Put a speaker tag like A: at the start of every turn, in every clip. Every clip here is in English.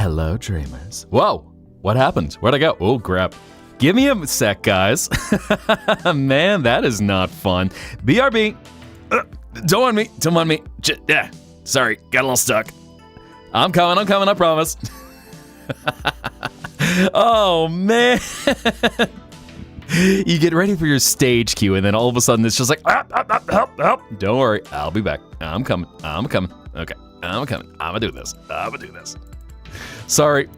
A: Hello, dreamers. Whoa, what happened? Where'd I go? Oh, crap. Give me a sec, guys. Man, that is not fun. BRB. Don't mind me. Yeah, sorry, got a little stuck. I'm coming, I promise. Oh, man. You get ready for your stage cue, and then all of a sudden it's just like, help. Don't worry, I'll be back. I'm coming. Okay, I'm coming. I'm gonna do this. Sorry.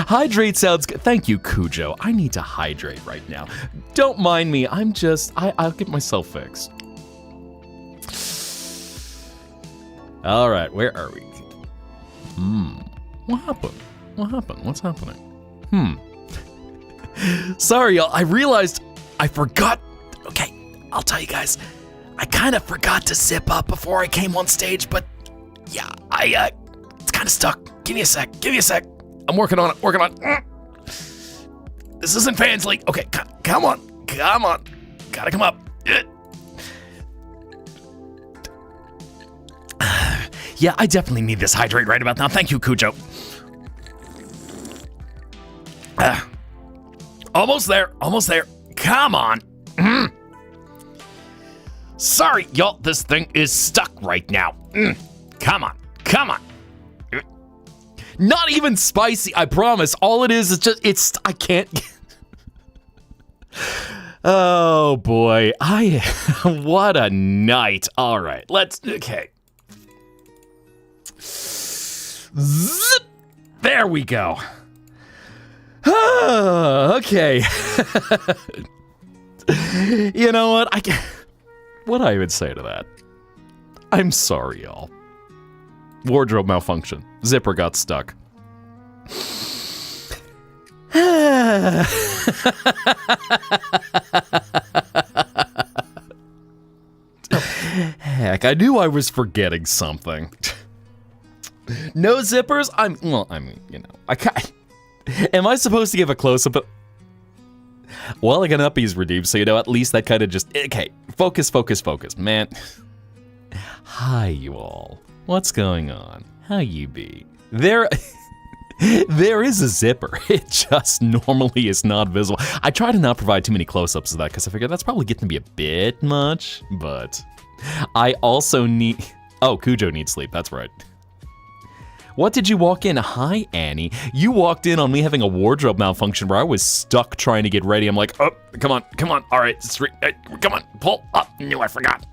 A: Hydrate sounds good. Thank you, Cujo. I need to hydrate right now. Don't mind me. I'll get myself fixed. All right, where are we? What happened? What's happening? Sorry, y'all. I realized I forgot. Okay, I'll tell you guys. I kind of forgot to zip up before I came on stage, but yeah, it's kind of stuck. Give me a sec. I'm working on it. This isn't Fans League. Okay, come on. Gotta come up. Yeah, I definitely need this hydrate right about now. Thank you, Cujo. Almost there. Come on. Sorry, y'all. This thing is stuck right now. Come on. Not even spicy, I promise. All it is just, I can't. Oh boy, what a night. All right, okay. Zip, there we go. Okay. You know what, what do I even say to that? I'm sorry, y'all. Wardrobe malfunction. Zipper got stuck. Heck, I knew I was forgetting something. No zippers? Am I supposed to give a close-up? Well, I got an uppies redeemed, so at least that kind of just, okay, focus, man. Hi, you all. What's going on? How you be? There is a zipper. It just normally is not visible. I try to not provide too many close-ups of that because I figure that's probably getting to be a bit much, but I also need... Oh, Cujo needs sleep, that's right. What did you walk in? Hi, Annie. You walked in on me having a wardrobe malfunction where I was stuck trying to get ready. I'm like, oh, come on. All right, come on, pull up. No, I forgot.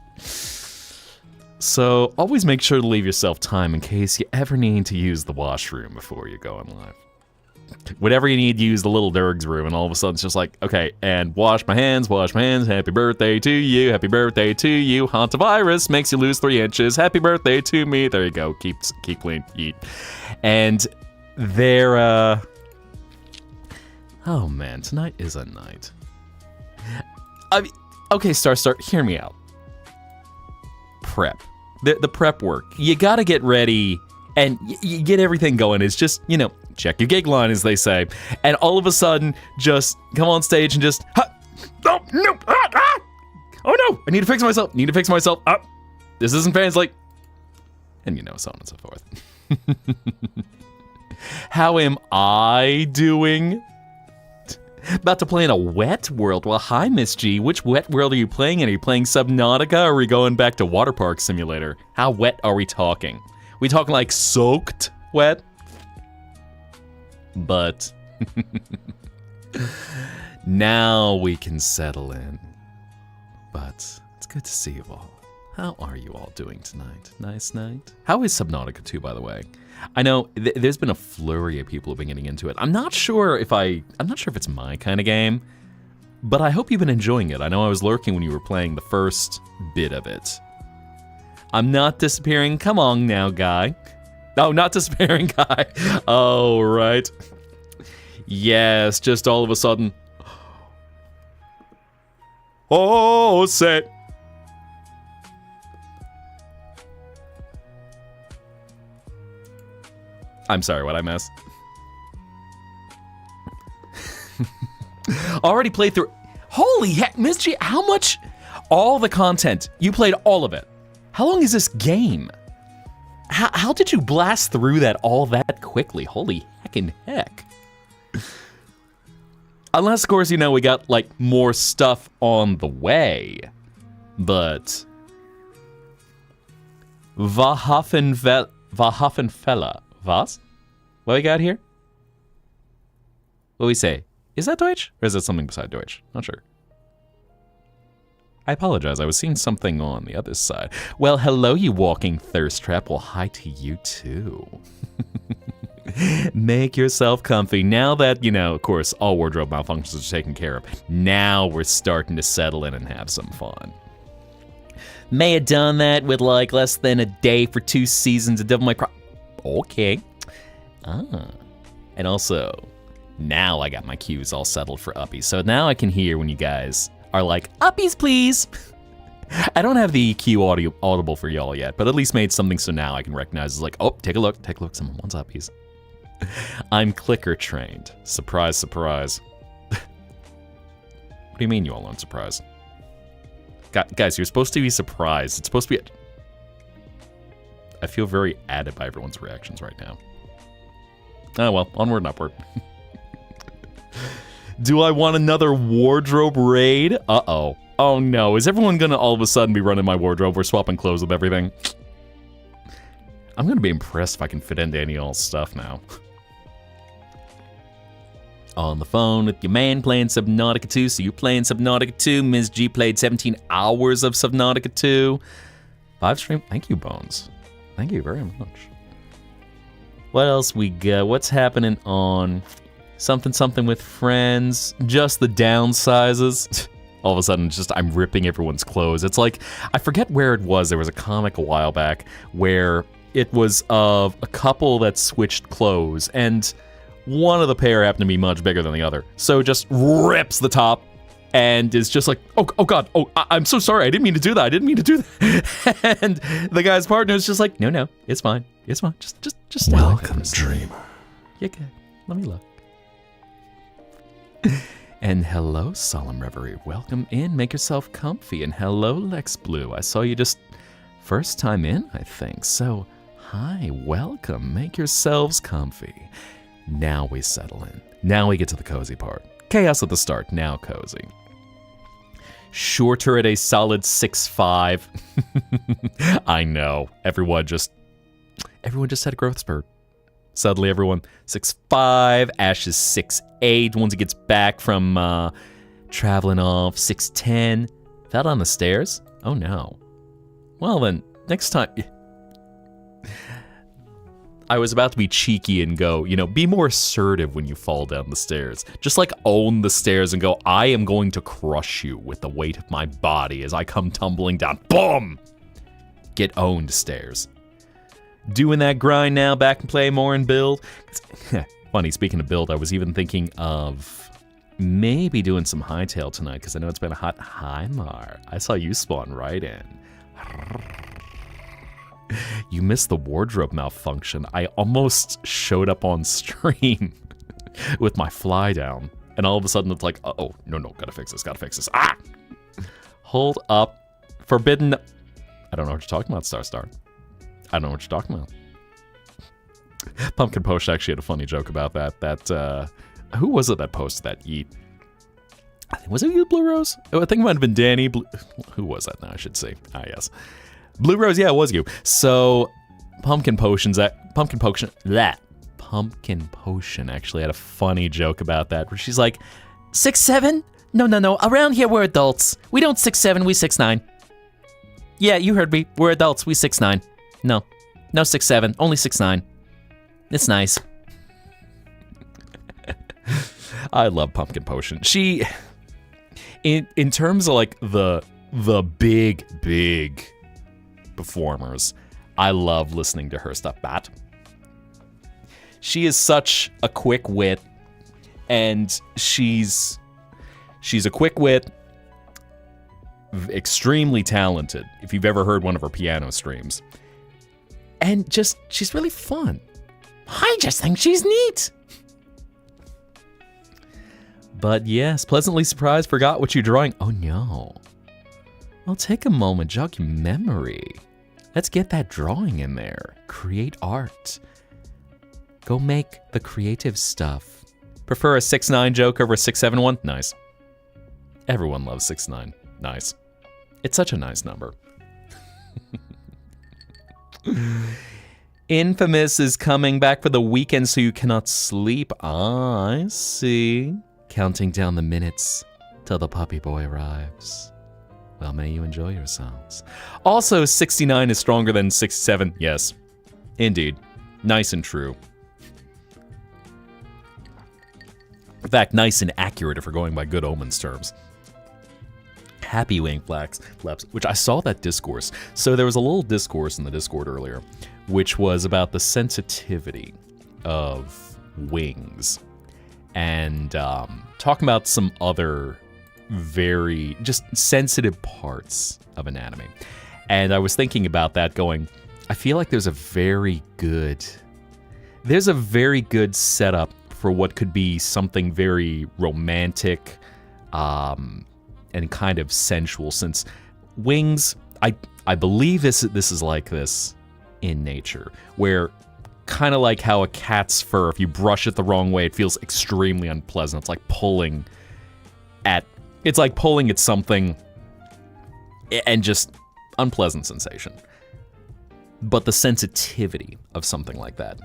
A: So always make sure to leave yourself time in case you ever need to use the washroom before you go on live. Whatever you need, use the little Derg's room, and all of a sudden it's just like, okay, and wash my hands, happy birthday to you, hantavirus, makes you lose 3 inches, happy birthday to me, there you go, keep clean, eat. And there, oh man, tonight is a night. I mean, okay, Star, hear me out. Prep. The prep work. You gotta get ready and you get everything going. It's just, check your gig line, as they say. And all of a sudden, just come on stage and just, oh no, oh no, I need to fix myself, this isn't Fans League. And so on and so forth. How am I doing? About to play in a wet world. Well, hi, Miss G. Which wet world are you playing in? Are you playing Subnautica, or are we going back to Water Park Simulator? How wet are we talking? We talking like soaked wet? But now we can settle in. But it's good to see you all. How are you all doing tonight? Nice night? How is Subnautica 2, by the way? I know there's been a flurry of people who've been getting into it. I'm not sure if it's my kind of game, but I hope you've been enjoying it. I know I was lurking when you were playing the first bit of it. I'm not disappearing. Come on now, guy. No, not disappearing, guy. Oh, right. Yes, just all of a sudden. Oh, say. I'm sorry, what I missed? Already played through. Holy heck, Miss G, how much all the content. You played all of it. How long is this game? How did you blast through that all that quickly? Holy heckin' heck. Unless, of course, you know, we got, like, more stuff on the way. But... Waffenfella. Was? What we got here? What do we say? Is that Deutsch? Or is that something beside Deutsch? Not sure. I apologize, I was seeing something on the other side. Well, hello, you walking thirst trap. Well, hi to you, too. Make yourself comfy. Now that, you know, of course, all wardrobe malfunctions are taken care of, now we're starting to settle in and have some fun. May have done that with, like, less than a day for 2 seasons of Devil May Cry. Okay. And also, now I got my cues all settled for uppies. So now I can hear when you guys are like, uppies, please. I don't have the cue audible for y'all yet, but at least made something so now I can recognize it's like, oh, take a look, someone wants uppies. I'm clicker trained. Surprise, surprise. What do you mean you all aren't surprised? Guys, you're supposed to be surprised. It's supposed to be... I feel very added by everyone's reactions right now. Oh well, onward and upward. Do I want another wardrobe raid? Uh-oh. Oh no, is everyone gonna all of a sudden be running my wardrobe? We're swapping clothes with everything. I'm gonna be impressed if I can fit into any of y'all's stuff now. On the phone with your man playing Subnautica 2, so you're playing Subnautica 2. Ms. G played 17 hours of Subnautica 2. 5 stream, thank you, Bones. Thank you very much. What else we got? What's happening on something with friends? Just the downsizes. All of a sudden, just I'm ripping everyone's clothes. It's like, I forget where it was. There was a comic a while back where it was of a couple that switched clothes, and one of the pair happened to be much bigger than the other. So just rips the top and is just like, oh God, I'm so sorry. I didn't mean to do that. And the guy's partner is just like, no, it's fine. Just stay.
B: Welcome, dreamer.
A: Yeah, good. Let me look. And hello, Solemn Reverie. Welcome in. Make yourself comfy. And hello, Lex Blue. I saw you just first time in, I think. So, hi, welcome. Make yourselves comfy. Now we settle in. Now we get to the cozy part. Chaos at the start, now cozy. Shorter at a solid 6'5". I know. Everyone just had a growth spurt. Suddenly everyone 6'5", Ash is 6'8". Once he gets back from traveling off, 6'10". Fell down the stairs? Oh no. Well then, next time... I was about to be cheeky and go, be more assertive when you fall down the stairs. Just like own the stairs and go, I am going to crush you with the weight of my body as I come tumbling down. Boom! Get owned, stairs. Doing that grind now, back and play more and build. Funny, speaking of build, I was even thinking of maybe doing some hightail tonight, because I know it's been a hot... Hi, Mar. I saw you spawn right in. You missed the wardrobe malfunction. I almost showed up on stream with my fly down. And all of a sudden it's like, oh, no, gotta fix this. Ah! Hold up. Forbidden... I don't know what you're talking about, Star. I don't know what you're talking about. Pumpkin Post actually had a funny joke about that. Who was it that posted that? Was it you, Blue Rose? Oh, I think it might have been Danny. Who was that now, I should say. Ah, yes. Blue Rose, yeah, it was you. So, Pumpkin Potion actually had a funny joke about that, where she's like, 6'7"? No. Around here we're adults. We don't 6'7", we 6'9". Yeah, you heard me. We're adults. We 6'9". No 6'7", only 6'9". It's nice. I love Pumpkin Potion. She, in terms of like the big performers, I love listening to her stuff. But she is such a quick wit, and she's a quick wit, extremely talented, if you've ever heard one of her piano streams. And just, she's really fun. I just think she's neat. But yes, pleasantly surprised, forgot what you're drawing. Oh no. Well, take a moment, jog your memory. Let's get that drawing in there. Create art. Go make the creative stuff. Prefer a 6'9" joke over a 6'7" one? Nice. Everyone loves 6'9". Nice. It's such a nice number. Infamous is coming back for the weekend so you cannot sleep. I see. Counting down the minutes till the puppy boy arrives. Well, may you enjoy yourselves. Also, 69 is stronger than 67. Yes, indeed. Nice and true. In fact, nice and accurate if we're going by Good Omens terms. Happy wing flaps, which I saw that discourse. So there was a little discourse in the Discord earlier, which was about the sensitivity of wings and talking about some other very just sensitive parts of anatomy. And I was thinking about that going, I feel like there's a very good setup for what could be something very romantic, and kind of sensual, since wings, I believe this is like this in nature, where kind of like how a cat's fur, if you brush it the wrong way, it feels extremely unpleasant. It's like pulling at something and just unpleasant sensation. But the sensitivity of something like that,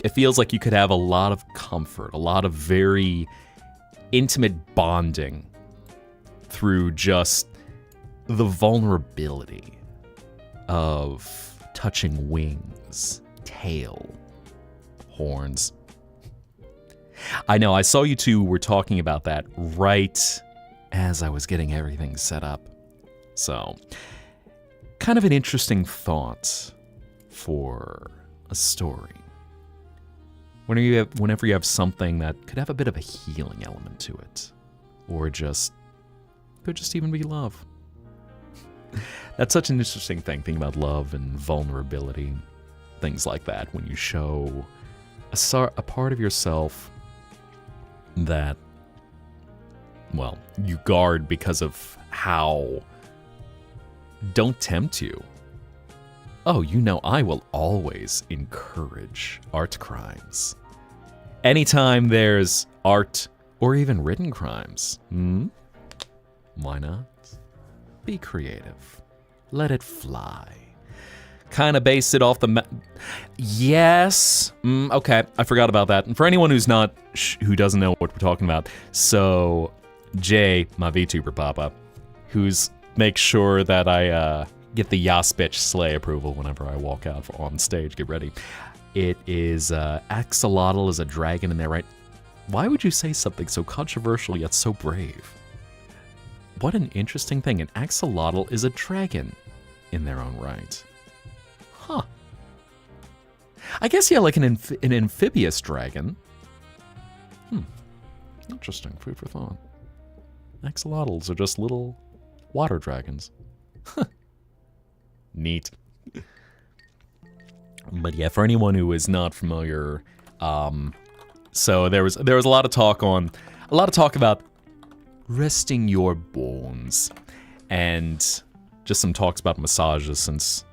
A: it feels like you could have a lot of comfort, a lot of very intimate bonding through just the vulnerability of touching wings, tail, horns. I know, I saw you two were talking about that right as I was getting everything set up. So, kind of an interesting thought for a story. Whenever you have something that could have a bit of a healing element to it, or could just even be love. That's such an interesting thing, thinking about love and vulnerability, things like that, when you show a part of yourself that, well, you guard because of how don't tempt you. Oh, I will always encourage art crimes. Anytime there's art or even written crimes, why not? Be creative. Let it fly. Kind of base it off the Yes. Okay, I forgot about that. And for anyone who doesn't know what we're talking about, so Jay, my VTuber papa, makes sure that I get the Yas bitch slay approval whenever I walk out on stage. Get ready. It is axolotl is a dragon in there, right? Why would you say something so controversial yet so brave? What an interesting thing. An axolotl is a dragon in their own right. Huh. I guess, yeah, like an amphibious dragon. Interesting. Food for thought. Axolotls are just little water dragons. Neat. But yeah, for anyone who is not familiar, so there was a lot of talk about resting your bones, and just some talks about massages, since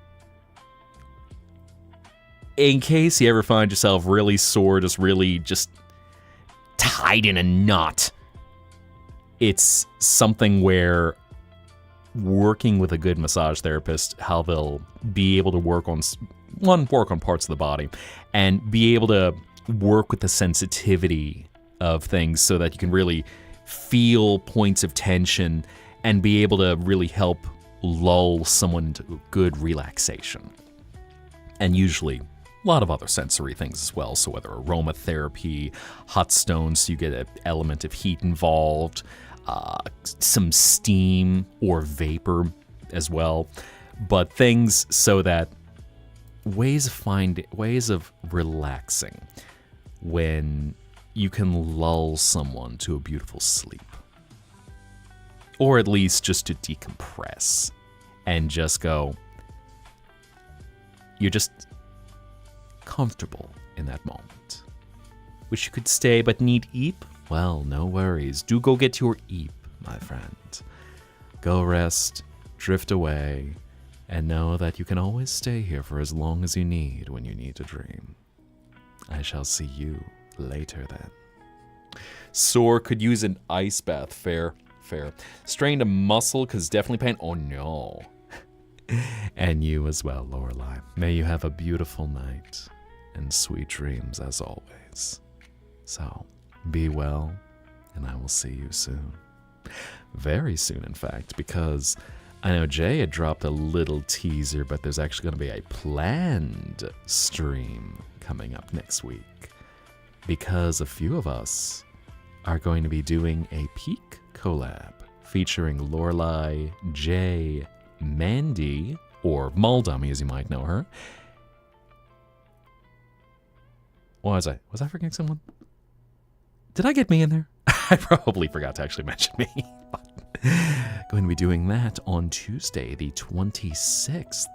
A: in case you ever find yourself really sore, just tied in a knot, it's something where working with a good massage therapist, how they'll be able to work on parts of the body, and be able to work with the sensitivity of things so that you can really feel points of tension and be able to really help lull someone into good relaxation. And usually a lot of other sensory things as well, so whether aromatherapy, hot stones, so you get an element of heat involved, some steam or vapor as well, but things so that ways of relaxing when you can lull someone to a beautiful sleep, or at least just to decompress and just go, you're just comfortable in that moment. Wish you could stay but need eep? Well, no worries. Do go get your eep, my friend. Go rest, drift away, and know that you can always stay here for as long as you need when you need to dream. I shall see you later then. Sore, could use an ice bath. Fair. Strained a muscle, cause definitely pain. Oh no. And you as well, Lorelei. May you have a beautiful night and sweet dreams as always. So, be well, and I will see you soon. Very soon, in fact, because I know Jay had dropped a little teaser, but there's actually going to be a planned stream coming up next week. Because a few of us are going to be doing a peak collab featuring Lorelei, Jay, Mandy, or Maldummy as you might know her. Was I forgetting someone? Did I get me in there? I probably forgot to actually mention me. Going to be doing that on Tuesday, the 26th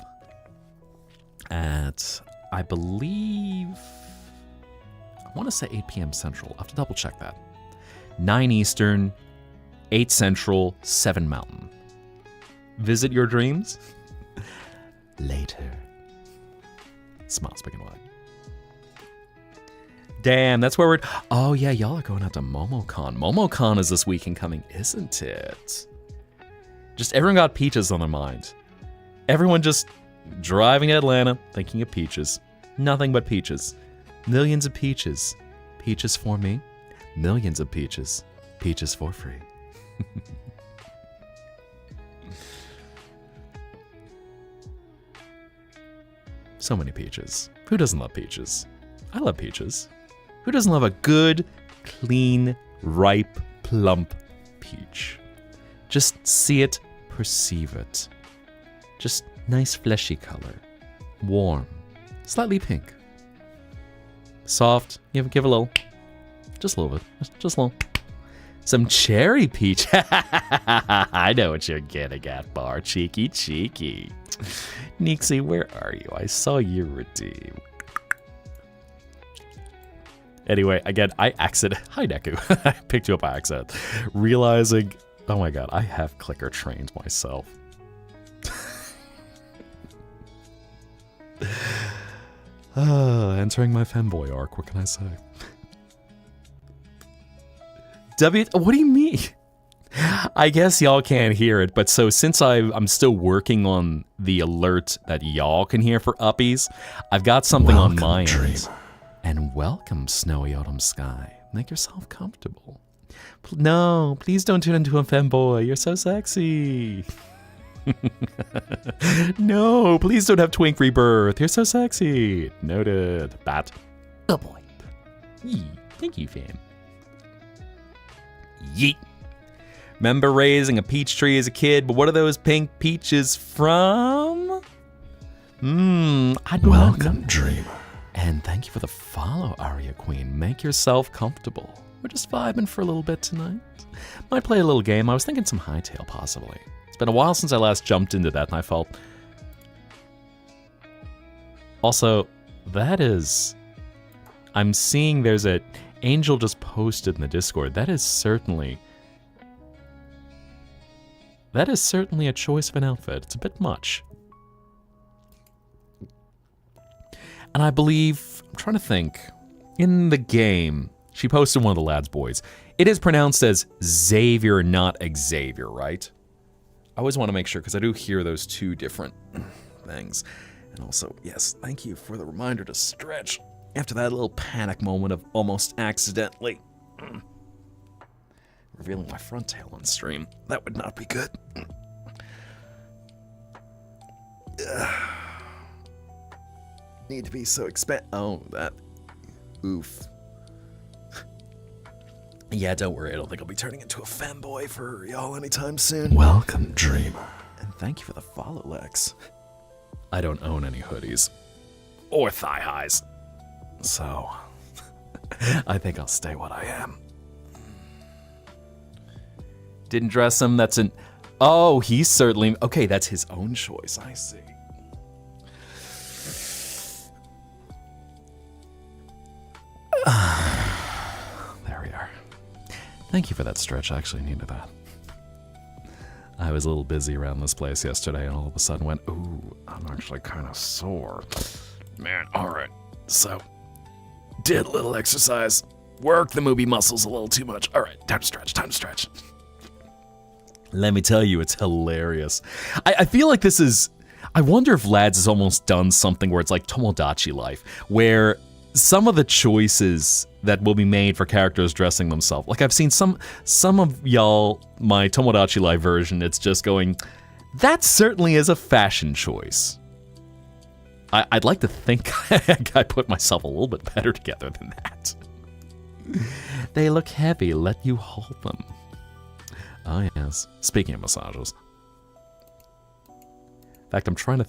A: at, I believe, I want to say 8 p.m. Central. I'll have to double check that. 9 Eastern, 8 Central, 7 Mountain. Visit your dreams later. Smiles big and wide. Damn, that's where we're... Oh, yeah, y'all are going out to MomoCon. MomoCon is this weekend coming, isn't it? Just everyone got peaches on their mind. Everyone just driving to Atlanta, thinking of peaches. Nothing but peaches. Millions of peaches. Peaches for me. Millions of peaches. Peaches for free. So many peaches. Who doesn't love peaches? I love peaches. Who doesn't love a good, clean, ripe, plump peach? Just see it, perceive it. Just nice fleshy color. Warm. Slightly pink. Soft. Give a little. Just a little bit. Just a little. Some cherry peach. I know what you're getting at, Bar. Cheeky. Nixie, where are you? I saw you redeem. Anyway, again, I accident. Hi, Neku. I picked you up by accident. Realizing, oh my god, I have clicker trained myself. Entering my fanboy arc, what can I say? What do you mean? I guess y'all can't hear it, but so since I'm still working on the alert that y'all can hear for uppies, I've got something on my end. And welcome, snowy autumn sky. Make yourself comfortable. No, please don't turn into a femboy. You're so sexy. No, please don't have twink rebirth. You're so sexy. Noted. Bat. Oh boy. Yee. Thank you, fam. Yeet. Remember raising a peach tree as a kid, but what are those pink peaches from? I do not know.
B: Dreamer.
A: And thank you for the follow, Aria Queen. Make yourself comfortable. We're just vibing for a little bit tonight. Might play a little game. I was thinking some hightail, possibly. It's been a while since I last jumped into that, and I felt... Also, that is... I'm seeing there's a... Angel just posted in the Discord. That is certainly a choice of an outfit. It's a bit much. And I believe, I'm trying to think, in the game, she posted one of the lad's boys. It is pronounced as Xavier, not Xavier, right? I always want to make sure, because I do hear those two different things. And also, yes, thank you for the reminder to stretch after that little panic moment of almost accidentally revealing my front tail on stream. That would not be good. Need to be so oh, that. Oof. Yeah, don't worry. I don't think I'll be turning into a fanboy for y'all anytime soon.
B: Welcome, Dreamer.
A: And thank you for the follow, Lex. I don't own any hoodies. Or thigh highs. So, I think I'll stay what I am. Didn't dress him, that's an... Oh, he's certainly... Okay, that's his own choice, I see. There we are. Thank you for that stretch, I actually needed that. I was a little busy around this place yesterday and all of a sudden went, ooh, I'm actually kind of sore. Man, alright. So, did a little exercise. Worked the movie muscles a little too much. Alright, time to stretch. Let me tell you, it's hilarious. I feel like this is... I wonder if Lads has almost done something where it's like Tomodachi Life, where some of the choices that will be made for characters dressing themselves. Like I've seen some of y'all, my Tomodachi Life version, it's just going, that certainly is a fashion choice. I'd like to think I put myself a little bit better together than that. They look heavy, let you hold them. Oh yes, speaking of massages. In fact, I'm trying to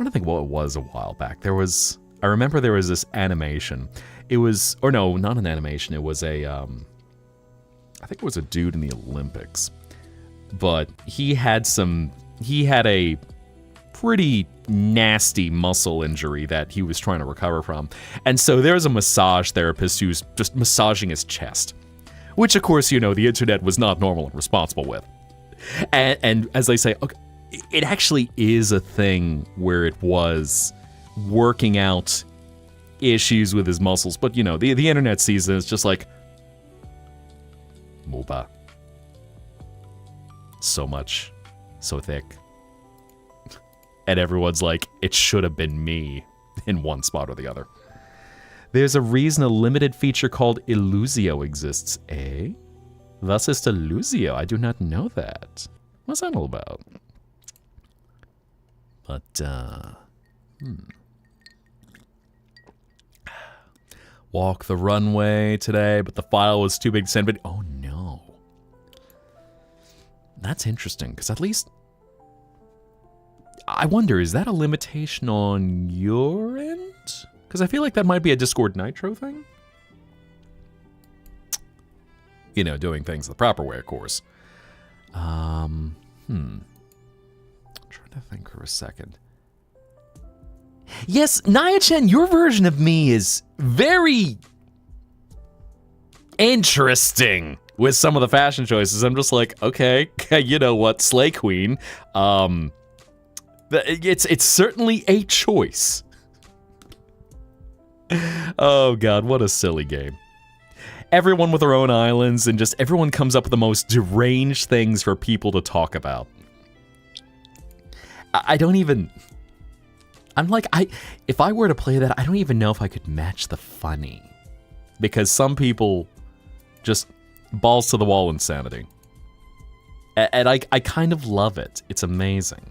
A: think what it was a while back. I remember there was this animation. It was, or no, not an animation. It was a, I think it was a dude in the Olympics. But he had a pretty nasty muscle injury that he was trying to recover from. And so there's a massage therapist who's just massaging his chest. Which, of course, you know, the internet was not normal and responsible with. And as they say, okay, it actually is a thing where it was working out issues with his muscles. But, you know, the internet sees it, it's just like, MOBA. So much. So thick. And everyone's like, it should have been me in one spot or the other. There's a reason a limited feature called Illusio exists, eh? Was ist Illusio? I do not know that. What's that all about? But, Walk the runway today, but the file was too big to send, but oh no. That's interesting, because at least... I wonder, is that a limitation on your end? Because I feel like that might be a Discord Nitro thing. You know, doing things the proper way, of course. I'm trying to think for a second. Yes, Naya-chan, your version of me is very interesting with some of the fashion choices. I'm just like, okay, you know what, Slay Queen. It's certainly a choice. Oh god, what a silly game. Everyone with their own islands, and just everyone comes up with the most deranged things for people to talk about. I don't even... I'm like, if I were to play that, I don't even know if I could match the funny. Because some people just balls to the wall insanity. And I kind of love it. It's amazing.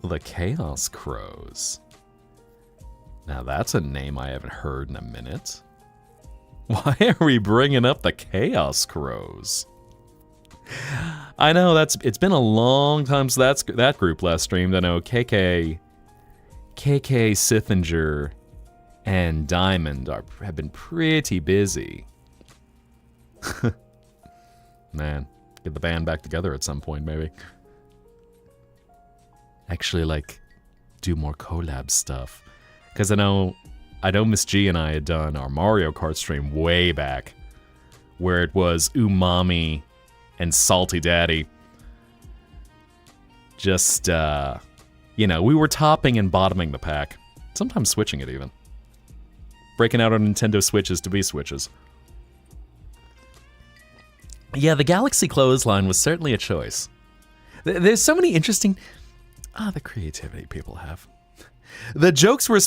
A: The Chaos Crows. Now that's a name I haven't heard in a minute. Why are we bringing up the Chaos Crows? I know it's been a long time since that group last streamed. I know KK Sithinger and Diamond have been pretty busy. Man, get the band back together at some point, maybe. Actually, like, do more collab stuff. Because I know Miss G and I had done our Mario Kart stream way back, where it was Umami and Salty Daddy. Just, you know, we were topping and bottoming the pack. Sometimes switching it even. Breaking out on Nintendo Switches to be Switches. Yeah, the Galaxy Clothesline was certainly a choice. There's so many interesting... the creativity people have. The jokes were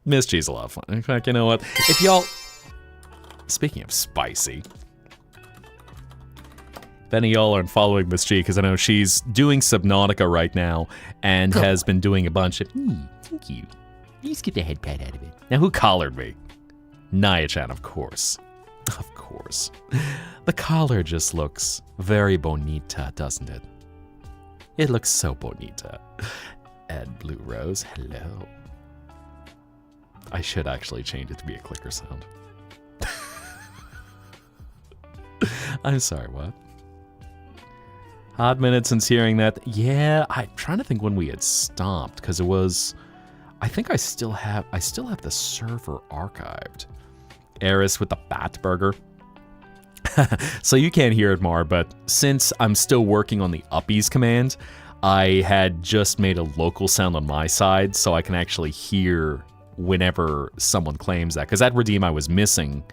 A: Miss G's a lot of fun. In fact, you know what? If y'all... Speaking of spicy... If any of y'all aren't following Miss G, because I know she's doing Subnautica right now, and has been doing a bunch of... thank you. Please get the head pat out of it. Now, who collared me? Naya-chan, of course. Of course. The collar just looks very bonita, doesn't it? It looks so bonita. And Blue Rose, hello. I should actually change it to be a clicker sound. I'm sorry, what? Hot minute since hearing that. Yeah, I'm trying to think when we had stopped, because it was... I think I still have the server archived. Eris with the Bat Burger. So you can't hear it, Mar, but since I'm still working on the uppies command, I had just made a local sound on my side so I can actually hear whenever someone claims that. Because that redeem I was missing,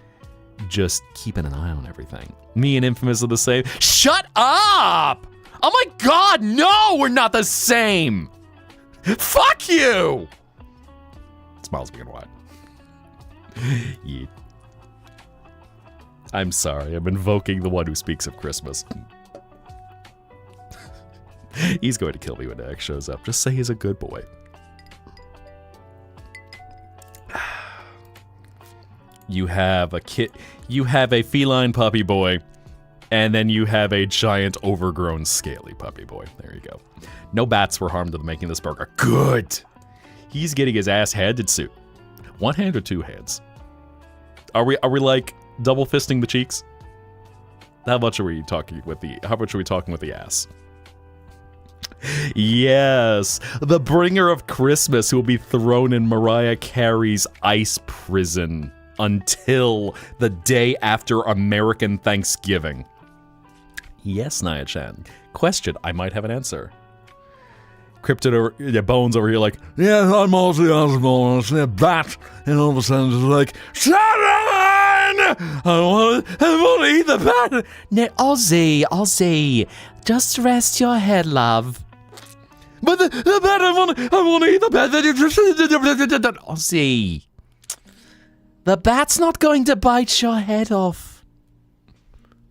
A: just keeping an eye on everything. Me and Infamous are the same. Shut up! Oh my god, no, we're not the same! Fuck you! Smiles being wide. Yeet. I'm sorry, I'm invoking the one who speaks of Christmas. He's going to kill me when Dax shows up. Just say he's a good boy. You have a feline puppy boy, and then you have a giant overgrown scaly puppy boy. There you go. No bats were harmed in making this burger. Good! He's getting his ass handed soon. One hand or two hands? Are we like double fisting the cheeks? How much are we talking with the ass? Yes, the bringer of Christmas who will be thrown in Mariah Carey's ice prison until the day after American Thanksgiving. Yes, Naya-chan. Question, I might have an answer. Bones over here like, yeah, I'm Ozzy Osbourne, I see a bat, and all of a sudden it's like, Sharon! I want to eat the bat! No, Ozzy, just rest your head, love. But the bat, I want to eat the bat. Ozzy, the bat's not going to bite your head off.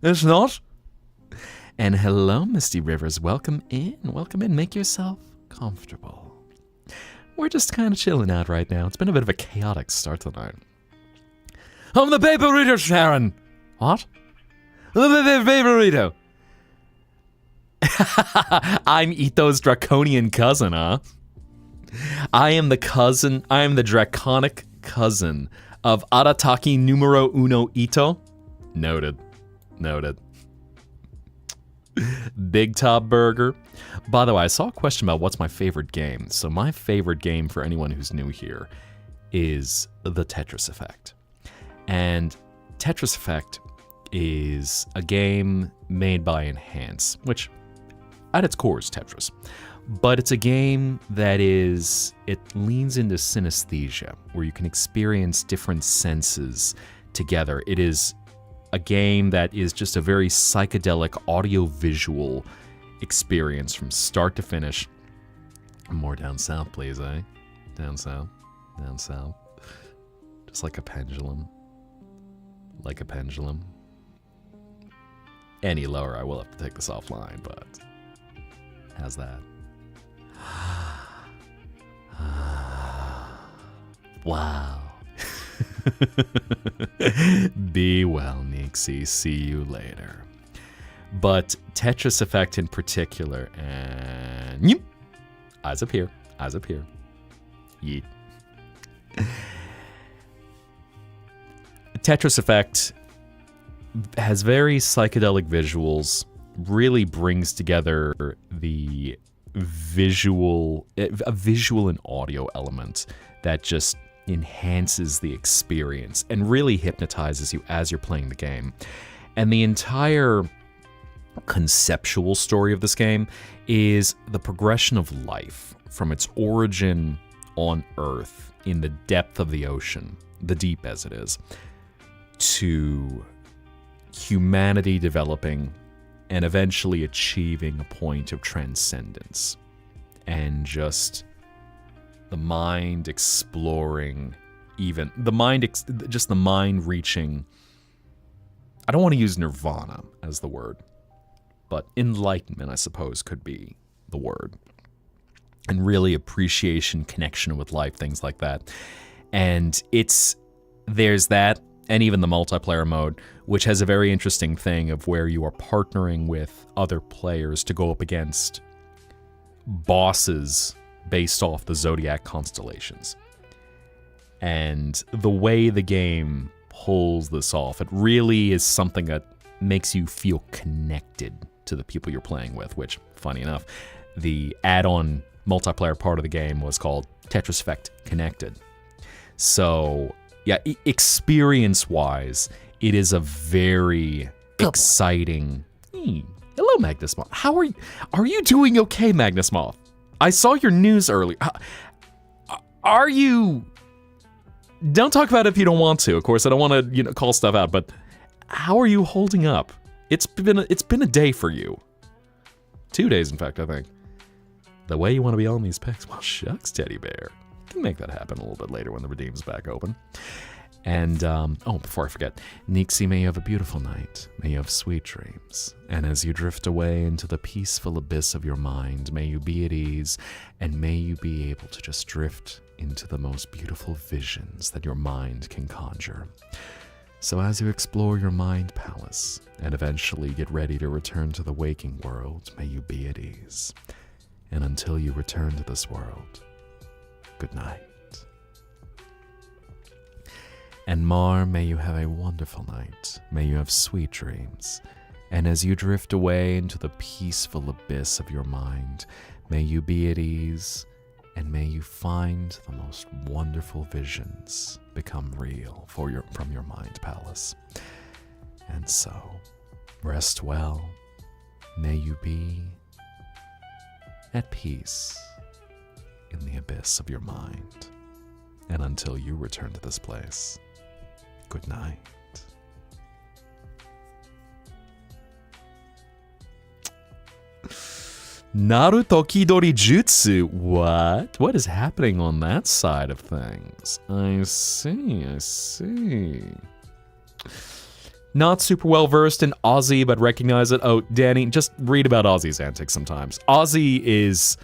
A: It's not? And hello, Misty Rivers. Welcome in. Make yourself comfortable. We're just kind of chilling out right now. It's been a bit of a chaotic start tonight. I'm the paper reader, Sharon. What? The paper reader. I'm Ito's draconian cousin, huh? I am the draconic cousin of Arataki numero uno Ito. Noted. Big Top Burger. By the way, I saw a question about what's my favorite game. So my favorite game for anyone who's new here is the Tetris Effect. And Tetris Effect is a game made by Enhance, which at its core is Tetris. But it's a game that it leans into synesthesia, where you can experience different senses together. It is a game that is just a very psychedelic audio-visual experience from start to finish. More down south, please, eh? Down south. Just like a pendulum. Any lower, I will have to take this offline, but how's that? Wow. Be well, Nixie. See you later. But Tetris Effect in particular, and eyes up here. Yeet. Tetris Effect has very psychedelic visuals, really brings together the a visual and audio element that just enhances the experience and really hypnotizes you as you're playing the game. And the entire conceptual story of this game is the progression of life from its origin on Earth in the depth of the ocean, the deep as it is, to humanity developing and eventually achieving a point of transcendence. And just the mind exploring, just the mind reaching, I don't want to use nirvana as the word, but enlightenment, I suppose, could be the word. And really appreciation, connection with life, things like that. And there's that, and even the multiplayer mode, which has a very interesting thing of where you are partnering with other players to go up against bosses based off the zodiac constellations. And the way the game pulls this off, it really is something that makes you feel connected to the people you're playing with, which, funny enough, the add-on multiplayer part of the game was called Tetris Effect Connected. So, yeah, experience-wise, it is a very exciting. Hello, Magnus Moth. How are you? Are you doing okay, Magnus Moth? I saw your news earlier. Are you? Don't talk about it if you don't want to. Of course, I don't want to, call stuff out. But how are you holding up? It's been a day for you. 2 days, in fact, I think. The way you want to be on these picks. Well, shucks, Teddy Bear. Can make that happen a little bit later when the Redeem's back open. And, before I forget, Nixie, may you have a beautiful night. May you have sweet dreams. And as you drift away into the peaceful abyss of your mind, may you be at ease, and may you be able to just drift into the most beautiful visions that your mind can conjure. So as you explore your mind palace, and eventually get ready to return to the waking world, may you be at ease. And until you return to this world, good night. And Mar, may you have a wonderful night. May you have sweet dreams. And as you drift away into the peaceful abyss of your mind, may you be at ease, and may you find the most wonderful visions become real from your mind palace. And so, rest well. May you be at peace in the abyss of your mind. And until you return to this place, good night. Naruto Kidori Jutsu. What? What is happening on that side of things? I see. Not super well versed in Aussie, but recognize it. Oh, Danny, just read about Aussie's antics sometimes. Aussie is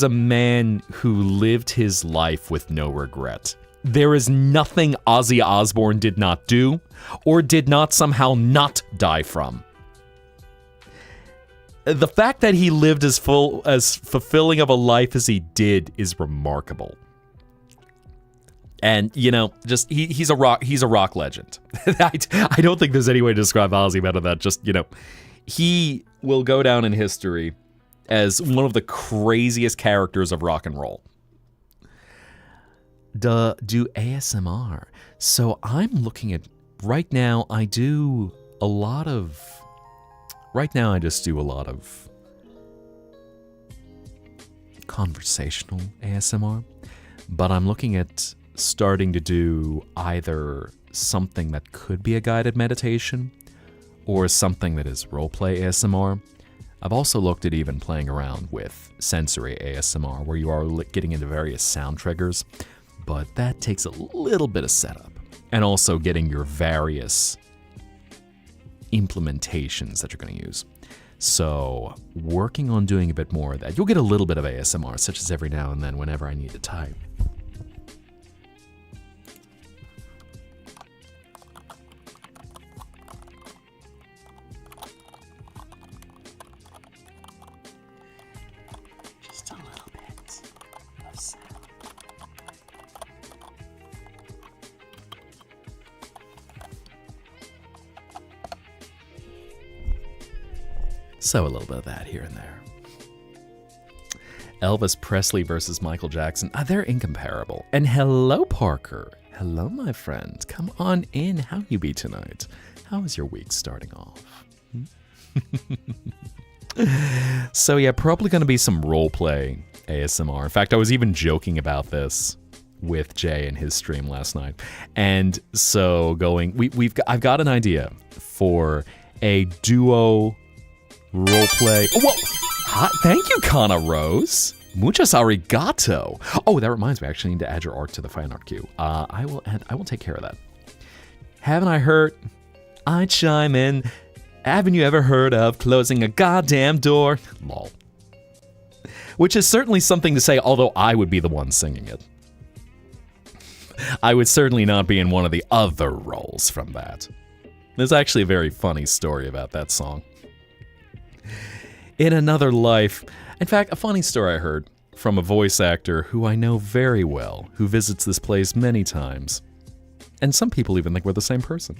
A: a man who lived his life with no regret. There is nothing Ozzy Osbourne did not do, or did not somehow not die from. The fact that he lived as fulfilling of a life as he did is remarkable. And, just he's a rock legend. I don't think there's any way to describe Ozzy better than that. Just, he will go down in history as one of the craziest characters of rock and roll. Do ASMR. So I'm looking at, right now I just do a lot of conversational ASMR, but I'm looking at starting to do either something that could be a guided meditation or something that is roleplay ASMR. I've also looked at even playing around with sensory ASMR, where you are getting into various sound triggers, but that takes a little bit of setup, and also getting your various implementations that you're going to use. So, working on doing a bit more of that. You'll get a little bit of ASMR, such as every now and then whenever I need to type. Just a little bit of sound. So a little bit of that here and there. Elvis Presley versus Michael Jackson. They're incomparable. And hello, Parker. Hello, my friend. Come on in. How you be tonight? How is your week starting off? So yeah, probably going to be some roleplay ASMR. In fact, I was even joking about this with Jay in his stream last night. And so I've got an idea for a duo roleplay. Oh, whoa! Hi, thank you, Kana Rose. Muchas arigato. Oh, that reminds me. I actually need to add your art to the fan art queue. I will take care of that. Haven't I heard? I chime in. Haven't you ever heard of closing a goddamn door? Lol. Which is certainly something to say, although I would be the one singing it. I would certainly not be in one of the other roles from that. There's actually a very funny story about that song. In another life, in fact, a funny story I heard from a voice actor who I know very well, who visits this place many times. And some people even think we're the same person.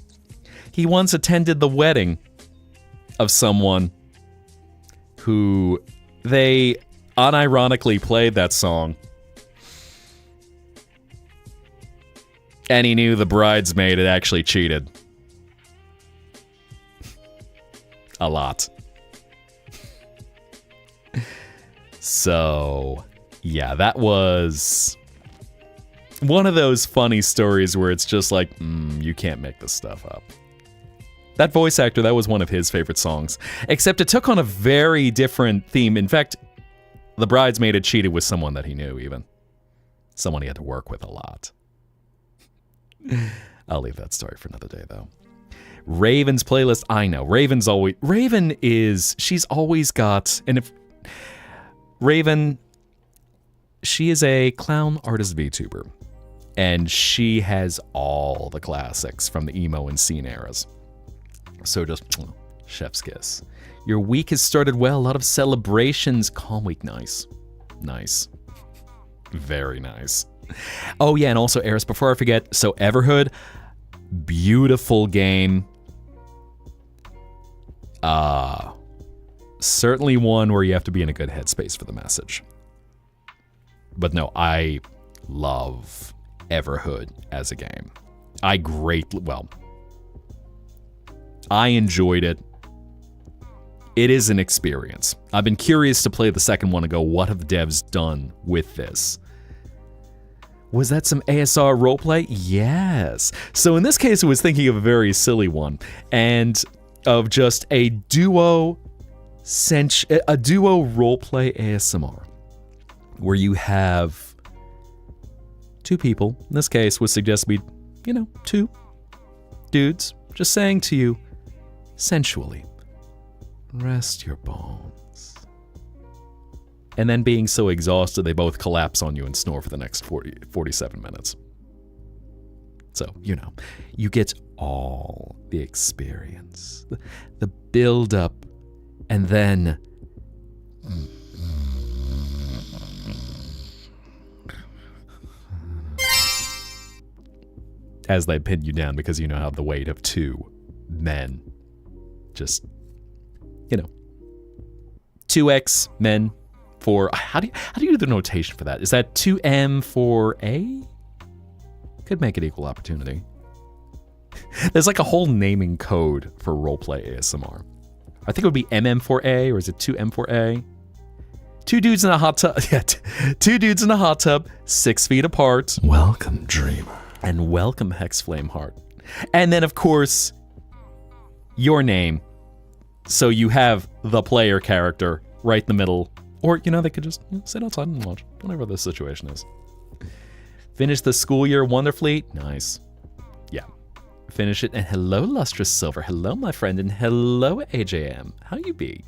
A: He once attended the wedding of someone who they unironically played that song. And he knew the bridesmaid had actually cheated. A lot. So, yeah, that was one of those funny stories where it's just like, you can't make this stuff up. That voice actor, that was one of his favorite songs. Except it took on a very different theme. In fact, the bridesmaid had cheated with someone that he knew, even. Someone he had to work with a lot. I'll leave that story for another day, though. Raven's playlist, I know. She's always got, and if Raven, she is a clown artist VTuber, and she has all the classics from the emo and scene eras. So just, chef's kiss. Your week has started well, a lot of celebrations. Calm week, nice. Nice. Very nice. Oh yeah, and also Eris, before I forget, so Everhood, beautiful game. Certainly one where you have to be in a good headspace for the message. But no, I love Everhood as a game. I enjoyed it. It is an experience. I've been curious to play the second one and go, what have the devs done with this? Was that some ASR roleplay? Yes. So in this case, I was thinking of a very silly one, and of just a duo roleplay ASMR, where you have two people. In this case, would suggest to be, two dudes just saying to you, sensually, rest your bones. And then being so exhausted, they both collapse on you and snore for the next 47 minutes. So, you get all the experience, the build-up, and then as they pin you down because you have the weight of two men. Just, 2x men for, how do you do the notation for that? Is that 2M for A? Could make it equal opportunity. There's like a whole naming code for roleplay ASMR. I think it would be MM for A, or is it 2M for A? Two dudes in a hot tub. Yeah, two dudes in a hot tub, 6 feet apart.
B: Welcome, dreamer.
A: And welcome, Hexflame Heart. And then, of course, your name. So you have the player character right in the middle. Or, they could just sit outside and watch, whatever the situation is. Finish the school year wonderfully. Nice. Yeah. Finish it. And hello, Lustrous Silver. Hello, my friend. And hello, AJM. How you be?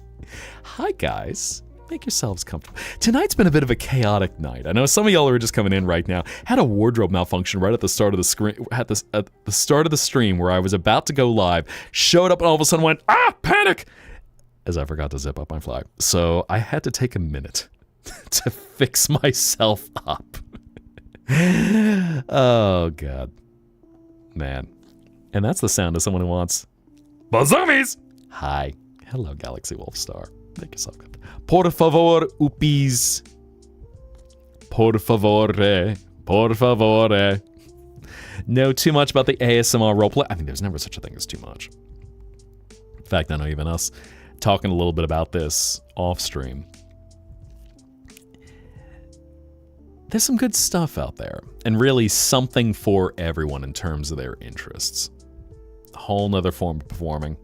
A: Hi, guys. Make yourselves comfortable. Tonight's been a bit of a chaotic night. I know some of y'all are just coming in right now. Had a wardrobe malfunction right at the start of the screen. At the start of the stream where I was about to go live. Showed up and all of a sudden went, panic! As I forgot to zip up my fly. So I had to take a minute to fix myself up. Oh, God. Man. And that's the sound of someone who wants Bazoomies! Hi. Hello, Galaxy Wolfstar. Make yourself good. Por favor, uppies. Por favore. Por favore. Know too much about the ASMR roleplay? I mean, there's never such a thing as too much. In fact, I know even us talking a little bit about this off stream. There's some good stuff out there, and really something for everyone in terms of their interests. A whole nother form of performing.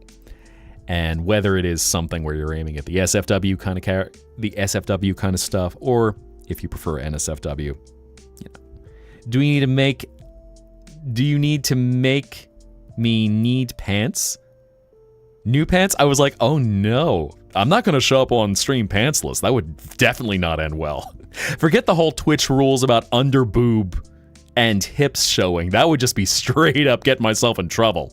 A: And whether it is something where you're aiming at the SFW kind of stuff, or if you prefer NSFW, do you need to make me need pants? New pants? I was like, oh no, I'm not going to show up on stream pantsless. That would definitely not end well. Forget the whole Twitch rules about under boob and hips showing. That would just be straight up getting myself in trouble.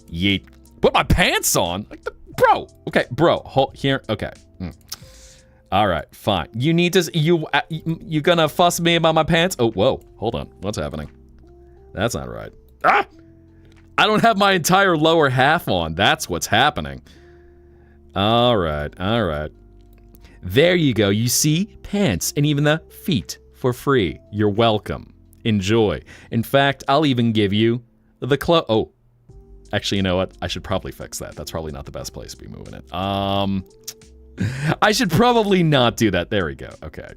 A: Yeet. Put my pants on? Like bro. Okay, bro. Hold here. Okay. All right, fine. You need to, you gonna fuss me about my pants? Oh, whoa. Hold on. What's happening? That's not right. I don't have my entire lower half on. That's what's happening. All right. There you go. You see? Pants and even the feet for free. You're welcome. Enjoy. In fact, I'll even give you the Actually, you know what? I should probably fix that. That's probably not the best place to be moving it. I should probably not do that. There we go. Okay.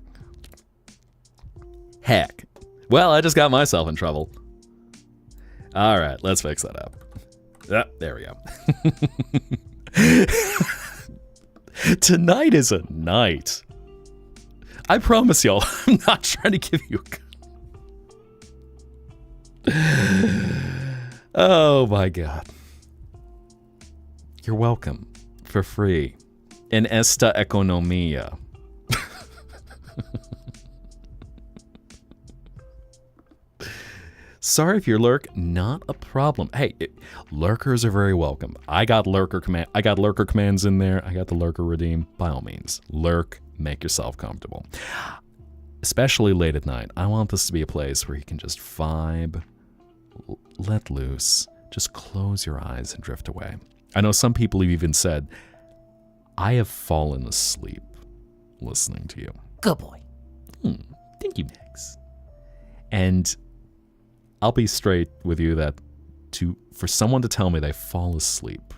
A: Heck. Well, I just got myself in trouble. All right, let's fix that up. There we go. Tonight is a night. I promise y'all, I'm not trying to give you a... Oh my God. You're welcome. For free. En esta economía. Sorry if you're lurk, not a problem. Hey, lurkers are very welcome. I got lurker commands in there. I got the lurker redeem. By all means, lurk, make yourself comfortable. Especially late at night. I want this to be a place where you can just vibe, let loose, just close your eyes and drift away. I know some people have even said, I have fallen asleep listening to you.
B: Good boy.
A: Thank you, Max. And I'll be straight with you that for someone to tell me they fall asleep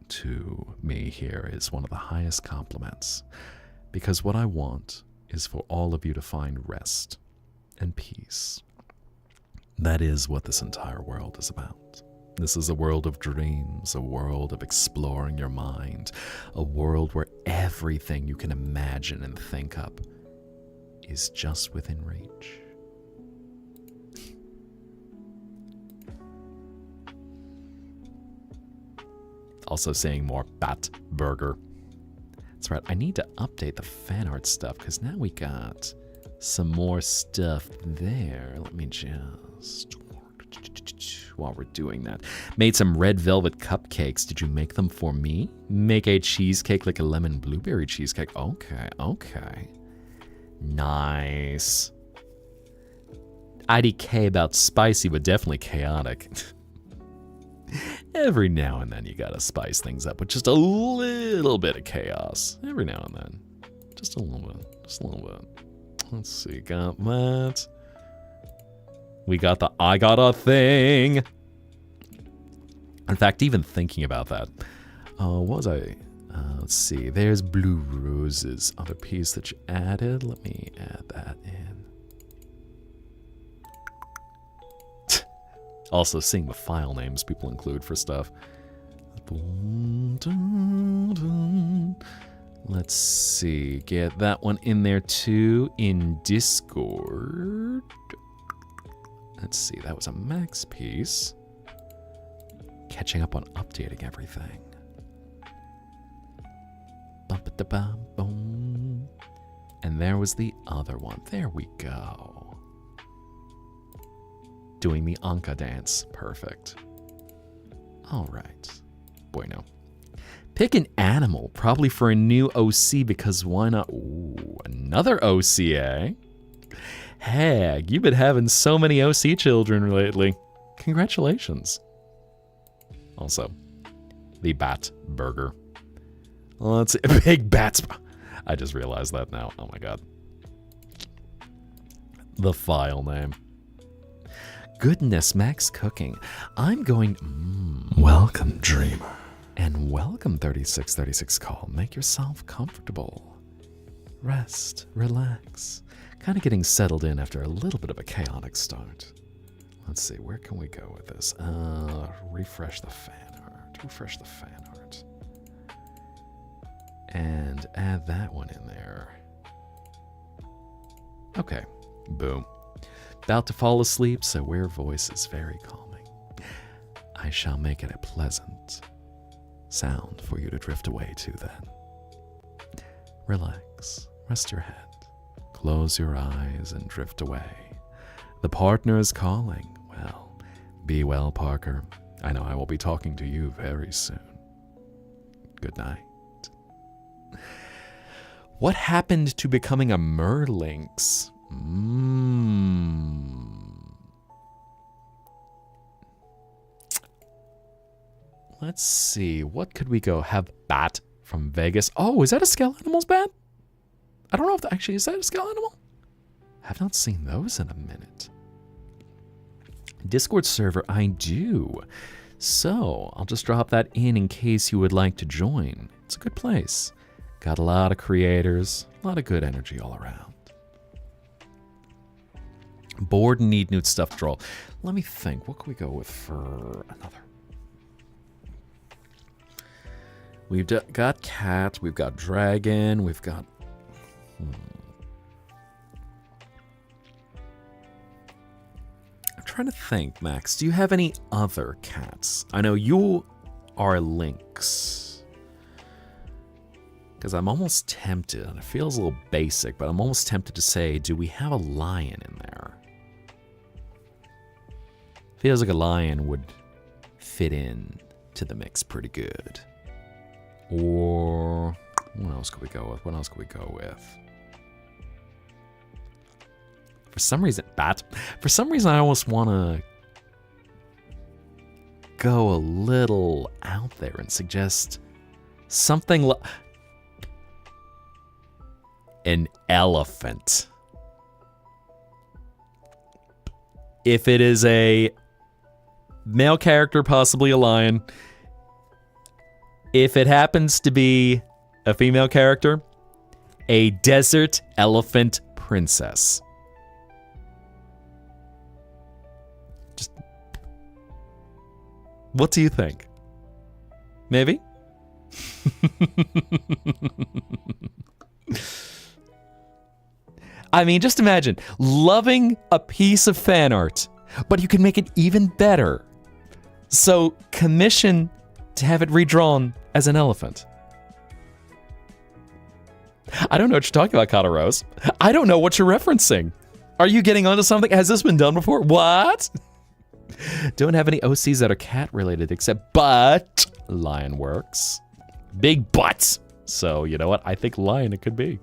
A: to me here is one of the highest compliments. Because what I want is for all of you to find rest and peace. That is what this entire world is about. This is a world of dreams, a world of exploring your mind, a world where everything you can imagine and think up is just within reach. Also saying more Bat Burger. That's right, I need to update the fan art stuff because now we got some more stuff there. Let me just... While we're doing that. Made some red velvet cupcakes. Did you make them for me? Make a cheesecake like a lemon blueberry cheesecake. Okay, okay. Nice. IDK about spicy, but definitely chaotic. Every now and then you gotta spice things up with just a little bit of chaos. Every now and then. Just a little bit. Just a little bit. Let's see, got that. We got the I got a thing. In fact, even thinking about that. What was I? Let's see. There's blue roses. Other piece that you added. Let me add that in. Also, seeing the file names people include for stuff. Let's see. Get that one in there too in Discord. Let's see. That was a Max piece. Catching up on updating everything. And there was the other one. There we go. Doing the Anka dance. Perfect. All right. Bueno. Pick an animal, probably for a new OC, because why not? Ooh, another OCA. Heck, you've been having so many OC children lately. Congratulations. Also, the Bat Burger. Let's see. Big Bats. I just realized that now. Oh my God. The file name. Goodness, Max Cooking. I'm going... welcome, Dreamer. And welcome, 3636 Call. Make yourself comfortable. Rest, relax. Kind of getting settled in after a little bit of a chaotic start. Let's see, where can we go with this? Refresh the fan art. Refresh the fan art. And add that one in there. Okay, boom. About to fall asleep, so your voice is very calming. I shall make it a pleasant sound for you to drift away to then. Relax, rest your head, close your eyes and drift away. The partner is calling. Well, be well, Parker. I know I will be talking to you very soon. Good night. What happened to becoming a Merlynx? Let's see. What could we go? Have Bat from Vegas. Oh, is that a Skell Animals Bat? I don't know if that actually is that a Skell Animal? I have not seen those in a minute. Discord server, I do. So, I'll just drop that in case you would like to join. It's a good place. Got a lot of creators, a lot of good energy all around. Bored and need new stuff troll. Let me think. What can we go with for another? We've got cat. We've got dragon. We've got... I'm trying to think, Max. Do you have any other cats? I know you are lynx. Because I'm almost tempted, and it feels a little basic, but I'm almost tempted to say, do we have a lion in there? Feels like a lion would fit in to the mix pretty good. Or what else could we go with? What else could we go with? For some reason, I almost want to go a little out there and suggest something like an elephant. If it is a male character, possibly a lion. If it happens to be a female character, a desert elephant princess. Just, what do you think? Maybe? I mean, just imagine loving a piece of fan art, but you can make it even better. So, commission to have it redrawn as an elephant. I don't know what you're talking about, Kata Rose. I don't know what you're referencing. Are you getting onto something? Has this been done before? What? Don't have any OCs that are cat related except but lion works. Big butts. So, you know what? I think lion it could be.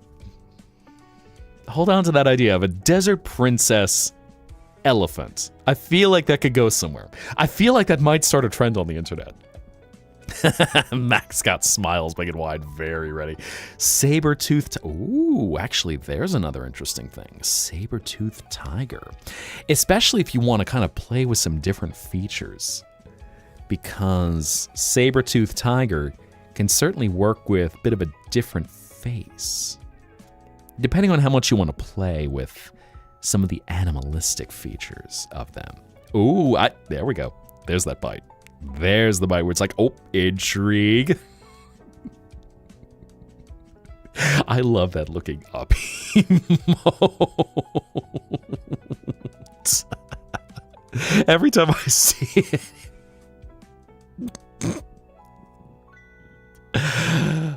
A: Hold on to that idea of a desert princess elephant. I feel like that could go somewhere. I feel like that might start a trend on the internet. Max got smiles big and wide, very ready. Saber-toothed... Ooh, actually, there's another interesting thing. Saber-toothed tiger. Especially if you want to kind of play with some different features. Because saber-toothed tiger can certainly work with a bit of a different face. Depending on how much you want to play with some of the animalistic features of them. Ooh, there we go. There's that bite. There's the bite where it's like, oh, intrigue. I love that looking up emote. Every time I see it.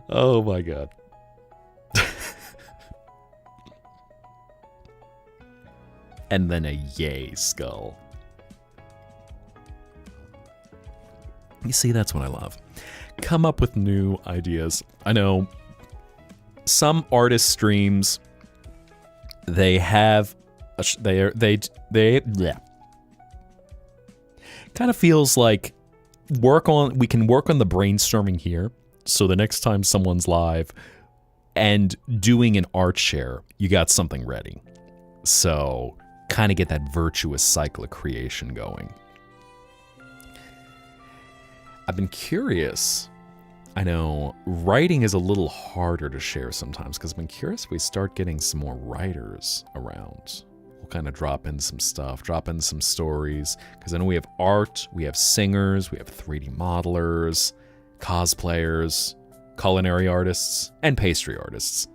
A: Oh my god. And then a yay skull. You see, that's what I love. Come up with new ideas. I know some artist streams, they have they kind of feels like we can work on the brainstorming here. So the next time someone's live and doing an art share, you got something ready. So kind of get that virtuous cycle of creation going. I've been curious. I know writing is a little harder to share sometimes because I've been curious if we start getting some more writers around. We'll kind of drop in some stuff, drop in some stories. Because I know we have art, we have singers, we have 3D modelers, cosplayers, culinary artists, and pastry artists.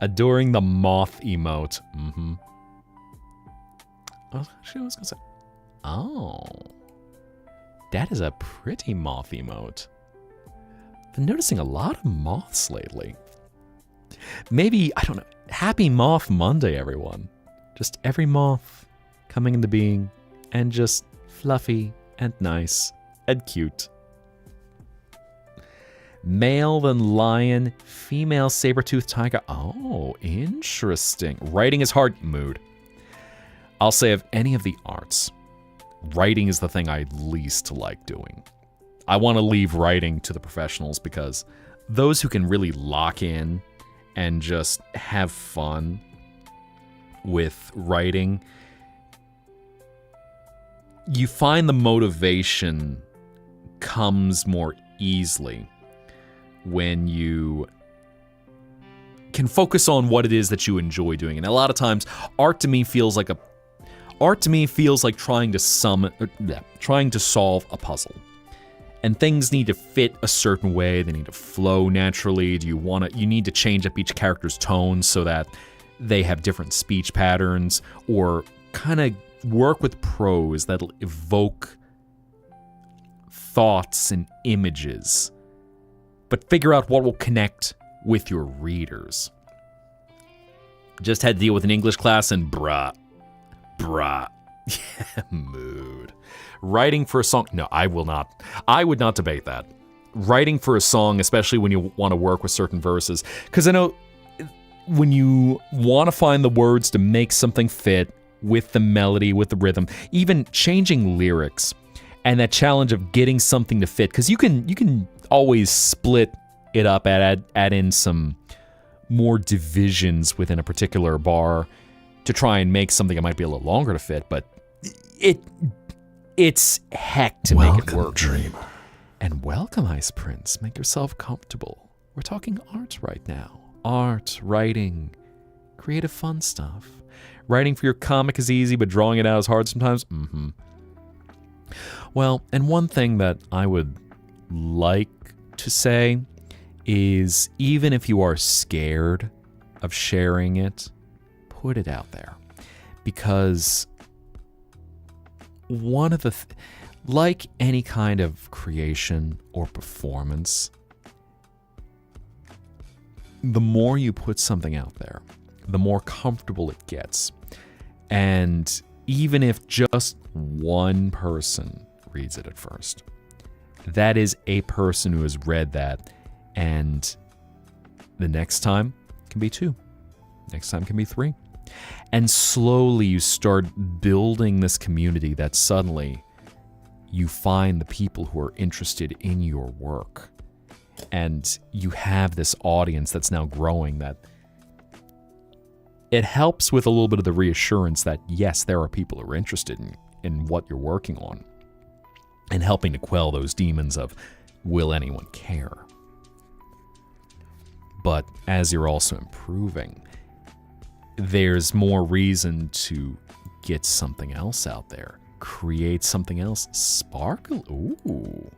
A: Adoring the moth emote. Mm-hmm. Oh, actually, I was gonna say. Oh. That is a pretty moth emote. Been noticing a lot of moths lately. Maybe, I don't know. Happy Moth Monday, everyone. Just every moth coming into being and just fluffy and nice and cute. Male than lion, female saber-toothed tiger. Oh, interesting. Writing is hard. Mood. I'll say of any of the arts, writing is the thing I least like doing. I want to leave writing to the professionals because those who can really lock in and just have fun with writing, you find the motivation comes more easily when you can focus on what it is that you enjoy doing. And a lot of times, art to me feels like trying to solve a puzzle. And things need to fit a certain way, they need to flow naturally. You need to change up each character's tone so that they have different speech patterns, or kind of work with prose that'll evoke thoughts and images, but figure out what will connect with your readers. Just had to deal with an English class and bruh, yeah, mood. Writing for a song, no, I would not debate that. Writing for a song, especially when you want to work with certain verses, because I know when you want to find the words to make something fit with the melody, with the rhythm, even changing lyrics, and that challenge of getting something to fit, because you can always split it up, add in some more divisions within a particular bar to try and make something that might be a little longer to fit, but it's heck to make it work.
B: Dreamer.
A: And welcome, Ice Prince. Make yourself comfortable. We're talking art right now. Art, writing, creative fun stuff. Writing for your comic is easy, but drawing it out is hard sometimes. Well, and one thing that I would like to say is, even if you are scared of sharing it, put it out there. Because one of the like any kind of creation or performance, the more you put something out there, the more comfortable it gets. And even if just one person reads it at first, that is a person who has read that, and the next time can be 2. Next time can be 3. And slowly you start building this community that suddenly you find the people who are interested in your work. And you have this audience that's now growing, that it helps with a little bit of the reassurance that, yes, there are people who are interested in what you're working on, and helping to quell those demons of, will anyone care? But as you're also improving, there's more reason to get something else out there. Create something else. Sparkle. Ooh.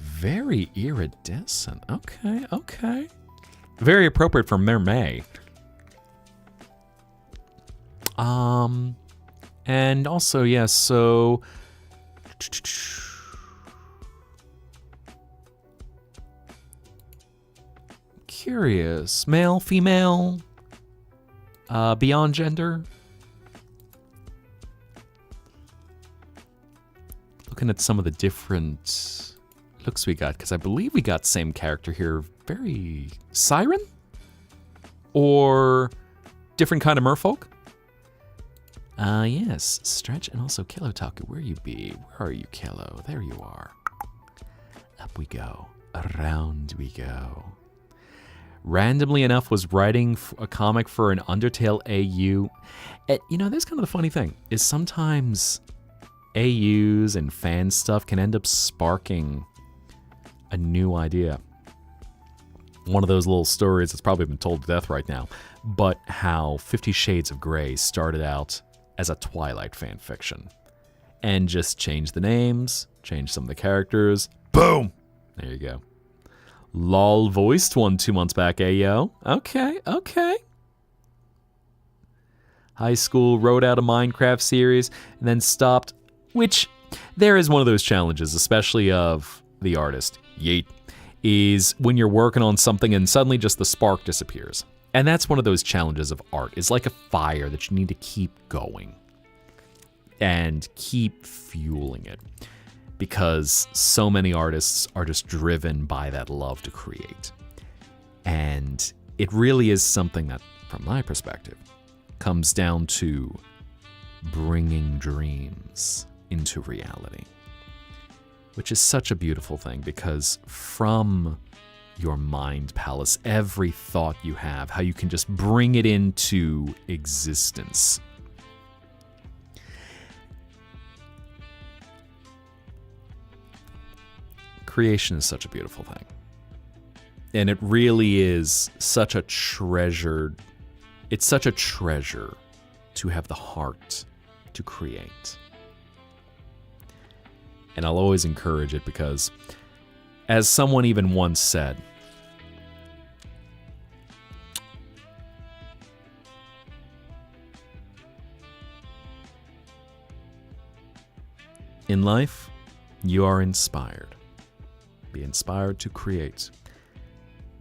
A: Very iridescent. Okay. Very appropriate for Mermaid. And also, yes, so... Curious. Male, female, beyond gender. Looking at some of the different looks we got, because I believe we got same character here. Very siren? Or different kind of merfolk? Yes, Stretch and also Kilotaku. Where you be? Where are you, Kilo? There you are. Up we go. Around we go. Randomly enough, was writing a comic for an Undertale AU. There's kind of the funny thing, is sometimes AUs and fan stuff can end up sparking a new idea. One of those little stories that's probably been told to death right now, but how 50 Shades of Grey started out as a Twilight fan fiction, and just changed the names, changed some of the characters. Boom! There you go. LOL voiced one 2 months back, ayo. Okay. High school, wrote out a Minecraft series, and then stopped, which there is one of those challenges, especially of the artist, yeet, is when you're working on something and suddenly just the spark disappears. And that's one of those challenges of art. It's like a fire that you need to keep going and keep fueling it, because so many artists are just driven by that love to create. And it really is something that, from my perspective, comes down to bringing dreams into reality, which is such a beautiful thing, because from your mind palace, every thought you have, how you can just bring it into existence. Creation is such a beautiful thing. And it really is such a treasured, it's such a treasure to have the heart to create. And I'll always encourage it because, as someone even once said, in life, you are inspired. Be inspired to create.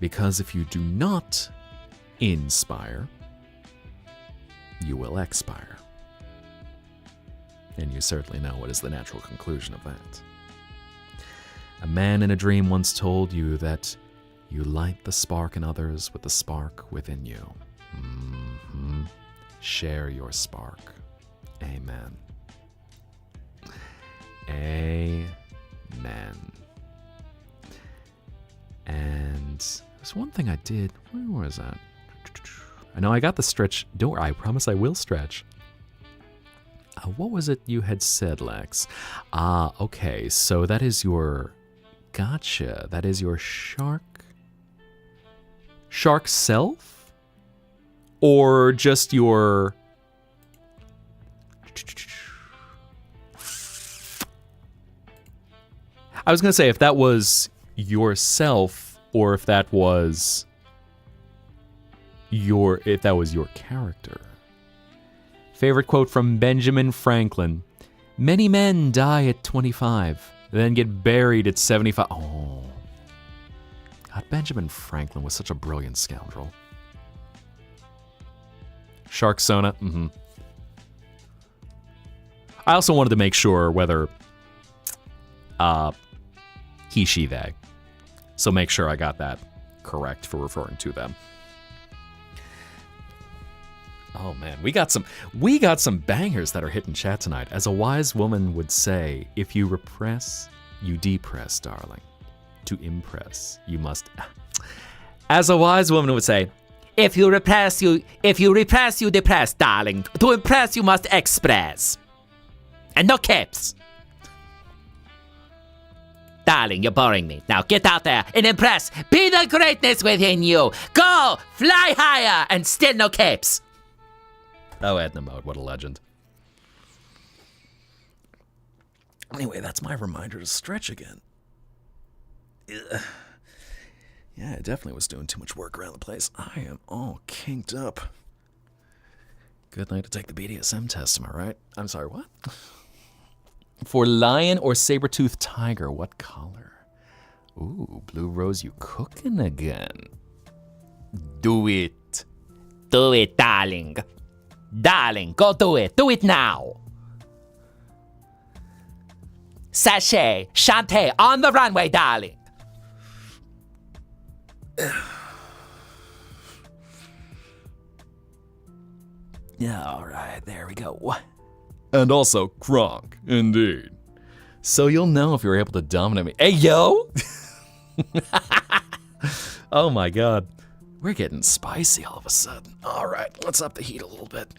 A: Because if you do not inspire, you will expire. And you certainly know what is the natural conclusion of that. A man in a dream once told you that you light the spark in others with the spark within you. Share your spark. Amen. Amen. And there's one thing I did. Where was that? I know I got the stretch. Don't worry, I promise I will stretch. What was it you had said, Lex? Okay, so that is your... Gotcha. That is your shark self? Or just your... I was going to say if that was yourself or if that was your character. Favorite quote from Benjamin Franklin. Many men die at 25, then get buried at 75. Oh. God, Benjamin Franklin was such a brilliant scoundrel. Sharksona. I also wanted to make sure whether he, she, they. So make sure I got that correct for referring to them. Oh man, we got some bangers that are hitting chat tonight. As a wise woman would say, if you repress, you depress, darling. To impress, you must. As a wise woman would say, if you repress, you depress, darling. To impress, you must express. And no caps. Darling, you're boring me. Now get out there and impress. Be the greatness within you. Go, fly higher, and still no capes. Oh, Edna Mode, what a legend. Anyway, that's my reminder to stretch again. Ugh. Yeah, I definitely was doing too much work around the place. I am all kinked up. Good night to take the BDSM test, am I right? I'm sorry, what? For lion or saber-toothed tiger, what color? Ooh, Blue Rose, you cooking again. Do it. Do it, darling. Darling, go do it. Do it now. Sashay, Shantae, on the runway, darling. Yeah, all right, there we go. And also Kronk, indeed. So you'll know if you're able to dominate me. Hey, yo! Oh my god. We're getting spicy all of a sudden. All right, let's up the heat a little bit.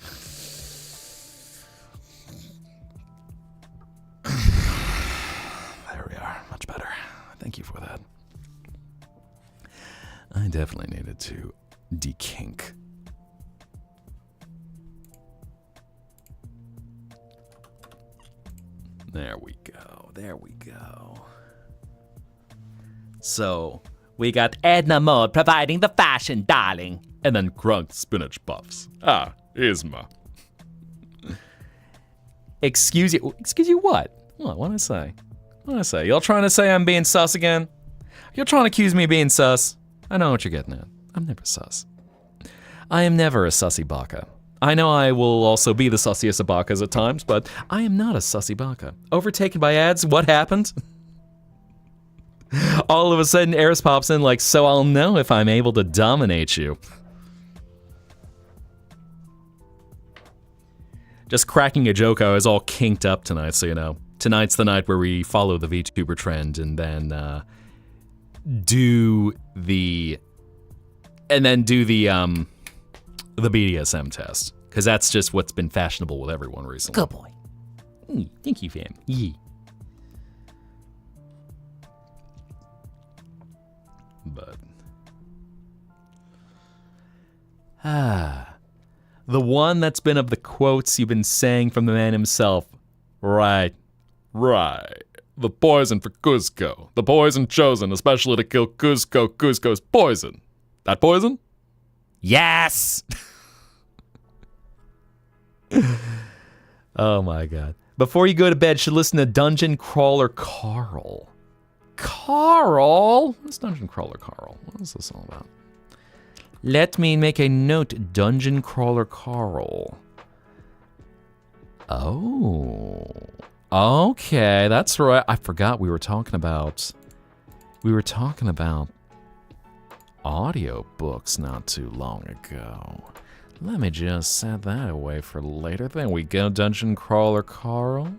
A: There we are, much better. Thank you for that. I definitely needed to dekink. There we go, there we go. So, we got Edna Mode providing the fashion, darling. And then Crunk spinach puffs. Ah, Isma. Excuse you what? What did I say? What did I say? Y'all trying to say I'm being sus again? You're trying to accuse me of being sus? I know what you're getting at. I'm never sus. I am never a sussy baka. I know I will also be the sussiest of bakas at times, but I am not a sussy baka. Overtaken by ads, what happened? All of a sudden, Eris pops in like, so I'll know if I'm able to dominate you. Just cracking a joke, I was all kinked up tonight, so you know. Tonight's the night where we follow the VTuber trend and then do the BDSM test. Because that's just what's been fashionable with everyone recently. Good boy. Thank you, fam. Yeah. but... The one that's been of the quotes you've been saying from the man himself. Right. The poison for Cusco. The poison chosen especially to kill Cusco. Cusco's poison. That poison? Yes! Oh my god. Before you go to bed, you should listen to Dungeon Crawler Carl. Carl? What's Dungeon Crawler Carl? What is this all about? Let me make a note. Dungeon Crawler Carl. Oh. Okay, that's right. I forgot we were talking about audiobooks not too long ago. Let me just set that away for later. There we go, Dungeon Crawler Carl.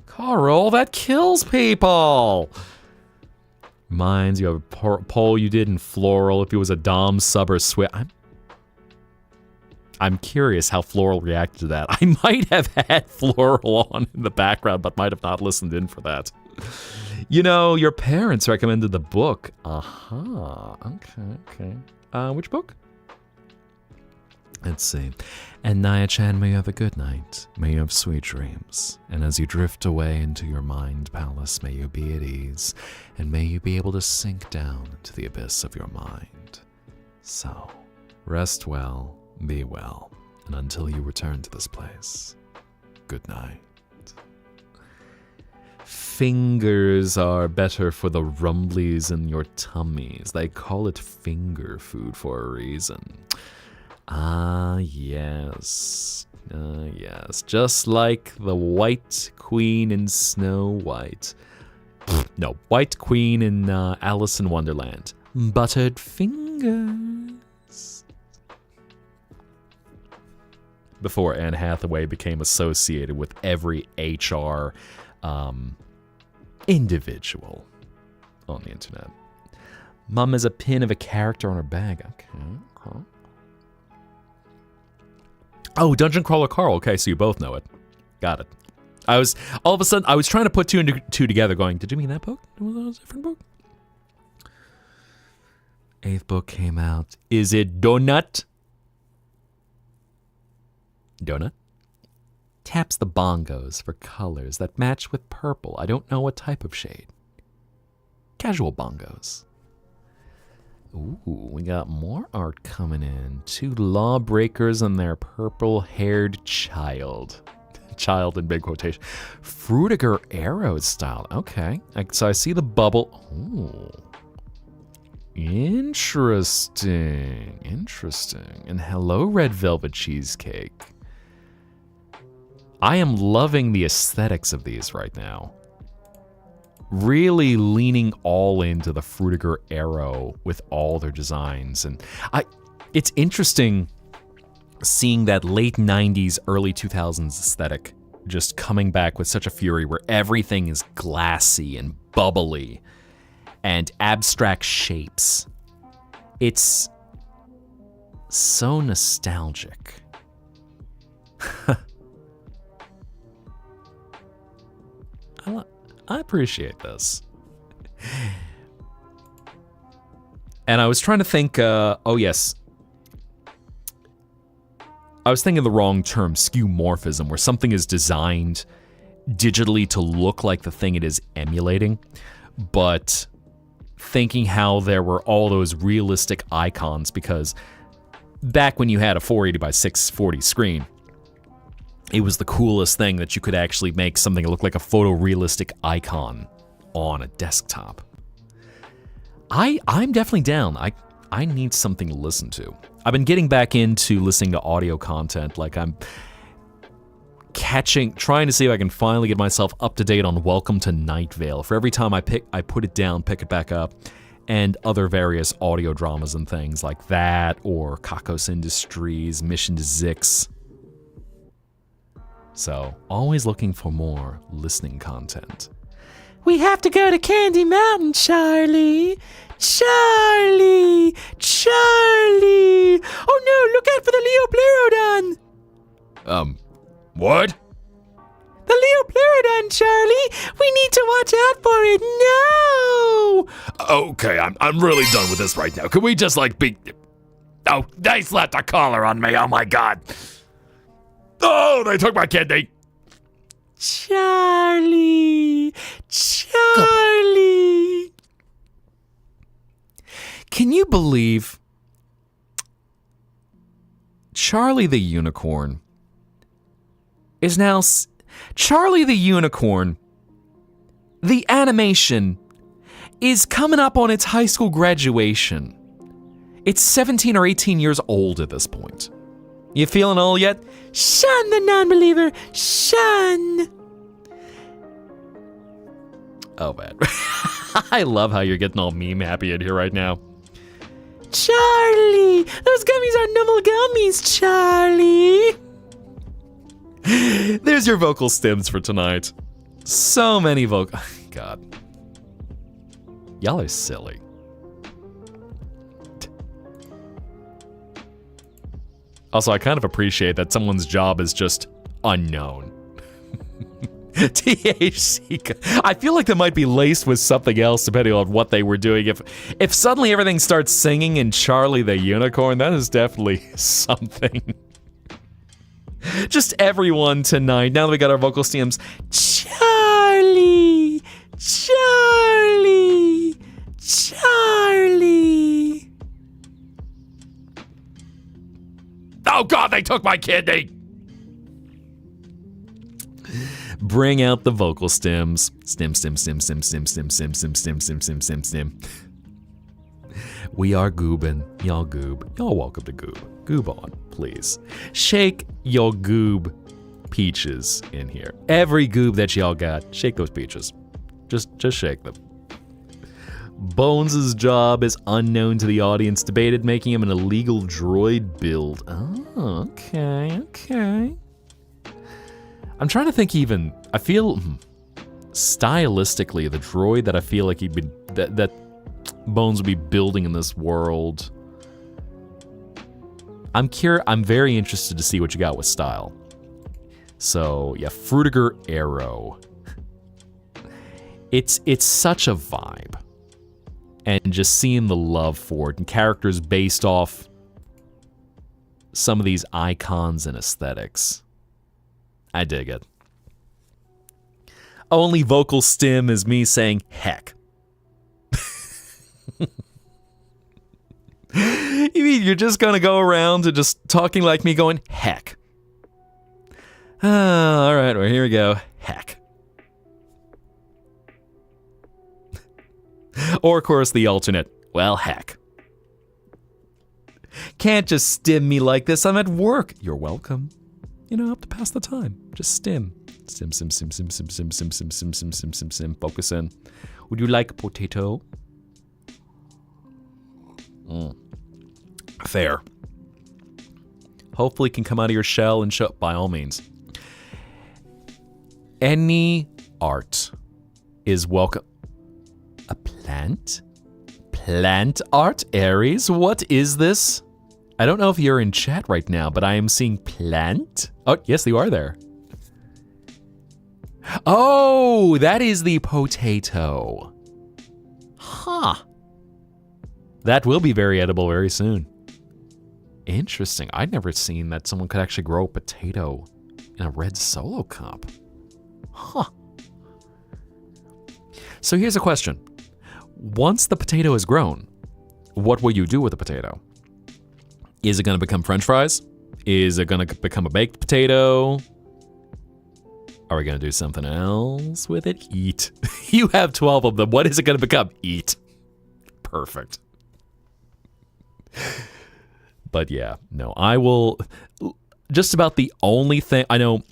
A: Carl, that kills people! Reminds you of a poll you did in Floral, if it was a Dom, Sub, or Switch. I'm curious how Floral reacted to that. I might have had Floral on in the background, but might have not listened in for that. You know, your parents recommended the book. Aha. Okay. Which book? Let's see. And Naya-chan, may you have a good night. May you have sweet dreams. And as you drift away into your mind palace, may you be at ease. And may you be able to sink down into the abyss of your mind. So, rest well, be well. And until you return to this place, good night. Fingers are better for the rumblies in your tummies. They call it finger food for a reason. Ah, yes. Yes. Just like the White Queen in Snow White. No, White Queen in Alice in Wonderland. Buttered fingers. Before Anne Hathaway became associated with every HR individual on the internet. Mum is a pin of a character on her bag. Okay. Oh, Dungeon Crawler Carl. Okay, so you both know it. Got it. All of a sudden, I was trying to put two and two together going, did you mean that book? Was that a different book? 8th book came out. Is it Donut? Donut? Taps the bongos for colors that match with purple. I don't know what type of shade. Casual bongos. Ooh, we got more art coming in. 2 lawbreakers and their purple-haired child. Child in big quotation. Frutiger arrow style. Okay. So I see the bubble. Ooh. Interesting. And hello, red velvet cheesecake. I am loving the aesthetics of these right now. Really leaning all into the Frutiger arrow with all their designs. And it's interesting seeing that late 90s, early 2000s aesthetic just coming back with such a fury where everything is glassy and bubbly and abstract shapes. It's so nostalgic. I appreciate this. And I was trying to think, oh yes. I was thinking the wrong term, skeuomorphism, where something is designed digitally to look like the thing it is emulating, but thinking how there were all those realistic icons, because back when you had a 480 by 640 screen, it was the coolest thing that you could actually make something look like a photorealistic icon on a desktop. I'm definitely down. I need something to listen to. I've been getting back into listening to audio content. Like I'm trying to see if I can finally get myself up to date on Welcome to Night Vale. For every time I put it down, pick it back up, and other various audio dramas and things like that, or Kakos Industries, Mission to Zix. So, always looking for more listening content. We have to go to Candy Mountain, Charlie! Charlie! Charlie! Oh no, look out for the Leopleurodon! What? The Leopleurodon on, Charlie. We need to watch out for it. No!
B: Okay, I'm really done with this right now. Can we just, like, be... Oh, they slapped a collar on me. Oh, my God. Oh, they took my kidney.
A: Charlie. Charlie. Can you believe Charlie the Unicorn is now... Charlie the Unicorn, the animation, is coming up on its high school graduation. It's 17 or 18 years old at this point. You feeling old yet? Shun the non-believer, shun! Oh, man. I love how you're getting all meme happy in here right now. Charlie! Those gummies are noble gummies, Charlie! There's your vocal stems for tonight. So many vocal... God. Y'all are silly. Also, I kind of appreciate that someone's job is just unknown. THC. I feel like that might be laced with something else depending on what they were doing. If suddenly everything starts singing in Charlie the Unicorn, that is definitely something. Just everyone tonight, now that we got our vocal stems. Charlie! Charlie! Charlie!
B: Oh, God, they took my kidney.
A: Bring out the vocal stems. Stem, stem, stem, stem, stem, stem, stem, stem, stem, stem, stem, stem, stem. We are goobin'. Y'all goob. Y'all welcome to goob. Goob on, please. Shake your goob peaches in here. Every goob that y'all got, shake those peaches. Just shake them. Bones' job is unknown to the audience. Debated making him an illegal droid build. Oh, okay. I'm trying to think even, I feel stylistically the droid that I feel like he'd be, that Bones would be building in this world. I'm very interested to see what you got with style. So yeah, Frutiger Arrow. It's such a vibe. And just seeing the love for it and characters based off some of these icons and aesthetics. I dig it. Only vocal stem is me saying heck. You mean you're just gonna go around and just talking like me going heck? Alright, well here we go. Heck. Or of course the alternate, well heck. Can't just stim me like this, I'm at work. You're welcome. You know, up to pass the time. Just stim. Stim, sim, sim, sim, sim, sim, sim, sim, sim, sim, sim, sim, sim. Focus in. Would you like potato? Fair. Hopefully it can come out of your shell and show, by all means. Any art is welcome. A plant? Plant art, Aries? What is this? I don't know if you're in chat right now, but I am seeing plant. Oh, yes, you are there. Oh, that is the potato. Huh. That will be very edible very soon. Interesting. I'd never seen that someone could actually grow a potato in a red Solo cup. Huh. So here's a question. Once the potato is grown, what will you do with the potato? Is it going to become French fries? Is it going to become a baked potato? Are we going to do something else with it? Eat. You have 12 of them. What is it going to become? Eat. Perfect. But yeah, no, I will... Just about the only thing... I know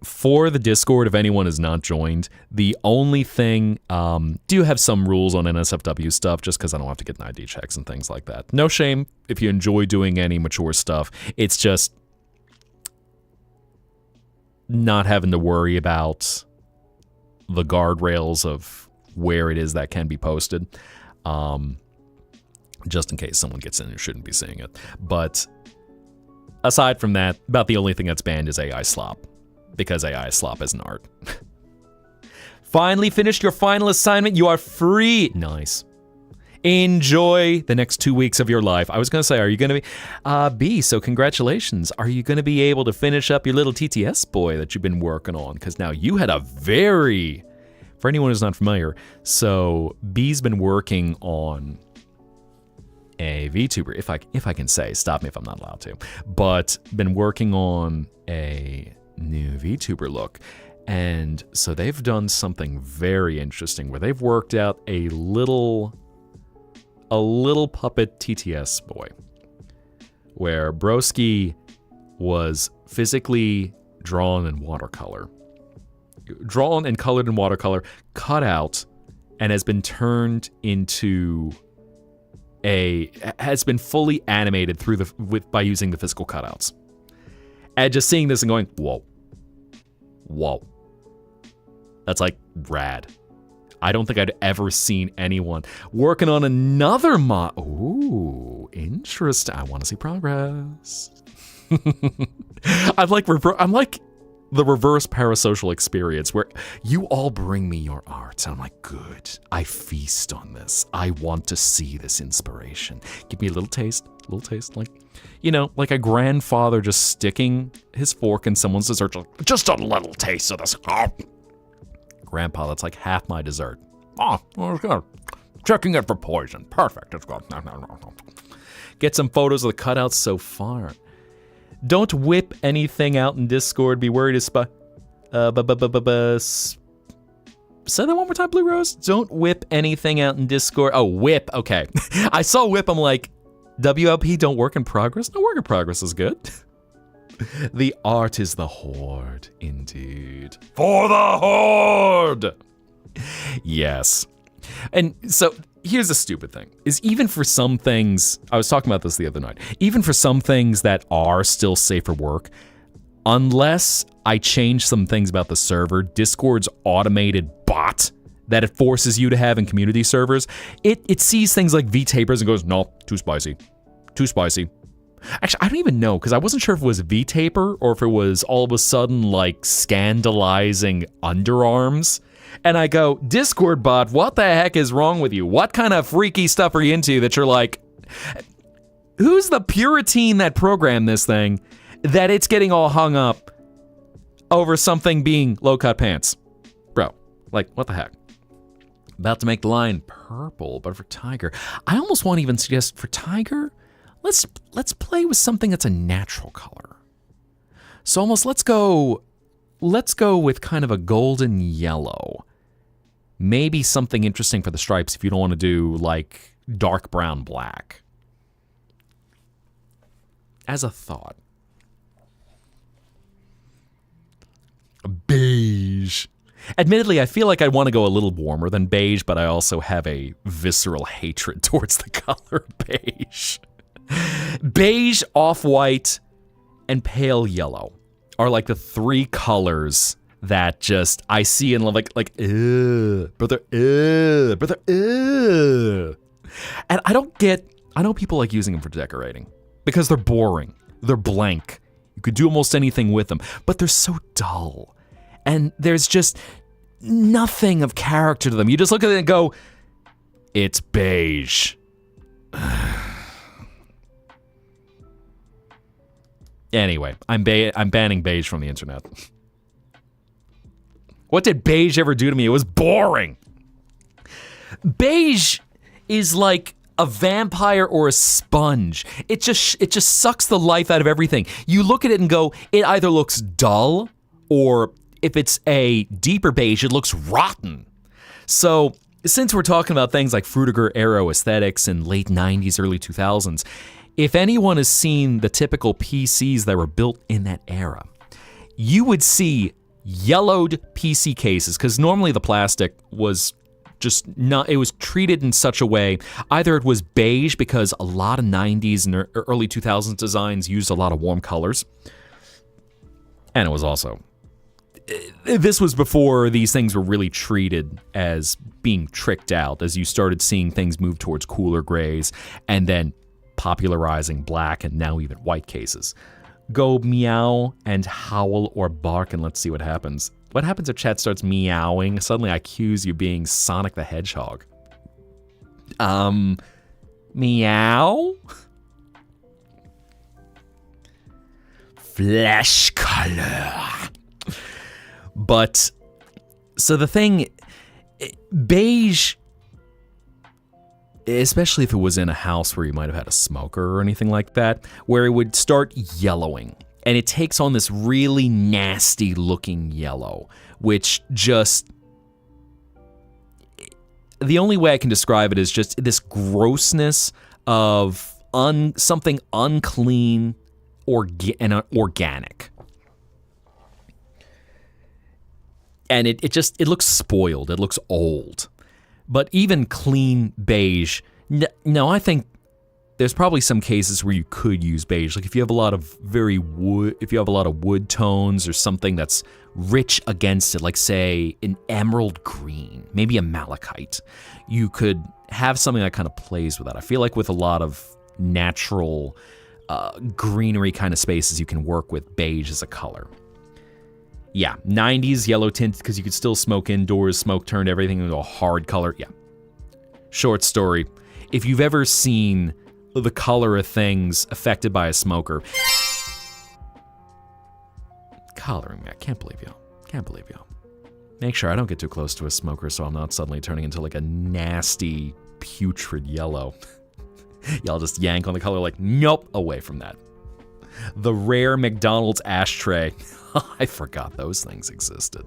A: for the Discord, if anyone has not joined, the only thing... do have some rules on NSFW stuff, just because I don't have to get an ID checks and things like that. No shame if you enjoy doing any mature stuff. It's just... not having to worry about the guardrails of where it is that can be posted. Just in case someone gets in who shouldn't be seeing it. But aside from that, about the only thing that's banned is AI slop. Because AI slop is an art. Finally finished your final assignment. You are free. Nice. Enjoy the next 2 weeks of your life. I was going to say, are you going to be... B, so congratulations. Are you going to be able to finish up your little TTS boy that you've been working on? Because now you had a very... For anyone who's not familiar, so B's been working on a VTuber, if I can say, stop me if I'm not allowed to, but been working on a new VTuber look. And so they've done something very interesting where they've worked out a little puppet TTS boy, where Broski was physically drawn and colored in watercolor, cut out, and has been turned into has been fully animated through by using the physical cutouts. And just seeing this and going, whoa. That's like rad. I don't think I'd ever seen anyone working on another Ooh, interesting. I want to see progress. I'm like the reverse parasocial experience where you all bring me your art. And I'm like, good. I feast on this. I want to see this inspiration. Give me a little taste, like, like a grandfather just sticking his fork in someone's dessert. Just a little taste of this. Oh. Grandpa, that's like half my dessert. Oh, it's good. Checking it for poison. Perfect. It's good. No. Get some photos of the cutouts so far. Don't whip anything out in Discord. Be worried to say that one more time, Blue Rose. Don't whip anything out in Discord. Oh, whip. Okay. I saw whip. I'm like, WLP, don't work in progress? No, work in progress is good. The art is the horde, indeed. For the horde! Yes. And so here's the stupid thing, is even for some things, I was talking about this the other night, even for some things that are still safe for work, unless I change some things about the server, Discord's automated bot that it forces you to have in community servers, it sees things like V-tapers and goes, no, too spicy. Actually, I don't even know, because I wasn't sure if it was V-taper or if it was all of a sudden like scandalizing underarms. And I go, Discord bot, what the heck is wrong with you? What kind of freaky stuff are you into that you're like, who's the Puritan that programmed this thing that it's getting all hung up over something being low-cut pants? Bro, like, what the heck? About to make the line purple, but for Tiger. I almost want to even suggest for Tiger, let's play with something that's a natural color. So almost let's go with kind of a golden yellow. Maybe something interesting for the stripes if you don't want to do like dark brown black. As a thought. Beige. Admittedly, I feel like I want to go a little warmer than beige, but I also have a visceral hatred towards the color beige. Beige, off-white, and pale yellow are like the three colors that just I see and love, like, brother. And I know people like using them for decorating because they're boring, they're blank. You could do almost anything with them, but they're so dull, and there's just nothing of character to them. You just look at it and go, it's beige. Anyway, I'm banning beige from the internet. What did beige ever do to me? It was boring. Beige is like a vampire or a sponge. It just sucks the life out of everything. You look at it and go, it either looks dull, or if it's a deeper beige, it looks rotten. So since we're talking about things like Frutiger Aero aesthetics in late 90s, early 2000s, if anyone has seen the typical PCs that were built in that era, you would see yellowed PC cases, because normally the plastic was just not, it was treated in such a way, either it was beige because a lot of 90s and early 2000s designs used a lot of warm colors, and it was also, this was before these things were really treated as being tricked out, as you started seeing things move towards cooler grays, and then popularizing black and now even white cases. Go meow and howl or bark and let's see what happens. What happens if chat starts meowing? Suddenly I accuse you being Sonic the Hedgehog. Meow? Flesh color. But, so the thing, beige, especially if it was in a house where you might have had a smoker or anything like that, where it would start yellowing. And it takes on this really nasty looking yellow, which just, the only way I can describe it is just this grossness of something unclean and organic. And it looks spoiled, it looks old. But even clean beige, no, I think there's probably some cases where you could use beige. Like if you have a lot of wood tones or something that's rich against it, like say an emerald green, maybe a malachite, you could have something that kind of plays with that. I feel like with a lot of natural greenery kind of spaces, you can work with beige as a color. Yeah, 90s yellow tint because you could still smoke indoors, smoke turned everything into a hard color. Yeah. Short story. If you've ever seen the color of things affected by a smoker. Coloring me. I can't believe you. Make sure I don't get too close to a smoker so I'm not suddenly turning into like a nasty, putrid yellow. Y'all just yank on the color like, nope, away from that. The rare McDonald's ashtray. I forgot those things existed.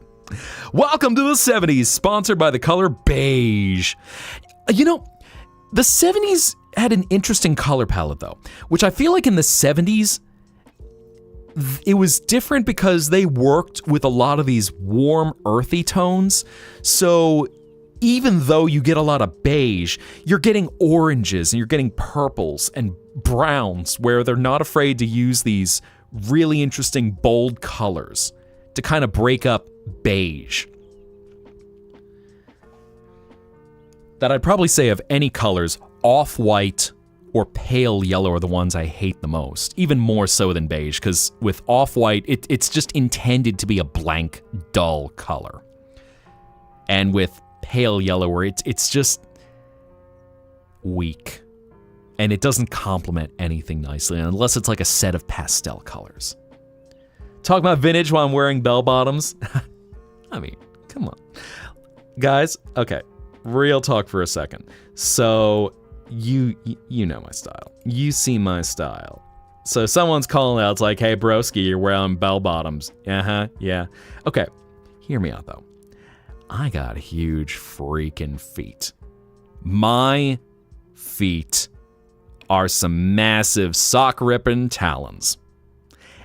A: Welcome to the 70s, sponsored by the color beige. You know, the 70s had an interesting color palette though, which I feel like in the 70s, it was different because they worked with a lot of these warm, earthy tones. So even though you get a lot of beige, you're getting oranges and you're getting purples and browns where they're not afraid to use these really interesting, bold colors to kind of break up beige. That I'd probably say of any colors, off-white or pale yellow are the ones I hate the most, even more so than beige, because with off-white, it's just intended to be a blank, dull color. And with pale yellow, where it's just weak. And it doesn't complement anything nicely, unless it's like a set of pastel colors. Talk about vintage while I'm wearing bell bottoms? I mean, come on. Guys, okay, real talk for a second. So, you know my style. You see my style. So someone's calling out, it's like, hey broski, you're wearing bell bottoms. Yeah. Okay, hear me out though. I got huge freaking feet. My feet are some massive sock-ripping talons.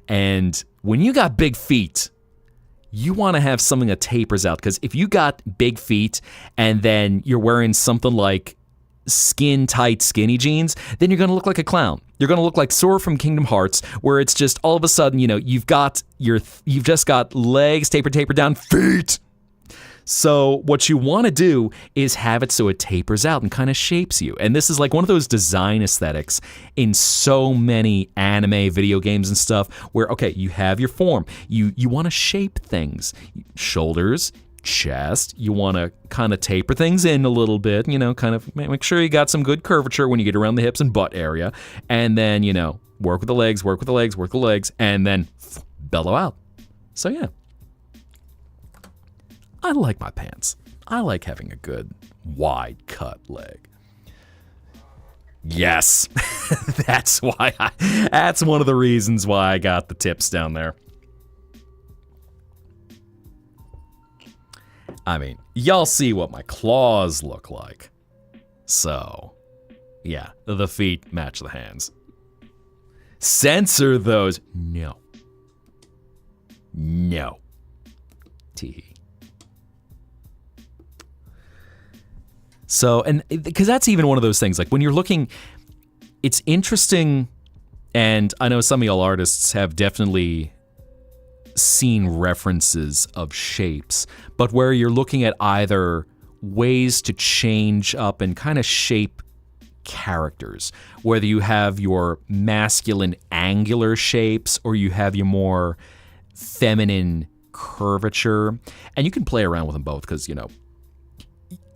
A: And when you got big feet, you want to have something that tapers out. Because if you got big feet and then you're wearing something like skin-tight skinny jeans, then you're going to look like a clown. You're going to look like Sora from Kingdom Hearts, where it's just all of a sudden, you know, you've just got legs taper down, feet. So what you want to do is have it so it tapers out and kind of shapes you. And this is like one of those design aesthetics in so many anime, video games and stuff where, okay, you have your form. You want to shape things. Shoulders, chest, you want to kind of taper things in a little bit, you know, kind of make sure you got some good curvature when you get around the hips and butt area. And then, you know, work with the legs, and then bellow out. So yeah. I like my pants. I like having a good wide cut leg. Yes, that's one of the reasons why I got the tips down there. I mean, y'all see what my claws look like. So, yeah, the feet match the hands. Censor those. No. Teehee. So, and because that's even one of those things, like when you're looking, it's interesting, and I know some of y'all artists have definitely seen references of shapes, but where you're looking at either ways to change up and kind of shape characters, whether you have your masculine angular shapes or you have your more feminine curvature. And you can play around with them both because, you know,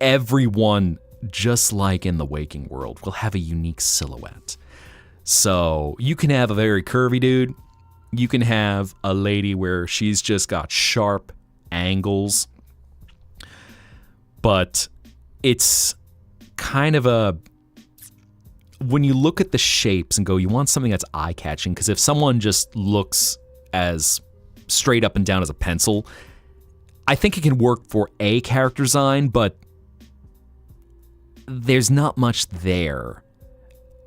A: everyone, just like in the waking world, will have a unique silhouette. So you can have a very curvy dude. You can have a lady where she's just got sharp angles. But it's kind of a... When you look at the shapes and go, you want something that's eye-catching, because if someone just looks as straight up and down as a pencil, I think it can work for a character design, but there's not much there,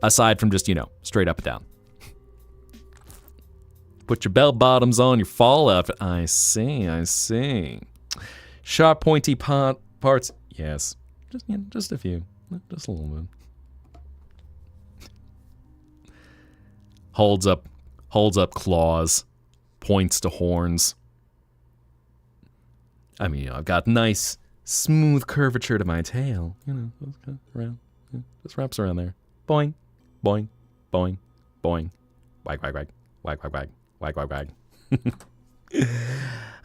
A: aside from just, you know, straight up and down. Put your bell bottoms on your fall outfit. I see. Sharp, pointy parts. Yes. Just a few. Just a little bit. Holds up claws. Points to horns. I mean, you know, I've got nice, smooth curvature to my tail. You know, around. Just wraps around there. Boing, boing, boing, boing. Wag, wag, wag. Wag, wag, wag. Wag, wag, wag.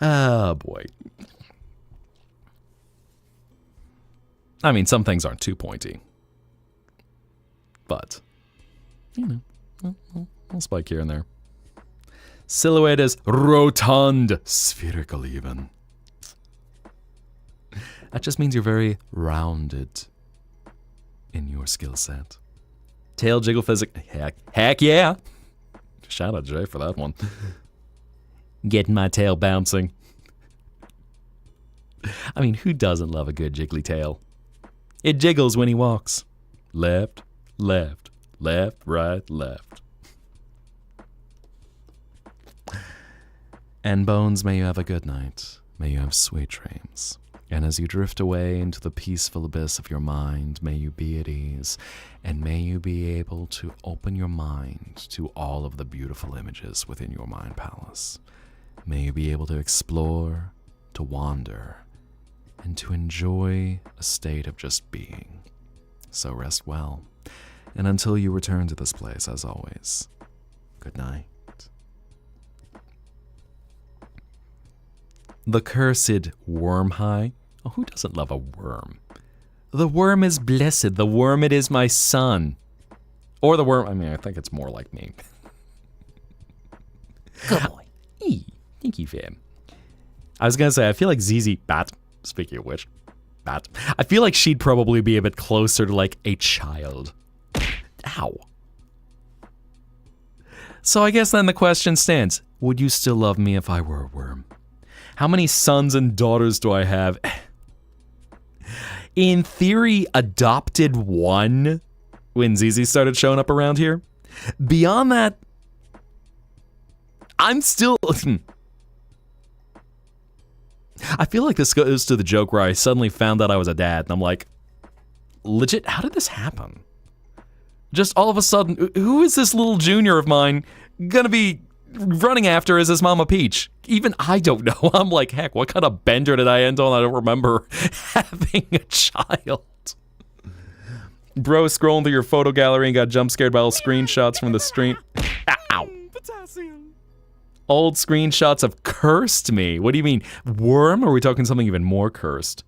A: Oh, boy. I mean, some things aren't too pointy. But, you know, I'll spike here and there. Silhouette is rotund, spherical even. That just means you're very rounded in your skill set. Tail jiggle physics. Heck yeah. Shout out Jay for that one. Getting my tail bouncing. I mean, who doesn't love a good jiggly tail? It jiggles when he walks. Left, left, left, right, left. And Bones, may you have a good night. May you have sweet dreams. And as you drift away into the peaceful abyss of your mind, may you be at ease, and may you be able to open your mind to all of the beautiful images within your mind palace. May you be able to explore, to wander, and to enjoy a state of just being. So rest well, and until you return to this place, as always, good night. The cursed worm high. Oh, who doesn't love a worm? The worm is blessed. The worm, it is my son. Or the worm, I mean, I think it's more like me. Good boy. Thank you, fam. I was going to say, I feel like ZZ Bat, speaking of which, Bat, I feel like she'd probably be a bit closer to like a child. Ow. So I guess then the question stands, would you still love me if I were a worm? How many sons and daughters do I have? In theory, adopted one when ZZ started showing up around here. Beyond that, I'm still... I feel like this goes to the joke where I suddenly found out I was a dad, and I'm like, legit, how did this happen? Just all of a sudden, who is this little junior of mine gonna be running after as his Mama Peach? Even I don't know. I'm like, heck, what kind of bender did I end on? I don't remember having a child. Bro scrolling through your photo gallery and got jump scared by all screenshots from the stream. Ow. Old screenshots of cursed me. What do you mean? Worm? Or are we talking something even more cursed?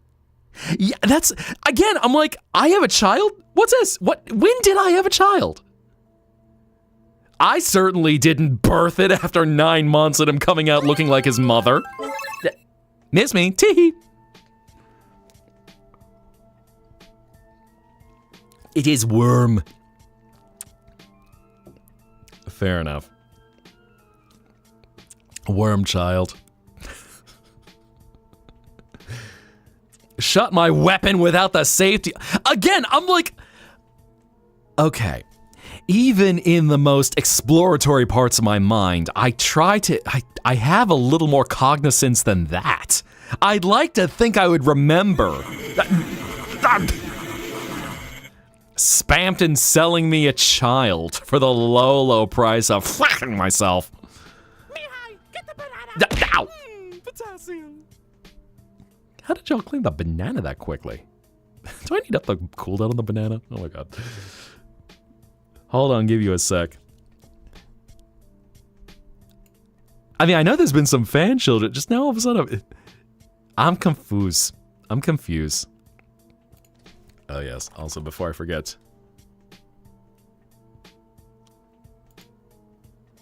A: Yeah, that's, again, I'm like, I have a child? What's this? When did I have a child? I certainly didn't birth it after 9 months of him coming out looking like his mother. Miss me, tee. It is worm. Fair enough. Worm child. Shut my weapon without the safety. Again, I'm like, okay. Even in the most exploratory parts of my mind, I have a little more cognizance than that. I'd like to think I would remember. Spammed and selling me a child for the low, low price of fucking myself.
C: Mihai, get the banana!
A: Ow!
C: Potassium.
A: How did y'all clean the banana that quickly? Do I need up the cooldown on the banana? Oh my god. Hold on, give you a sec. I mean, I know there's been some fan children. Just now all of a sudden, I'm confused. I'm confused. Oh, yes. Also, before I forget.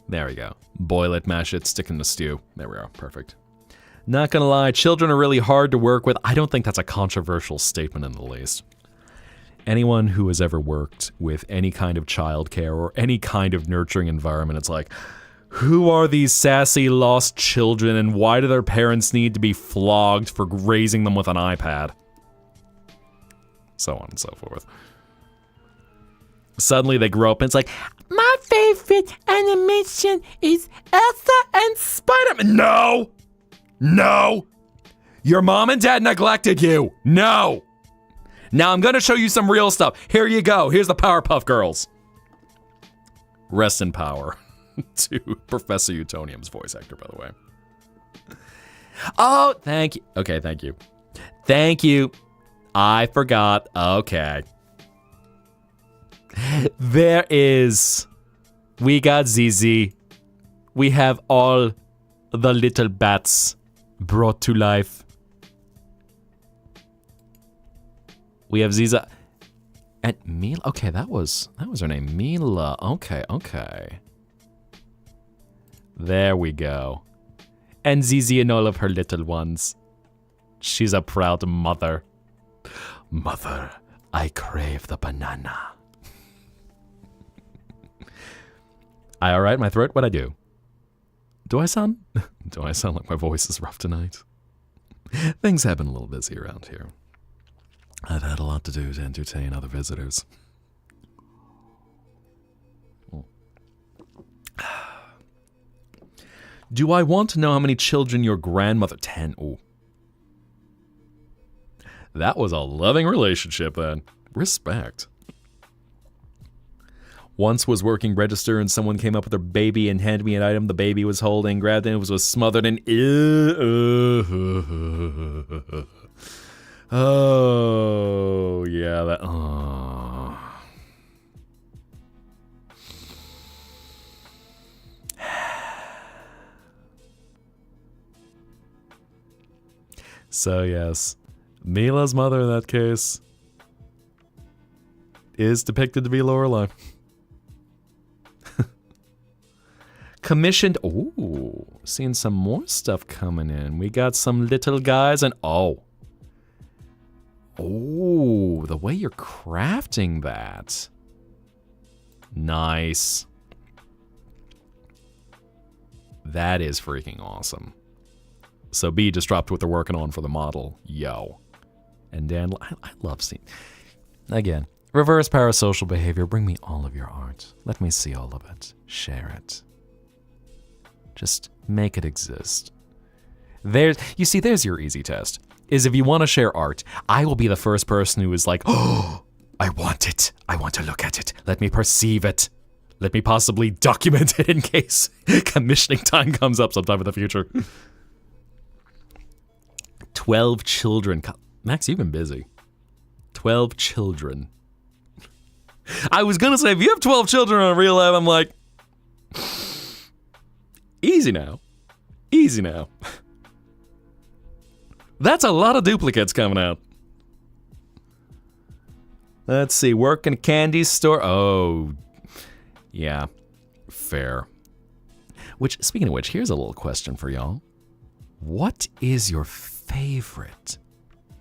A: There we go. Boil it, mash it, stick in the stew. There we go. Perfect. Not gonna lie, children are really hard to work with. I don't think that's a controversial statement in the least. Anyone who has ever worked with any kind of childcare or any kind of nurturing environment, it's like, who are these sassy lost children and why do their parents need to be flogged for raising them with an iPad? So on and so forth. Suddenly they grow up and it's like,
C: My favorite animation is Elsa and
A: Spider-Man. No! No! Your mom and dad neglected you. No! Now I'm gonna show you some real stuff. Here you go. Here's the Powerpuff Girls. Rest in power to Professor Utonium's voice actor, by the way. Oh, thank you. Okay, thank you. Thank you. I forgot. Okay. There is. We got ZZ. We have all the little bats brought to life. We have Ziza and Mila. Okay, that was her name, Mila. Okay. There we go. And Zizi and all of her little ones. She's a proud mother. Mother, I crave the banana. I all right, my throat? What'd I do? Do I sound like my voice is rough tonight? Things have been a little busy around here. I've had a lot to do to entertain other visitors. Do I want to know how many children your grandmother... 10. Ooh. That was a loving relationship then. Respect. Once was working register and someone came up with their baby and handed me an item the baby was holding, grabbed it, was smothered in... Oh, yeah, that... Oh. So, yes, Mila's mother in that case is depicted to be Lorelai. Commissioned... Ooh, seeing some more stuff coming in. We got some little guys and... Oh, the way you're crafting that. Nice. That is freaking awesome. So B just dropped what they're working on for the model. Yo. And Dan, I love seeing... Again, reverse parasocial behavior. Bring me all of your art. Let me see all of it. Share it. Just make it exist. There's your easy test. Is if you want to share art, I will be the first person who is like, oh, I want it. I want to look at it. Let me perceive it. Let me possibly document it in case commissioning time comes up sometime in the future. 12 children. Max, you've been busy. 12 children. I was going to say, if you have 12 children in real life, I'm like, easy now. Easy now. That's a lot of duplicates coming out. Let's see, work in a candy store. Oh, yeah, fair. Which, speaking of which, here's a little question for y'all. What is your favorite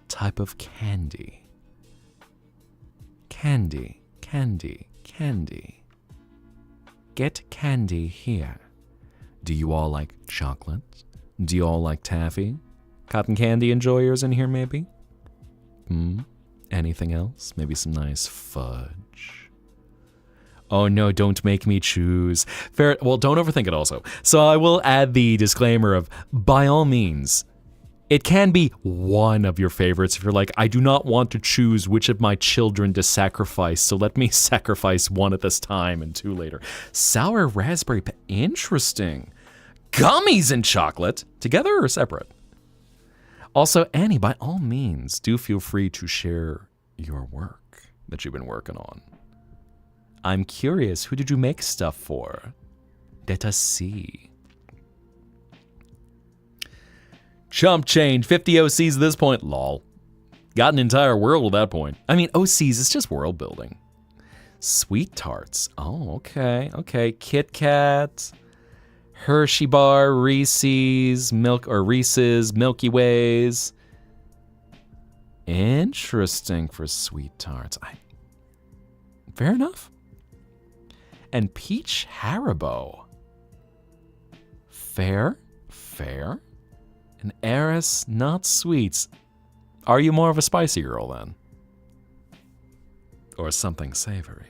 A: type of candy? Candy. Get candy here. Do you all like chocolate? Do you all like taffy? Cotton candy enjoyers in here, maybe? Anything else? Maybe some nice fudge. Oh no, don't make me choose. Fair. Well, don't overthink it also. So I will add the disclaimer of, by all means, it can be one of your favorites if you're like, I do not want to choose which of my children to sacrifice, so let me sacrifice one at this time and two later. Sour raspberry, interesting. Gummies and chocolate, together or separate? Also, Annie, by all means, do feel free to share your work that you've been working on. I'm curious, who did you make stuff for? Let us see. Chump change, 50 OCs at this point. Lol. Got an entire world at that point. I mean, OCs, it's just world building. Sweet tarts. Oh, okay. Okay. Kit Kat, Hershey bar, Reese's, Reese's, Milky Ways. Interesting for sweet tarts. Fair enough. And peach Haribo. Fair. And Eris, not sweets. Are you more of a spicy girl then? Or something savory?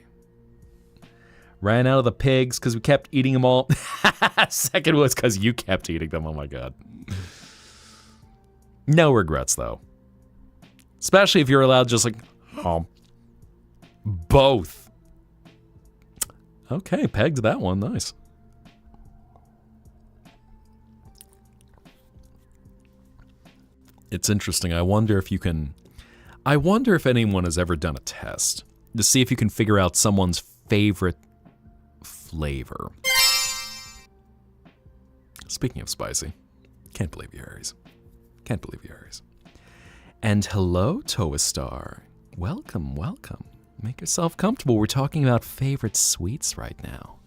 A: Ran out of the pigs because we kept eating them all. Second was because you kept eating them. Oh my god. No regrets though. Especially if you're allowed just like, both. Okay, pegged that one. Nice. It's interesting. I wonder if anyone has ever done a test to see if you can figure out someone's favorite flavor. Speaking of spicy, can't believe you, Aries. Can't believe you, Aries. And hello, Toastar. Welcome. Make yourself comfortable. We're talking about favorite sweets right now.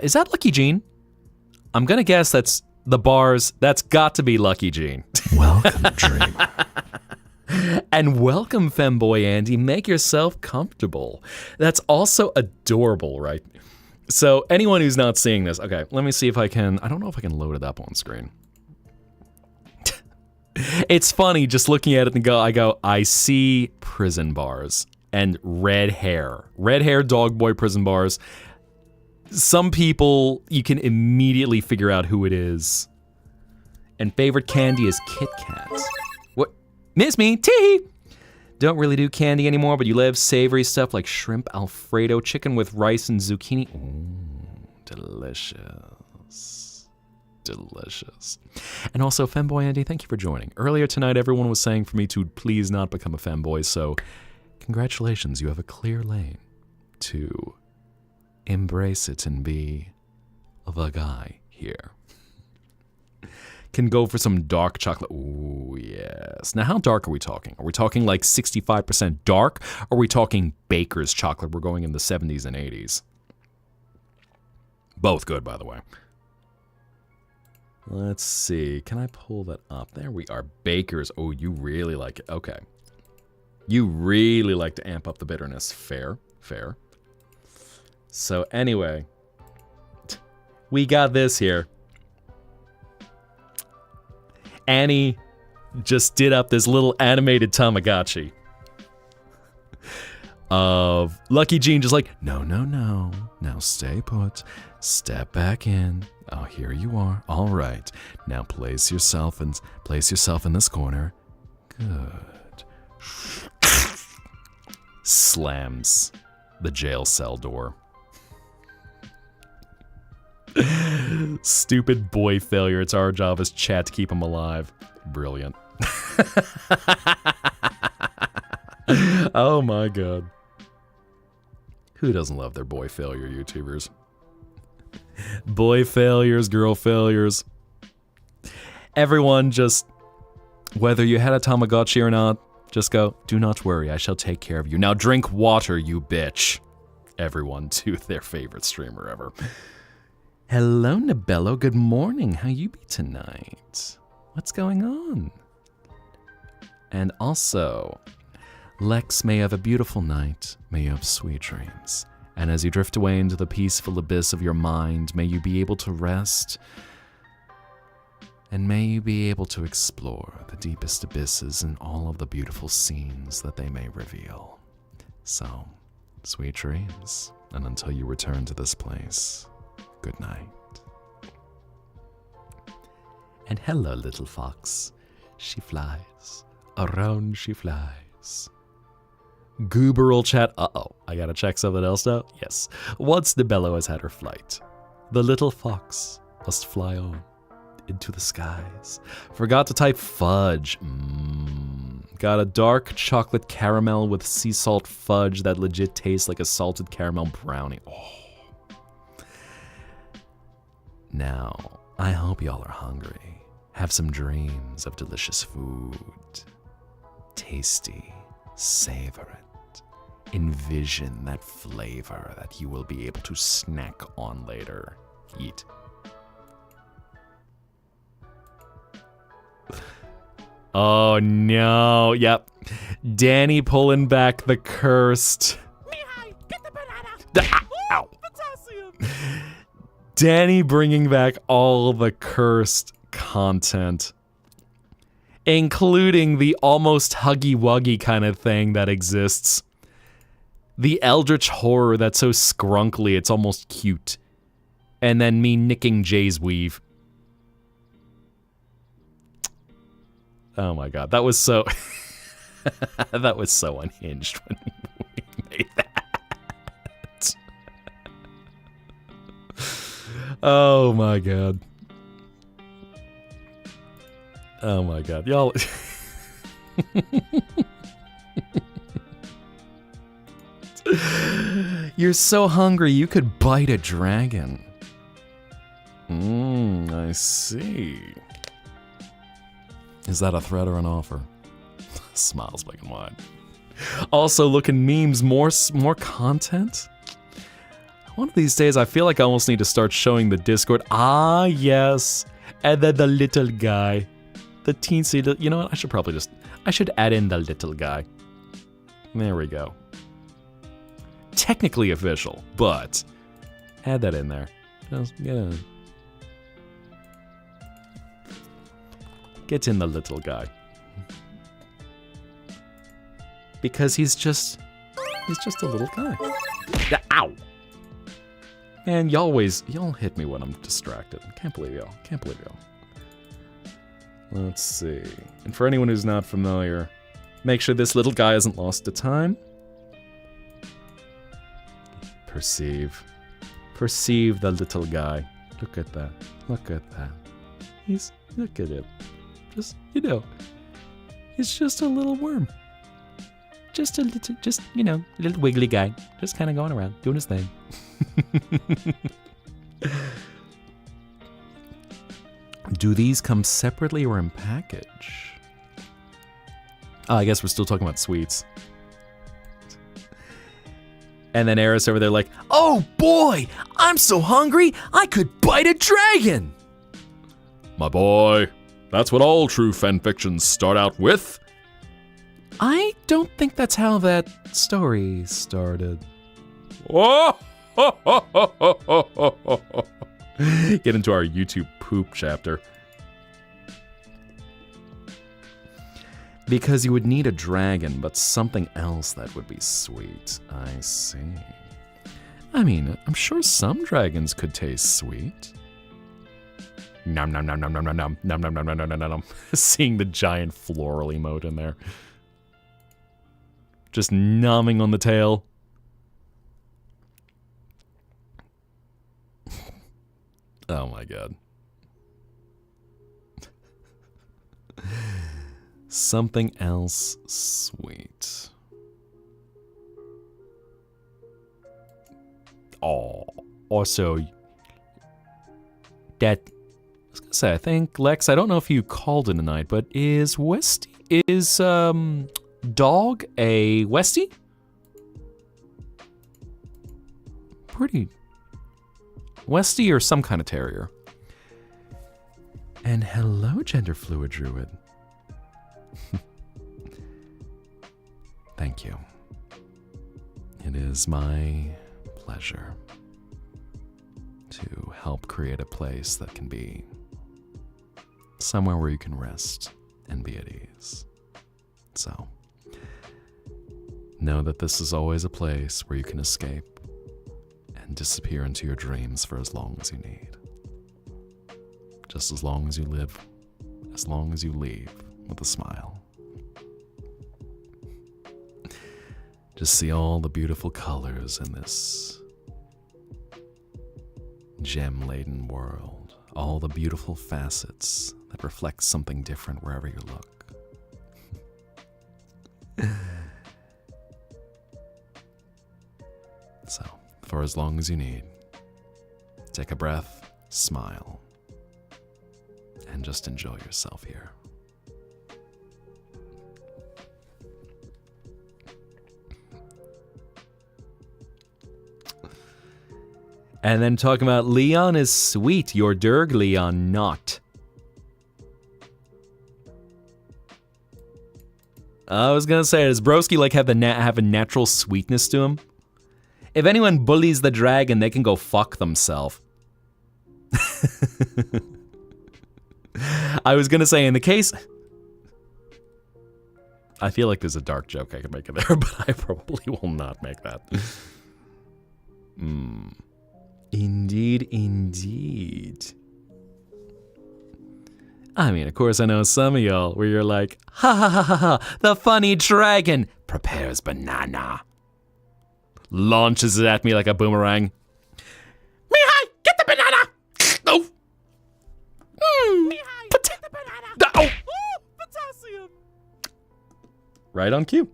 A: Is that Lucky Jean? I'm gonna guess that's the bars. That's got to be Lucky Jean.
B: Welcome, dreamer.
A: And welcome, Femboy Andy. Make yourself comfortable. That's also adorable, right? So anyone who's not seeing this, okay, let me see if I can. I don't know if I can load it up on screen. It's funny just looking at it and I see prison bars and red hair dog boy prison bars. Some people, you can immediately figure out who it is. And favorite candy is Kit Kat. What? Miss me, tee. Don't really do candy anymore, but you love savory stuff like shrimp Alfredo, chicken with rice and zucchini. Ooh, delicious. And also, Femboy Andy, thank you for joining. Earlier tonight, everyone was saying for me to please not become a femboy, so congratulations, you have a clear lane to embrace it and be the guy here. Can go for some dark chocolate. Ooh, yes. Now, how dark are we talking? Are we talking like 65% dark? Or are we talking baker's chocolate? We're going in the 70s and 80s. Both good, by the way. Let's see. Can I pull that up? There we are. Baker's. Oh, you really like it. Okay. You really like to amp up the bitterness. Fair. So anyway, we got this here. Annie just did up this little animated Tamagotchi of Lucky Jean just like, no. Now stay put. Step back in. Oh, here you are. All right. Now place yourself in this corner. Good. Slams the jail cell door. Stupid boy failure. It's our job as chat to keep him alive. Brilliant. Oh my god. Who doesn't love their boy failure YouTubers? Boy failures, girl failures. Everyone just, whether you had a Tamagotchi or not, just go, do not worry, I shall take care of you. Now drink water, you bitch. Everyone to their favorite streamer ever. Hello, Nabello. Good morning. How you be tonight? What's going on? And also, Lex, may you have a beautiful night. May you have sweet dreams. And as you drift away into the peaceful abyss of your mind, may you be able to rest. And may you be able to explore the deepest abysses and all of the beautiful scenes that they may reveal. So, sweet dreams. And until you return to this place, good night. And hello, little fox. She flies. Around she flies. Gooberl chat. Uh-oh. I gotta check something else now. Yes. Once Nibello has had her flight, the little fox must fly on into the skies. Forgot to type fudge. Got a dark chocolate caramel with sea salt fudge that legit tastes like a salted caramel brownie. Oh. Now, I hope y'all are hungry. Have some dreams of delicious food. Tasty. Savor it. Envision that flavor that you will be able to snack on later. Eat. Oh no, yep. Danny pulling back the cursed.
C: Mihai, get the banana.
A: Ow.
C: Potassium.
A: Danny bringing back all the cursed content, including the almost huggy-wuggy kind of thing that exists. The eldritch horror that's so scrunkly it's almost cute. And then me nicking Jay's weave. Oh my god, that was so... that was so unhinged when we made that. Oh my god. Oh my god, y'all... You're so hungry you could bite a dragon. I see. Is that a threat or an offer? Smiles big and wide. Also, looking memes, more content? One of these days, I feel like I almost need to start showing the Discord. Ah, yes. And then the little guy. The teensy, you know what? I should add in the little guy. There we go. Technically official, but add that in there. Just, yeah. Get in the little guy. Because he's just a little guy. Ow! Man, y'all hit me when I'm distracted. Can't believe y'all. Let's see. And for anyone who's not familiar, make sure this little guy hasn't lost to time. Perceive the little guy. Look at that. Look at that. Look at him. Just, it's just a little worm. Just a little wiggly guy. Just kind of going around, doing his thing. Do these come separately or in package? Oh, I guess we're still talking about sweets. And then Eris over there like, oh boy, I'm so hungry, I could bite a dragon!
B: My boy, that's what all true fanfictions start out with.
A: I don't think that's how that story started.
B: Oh!
A: Get into our YouTube poop chapter. Because you would need a dragon, but something else that would be sweet. I see. I mean, I'm sure some dragons could taste sweet. Nom nom nom nom nom nom nom nom nom nom nom nom nom nom. Seeing the giant floral emote in there. Just numbing on the tail. Oh my god. Something else sweet. Oh, also, that, I was gonna say, I think, Lex, I don't know if you called in tonight, but is dog a Westie? Pretty. Westie or some kind of terrier. And hello, gender fluid druid. Thank you. It is my pleasure to help create a place that can be somewhere where you can rest and be at ease. So, know that this is always a place where you can escape and disappear into your dreams for as long as you need. Just as long as you live, as long as you leave with a smile. Just see all the beautiful colors in this gem-laden world. All the beautiful facets that reflect something different wherever you look. So, for as long as you need, take a breath, smile, and just enjoy yourself here. And then talking about Leon is sweet. Your Derg, Leon, not. I was gonna say, does Broski like have a natural sweetness to him? If anyone bullies the dragon, they can go fuck themselves. I was gonna say, in the case, I feel like there's a dark joke I could make in there, but I probably will not make that. Indeed, indeed. I mean, of course, I know some of y'all where you're like, ha ha ha ha ha, the funny dragon prepares banana. Launches it at me like a boomerang.
C: Mihai, get the banana!
B: No.
C: Mihai, get the banana!
B: Oh.
C: Oh, potassium!
A: Right on cue.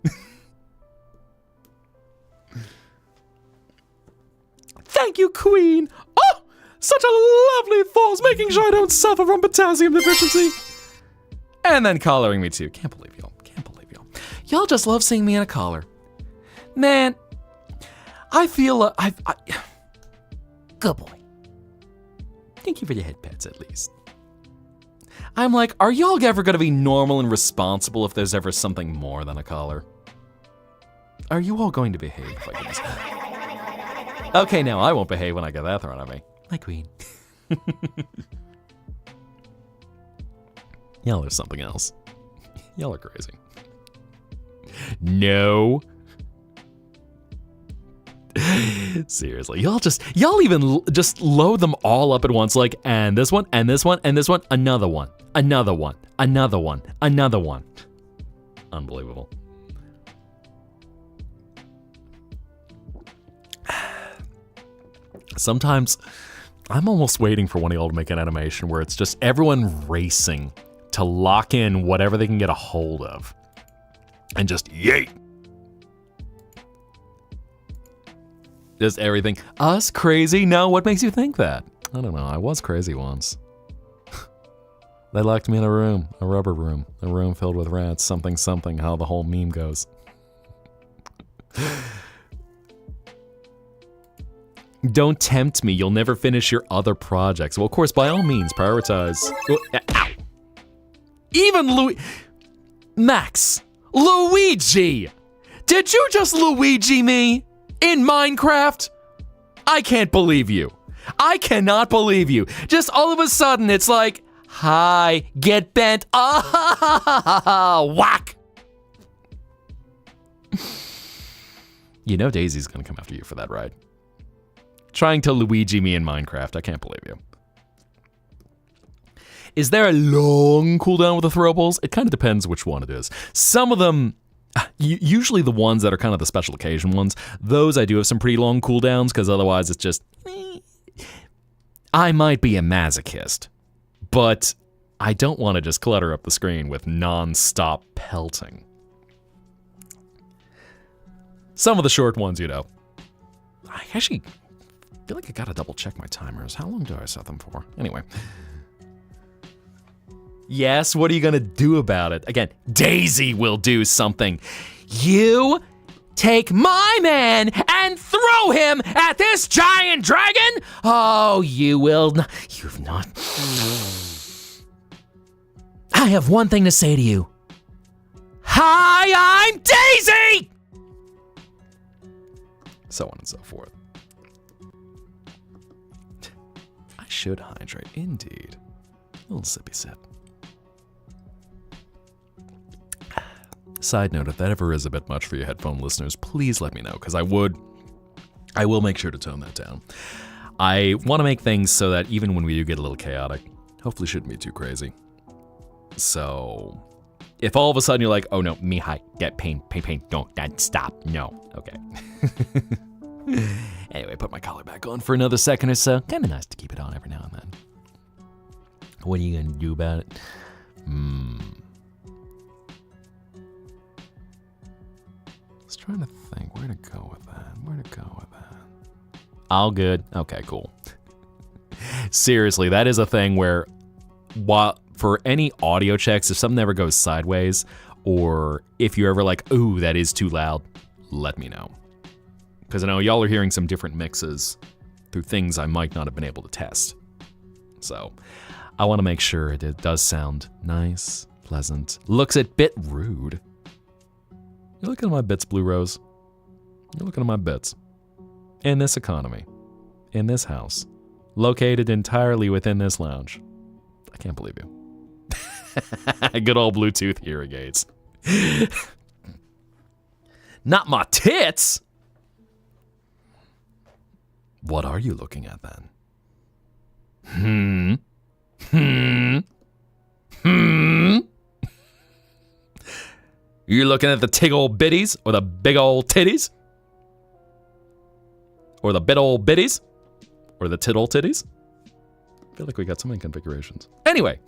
A: Thank you, Queen. Oh, such a lovely thought, making sure I don't suffer from potassium deficiency. And then collaring me too. Can't believe y'all. Can't believe y'all. Y'all just love seeing me in a collar. Man, I feel good boy. Thank you for the head pets, at least. I'm like, are y'all ever gonna be normal and responsible if there's ever something more than a collar? Are you all going to behave, for goodness? Okay, now I won't behave when I get that thrown at me. My queen. Y'all are something else. Y'all are crazy. No. Seriously, y'all even just load them all up at once, like, and this one, and this one, and this one, another one, another one, another one, another one. Unbelievable. Sometimes I'm almost waiting for one of y'all to make an animation where it's just everyone racing to lock in whatever they can get a hold of. And just yeet. Just everything. Us crazy? No, what makes you think that? I don't know, I was crazy once. They locked me in a room, a rubber room, a room filled with rats, something, something, how the whole meme goes. Don't tempt me, you'll never finish your other projects. Well, of course, by all means, prioritize. Ow. Even Max! Luigi! Did you just Luigi me? In Minecraft? I can't believe you. I cannot believe you. Just all of a sudden, it's like, hi, get bent. Ah, whack! You know Daisy's gonna come after you for that, right? Trying to Luigi me in Minecraft. I can't believe you. Is there a long cooldown with the throwables? It kind of depends which one it is. Some of them, usually the ones that are kind of the special occasion ones, those I do have some pretty long cooldowns, because otherwise it's just, I might be a masochist, but I don't want to just clutter up the screen with non-stop pelting. Some of the short ones, you know. I actually feel like I gotta double check my timers. How long do I set them for? Anyway. Yes, what are you gonna do about it? Again, Daisy will do something. You take my man and throw him at this giant dragon? Oh, you will not. You've not. I have one thing to say to you. Hi, I'm Daisy! So on and so forth. I should hydrate, indeed. A little sippy sip. Side note, if that ever is a bit much for you headphone listeners, please let me know, because I will make sure to tone that down. I want to make things so that even when we do get a little chaotic, hopefully shouldn't be too crazy. So, if all of a sudden you're like, oh no, Mihai, get pain, don't, Dad, stop, no, okay. Anyway, put my collar back on for another second or so. Kind of nice to keep it on every now and then. What are you gonna do about it? Just trying to think where to go with that. All good. Okay, cool. Seriously, that is a thing where, while for any audio checks, if something ever goes sideways, or if you're ever like, ooh, that is too loud, let me know. Because I know y'all are hearing some different mixes through things I might not have been able to test. So I want to make sure it does sound nice, pleasant, looks a bit rude. You're looking at my bits, Blue Rose. You're looking at my bits. In this economy, in this house, located entirely within this lounge. I can't believe you. Good old Bluetooth hearing aids. Not my tits! What are you looking at then? You looking at the tig old bitties or the big old titties? Or the bit old bitties? Or the tit old titties? I feel like we got so many configurations. Anyway.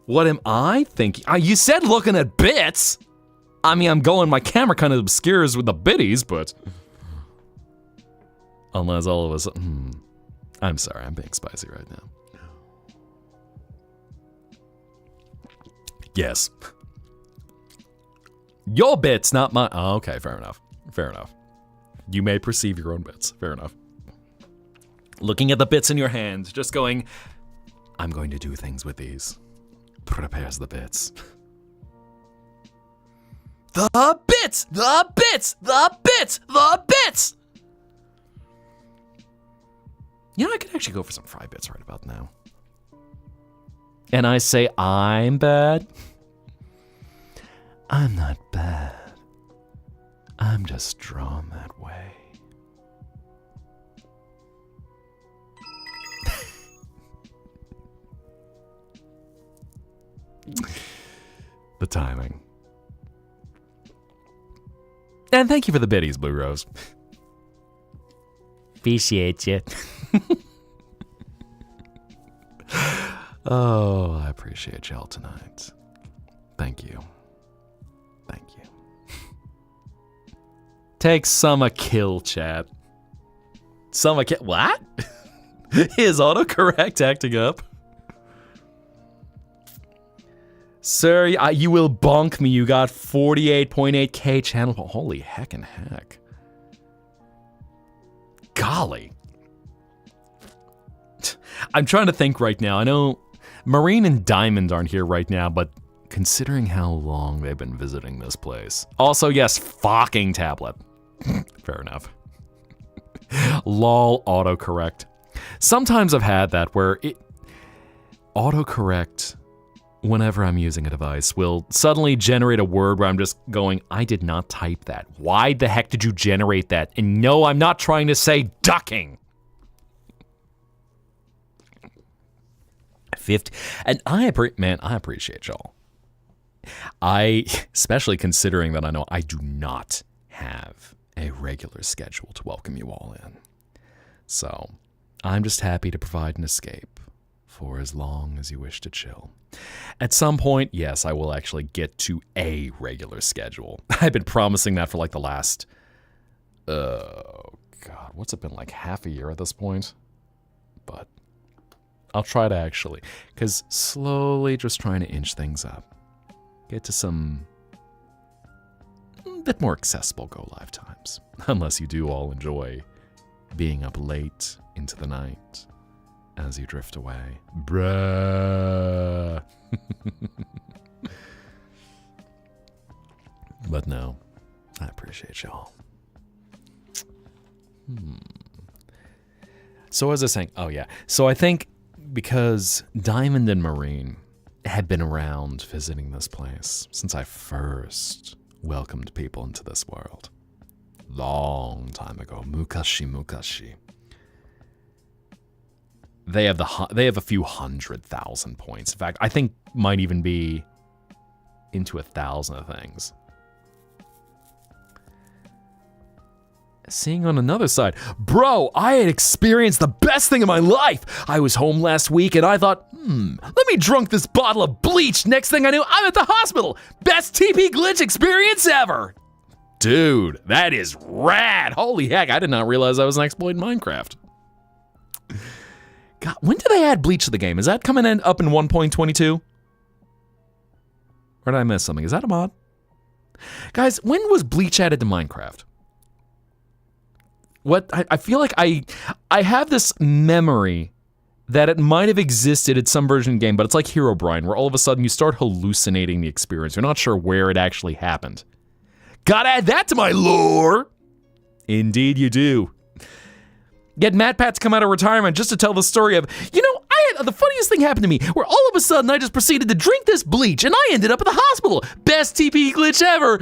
A: What am I thinking? You said looking at bits. I mean, I'm going, my camera kind of obscures with the bitties, but... Unless all of a sudden... I'm sorry, I'm being spicy right now. Yes. Your bits, not mine. Oh, okay, fair enough. Fair enough. You may perceive your own bits. Fair enough. Looking at the bits in your hand, just going, I'm going to do things with these. Prepares the bits. The bits! The bits! The bits! The bits! You know, I could actually go for some fry bits right about now. And I say I'm bad? I'm not bad. I'm just drawn that way. The timing. And thank you for the biddies, Blue Rose. Appreciate you. Oh, I appreciate y'all tonight. Thank you. Thank you. Take some a kill, chat. Some a kill. What? Is autocorrect acting up? Sir, you will bonk me. You got 48.8k channel. Holy heckin' heck. Golly. I'm trying to think right now. I know Marine and Diamond aren't here right now, but considering how long they've been visiting this place. Also, yes, fucking tablet. Fair enough. Lol, autocorrect. Sometimes I've had that where it autocorrect, whenever I'm using a device, will suddenly generate a word where I'm just going, I did not type that. Why the heck did you generate that? And no, I'm not trying to say ducking. 50, and I appreciate y'all. Especially considering that I know I do not have a regular schedule to welcome you all in. So, I'm just happy to provide an escape for as long as you wish to chill. At some point, yes, I will actually get to a regular schedule. I've been promising that for like the last, God, what's it been, like half a year at this point? But I'll try to actually, because slowly just trying to inch things up. Get to some bit more accessible go-live times. Unless you do all enjoy being up late into the night as you drift away. Bruh. But no, I appreciate y'all. So what was I saying? Oh yeah. So I think because Diamond and Marine had been around visiting this place since I first welcomed people into this world. Long time ago. Mukashi. They have a few 100,000 points. In fact, I think might even be into 1,000 of things. Seeing on another side, bro, I had experienced the best thing in my life. I was home last week and I thought, let me drunk this bottle of bleach. Next thing I knew, I'm at the hospital. Best TP glitch experience ever. Dude, that is rad. Holy heck, I did not realize I was an exploit in Minecraft. God, when did they add bleach to the game? Is that coming up in 1.22? Or did I miss something? Is that a mod? Guys, when was bleach added to Minecraft? What? I feel like I have this memory that it might have existed at some version of the game, but it's like Herobrine, where all of a sudden you start hallucinating the experience. You're not sure where it actually happened. Gotta add that to my lore! Indeed you do. Get MatPat to come out of retirement just to tell the story of, you know, the funniest thing happened to me, where all of a sudden I just proceeded to drink this bleach, and I ended up at the hospital. Best TP glitch ever.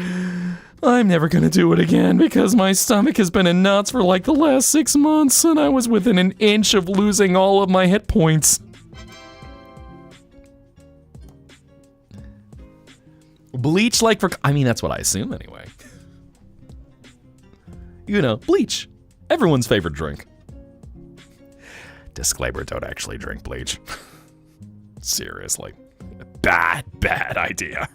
A: I'm never gonna do it again because my stomach has been in knots for like the last 6 months, and I was within an inch of losing all of my hit points. Bleach like for, I mean, that's what I assume anyway. You know, bleach. Everyone's favorite drink. Disclaimer, don't actually drink bleach. Seriously. Bad idea.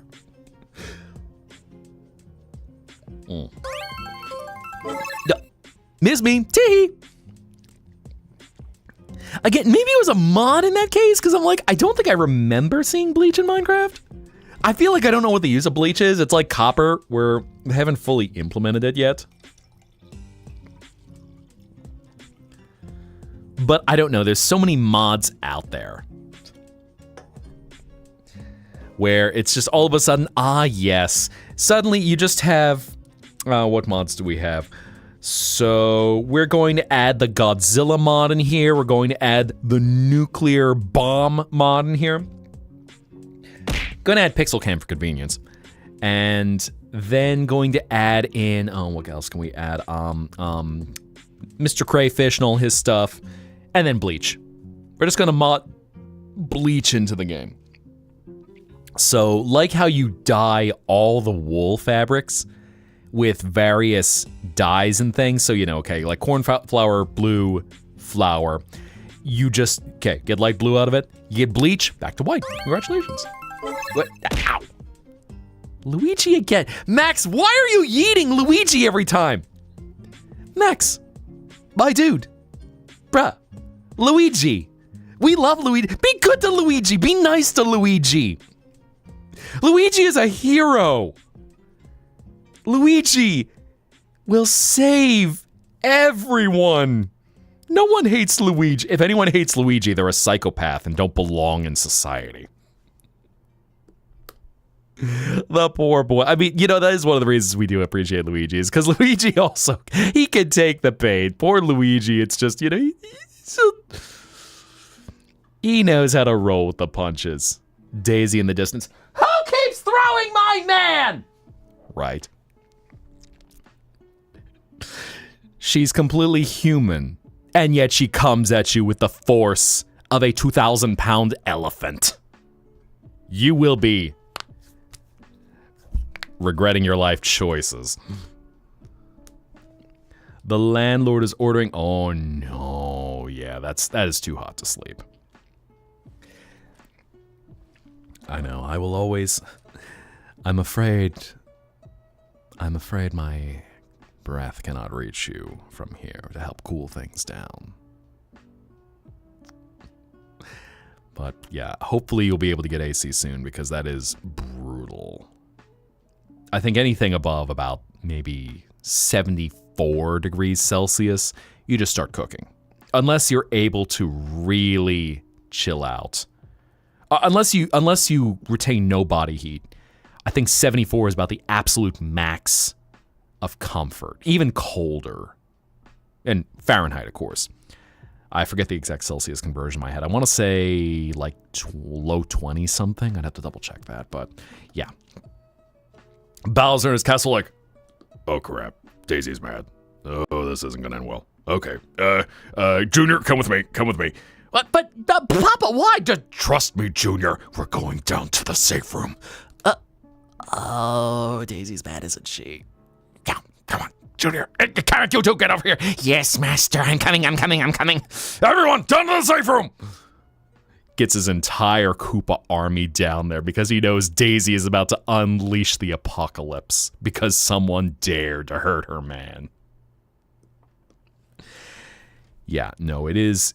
A: No. Miss me. Tee. Again, maybe it was a mod in that case, because I'm like, I don't think I remember seeing bleach in Minecraft. I feel like I don't know what the use of bleach is. It's like copper, where they haven't fully implemented it yet. But I don't know, there's so many mods out there where it's just all of a sudden, yes. Suddenly you just have, what mods do we have? So we're going to add the Godzilla mod in here. We're going to add the nuclear bomb mod in here. Going to add Pixel Cam for convenience. And then going to add in, what else can we add? Mr. Crayfish and all his stuff. And then bleach. We're just gonna mod bleach into the game. So, like how you dye all the wool fabrics with various dyes and things, so you know, okay, like cornflower, blue, flour, you just, okay, get light blue out of it, you get bleach, back to white. Congratulations. What? Ow. Luigi again. Max, why are you yeeting Luigi every time? Max, my dude, bruh. Luigi. We love Luigi. Be good to Luigi. Be nice to Luigi. Luigi is a hero. Luigi will save everyone. No one hates Luigi. If anyone hates Luigi, they're a psychopath and don't belong in society. The poor boy. I mean, you know, that is one of the reasons we do appreciate Luigi, is because Luigi also, he can take the pain. Poor Luigi, it's just, you know, he knows how to roll with the punches. Daisy in the distance. Who keeps throwing my man? Right. She's completely human, and yet she comes at you with the force of a 2,000-pound elephant. You will be regretting your life choices. The landlord is ordering. Oh no, yeah, that is too hot to sleep. I know. I will always. I'm afraid my breath cannot reach you from here to help cool things down. But yeah, hopefully you'll be able to get AC soon, because that is brutal. I think anything above about maybe 74 degrees Celsius, you just start cooking. Unless you're able to really chill out. Unless you retain no body heat. I think 74 is about the absolute max of comfort. Even colder. And Fahrenheit, of course. I forget the exact Celsius conversion in my head. I want to say like low 20 something. I'd have to double check that, but yeah. Bowser in his castle like,
B: oh crap, Daisy's mad. Oh, this isn't gonna end well. Okay, Junior, come with me,
A: But Papa, why?
B: Just trust me, Junior. We're going down to the safe room.
A: Oh, Daisy's mad, isn't she?
B: Come on, Junior. Can't you two get over here?
C: Yes, master. I'm coming.
B: Everyone, down to the safe room.
A: Gets his entire Koopa army down there because he knows Daisy is about to unleash the apocalypse because someone dared to hurt her man. Yeah, no, it is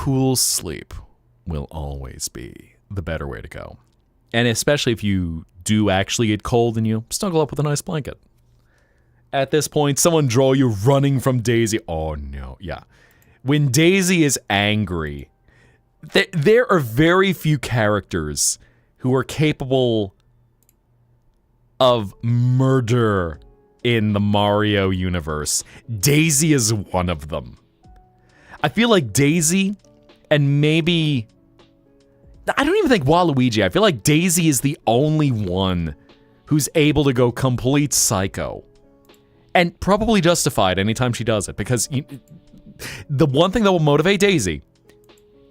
A: cool sleep will always be the better way to go. And especially if you do actually get cold and you snuggle up with a nice blanket. At this point, someone draw you running from Daisy. Oh no, yeah. When Daisy is angry, there are very few characters who are capable of murder in the Mario universe. Daisy is one of them. I feel like Daisy and maybe... I don't even think Waluigi. I feel like Daisy is the only one who's able to go complete psycho. And probably justified anytime she does it, because the one thing that will motivate Daisy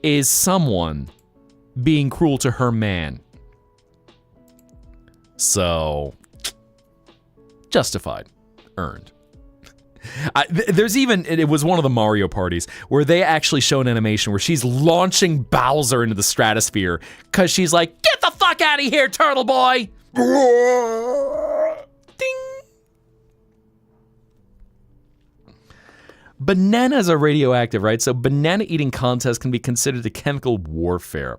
A: is someone being cruel to her man. So, justified. Earned. There's even, it was one of the Mario parties, where they actually show an animation where she's launching Bowser into the stratosphere, because she's like, get the fuck out of here, turtle boy! Ding! Bananas are radioactive, right? So banana eating contests can be considered a chemical warfare.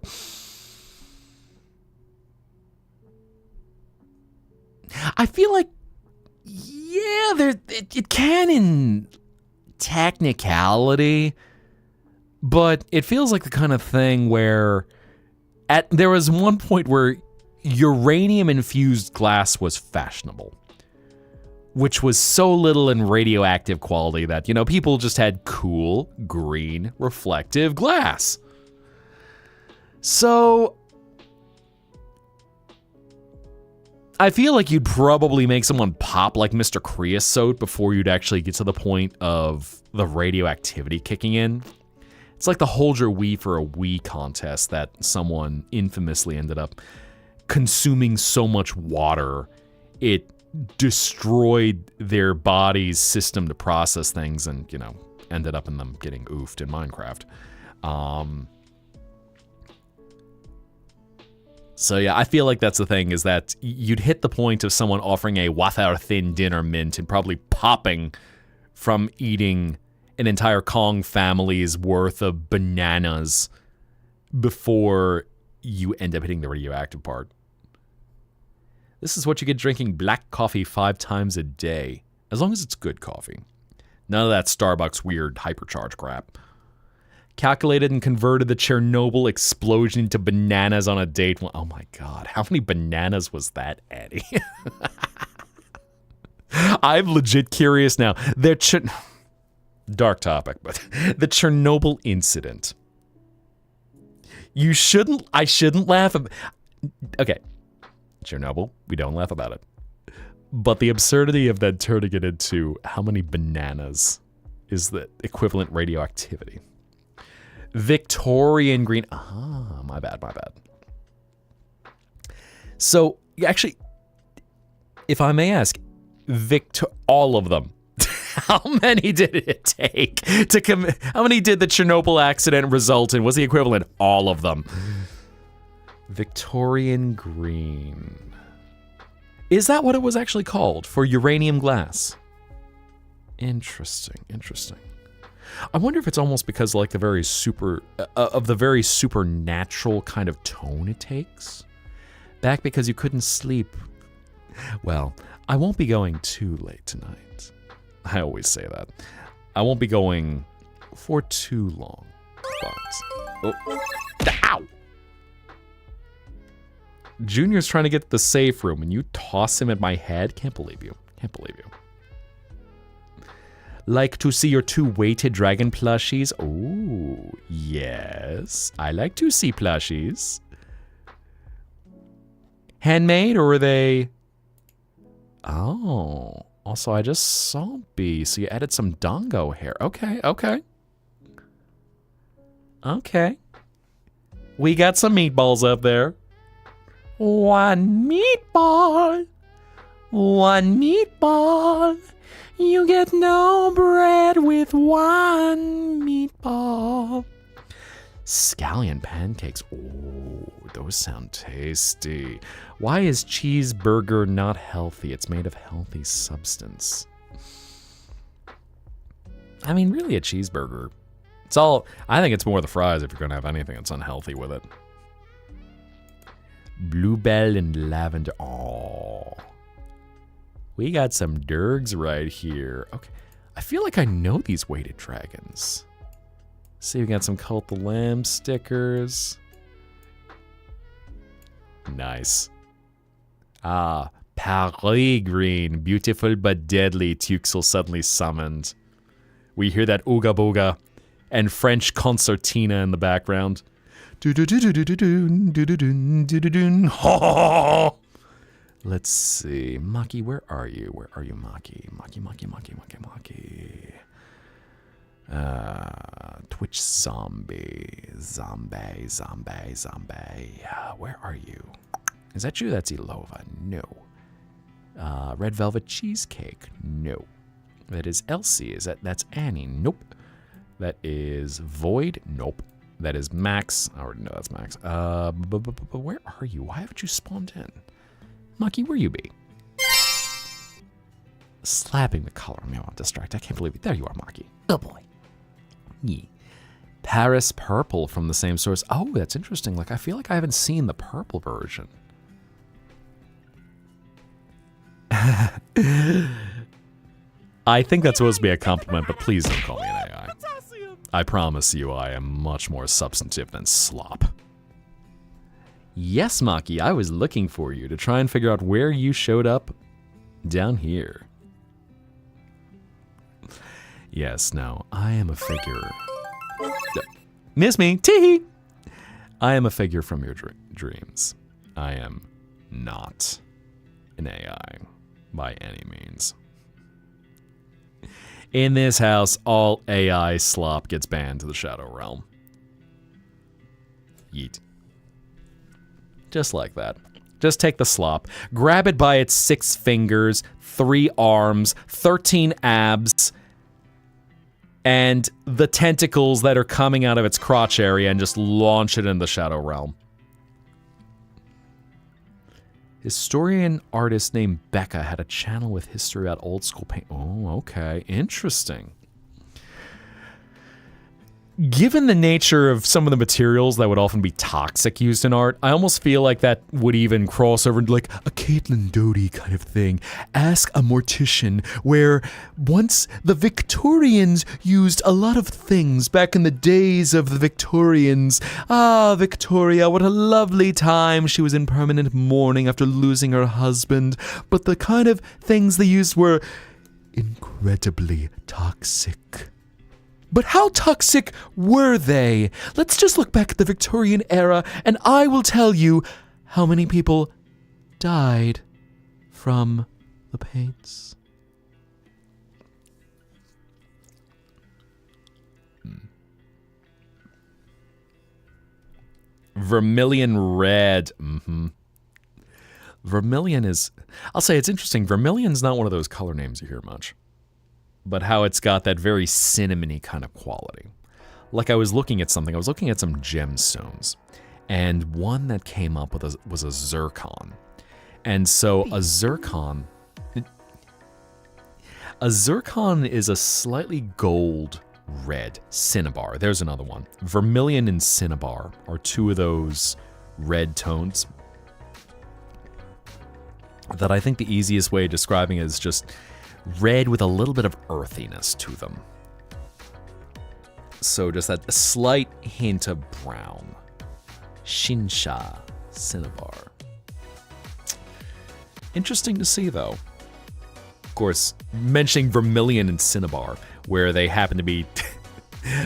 A: I feel like, yeah, it can in technicality, but it feels like the kind of thing where there was one point where uranium-infused glass was fashionable, which was so little in radioactive quality that, people just had cool, green, reflective glass. So I feel like you'd probably make someone pop like Mr. Creosote before you'd actually get to the point of the radioactivity kicking in. It's like the Hold Your Wii for a Wii contest that someone infamously ended up consuming so much water, it destroyed their body's system to process things and, ended up in them getting oofed in Minecraft. So yeah, I feel like that's the thing, is that you'd hit the point of someone offering a wafer-thin dinner mint and probably popping from eating an entire Kong family's worth of bananas before you end up hitting the radioactive part. This is what you get drinking black coffee 5 times a day, as long as it's good coffee. None of that Starbucks weird hypercharge crap. Calculated and converted the Chernobyl explosion into bananas on a date. Oh my god, how many bananas was that, Eddie? I'm legit curious now. Dark topic, but the Chernobyl incident. I shouldn't laugh. Okay, Chernobyl, we don't laugh about it. But the absurdity of that turning it into how many bananas is the equivalent radioactivity. Victorian green. My bad. So, actually, if I may ask, all of them. How many did it take to how many did the Chernobyl accident result in? Was the equivalent? All of them. Victorian green. Is that what it was actually called for uranium glass? Interesting. I wonder if it's almost because like the very supernatural kind of tone it takes. Back because you couldn't sleep. Well, I won't be going too late tonight. I always say that. I won't be going for too long. But ow! Junior's trying to get to the safe room and you toss him at my head? Can't believe you. Like to see your 2 weighted dragon plushies? Oh, yes. I like to see plushies. Handmade, or are they... Oh, also I just saw B, so you added some dongo hair. Okay. We got some meatballs up there. 1 meatball. You get no bread with 1 meatball. Scallion pancakes. Oh, those sound tasty. Why is cheeseburger not healthy? It's made of healthy substance. I mean, really, a cheeseburger I think it's more the fries if you're gonna have anything that's unhealthy with it. Bluebell and lavender. Oh. We got some Durgs right here. Okay. I feel like I know these weighted dragons. See, we got some Cult the Lamb stickers. Nice. Ah, Paris Green. Beautiful but deadly. Tuxel suddenly summoned. We hear that ooga booga and French concertina in the background. Let's see. Maki, where are you? Where are you, Maki? Maki. Twitch zombie. Where are you? Is that you? That's Ilova. No. Red velvet cheesecake. No. That is Elsie. That's Annie? Nope. That is Void. Nope. That is Max. I already know that's Max. But where are you? Why haven't you spawned in? Maki, where you be? Slapping the color. I'm distracted. I can't believe it. There you are, Maki.
C: Oh boy.
A: Yeah. Paris Purple from the same source. Oh, that's interesting. Like, I feel like I haven't seen the purple version. I think that's supposed to be a compliment, but please don't call me an AI. I promise you I am much more substantive than slop. Yes, Maki, I was looking for you to try and figure out where you showed up down here. Yes, no, I am a figure. Miss me, tee. I am a figure from your dreams. I am not an AI by any means. In this house, all AI slop gets banned to the Shadow Realm. Yeet. Just like that. Just take the slop, grab it by its 6 fingers, 3 arms, 13 abs, and the tentacles that are coming out of its crotch area and just launch it in the Shadow Realm. Historian artist named Becca had a channel with history about old school paint. Oh, okay. Interesting. Given the nature of some of the materials that would often be toxic used in art, I almost feel like that would even cross over into like a Caitlin Doty kind of thing. Ask a mortician, where once the Victorians used a lot of things back in the days of the Victorians. Ah, Victoria, what a lovely time. She was in permanent mourning after losing her husband. But the kind of things they used were incredibly toxic. But how toxic were they? Let's just look back at the Victorian era, and I will tell you how many people died from the paints. Vermilion red. Vermilion is... I'll say it's interesting. Vermilion's not one of those color names you hear much. But how it's got that very cinnamony kind of quality. Like I was looking at something, I was looking at some gemstones, and one that came up with was a zircon. And so a zircon is a slightly gold red cinnabar. There's another one. Vermilion and cinnabar are 2 of those red tones that I think the easiest way of describing it is just red with a little bit of earthiness to them. So just that slight hint of brown. Shinsha cinnabar. Interesting to see, though. Of course, mentioning vermilion and cinnabar, where they happen to be...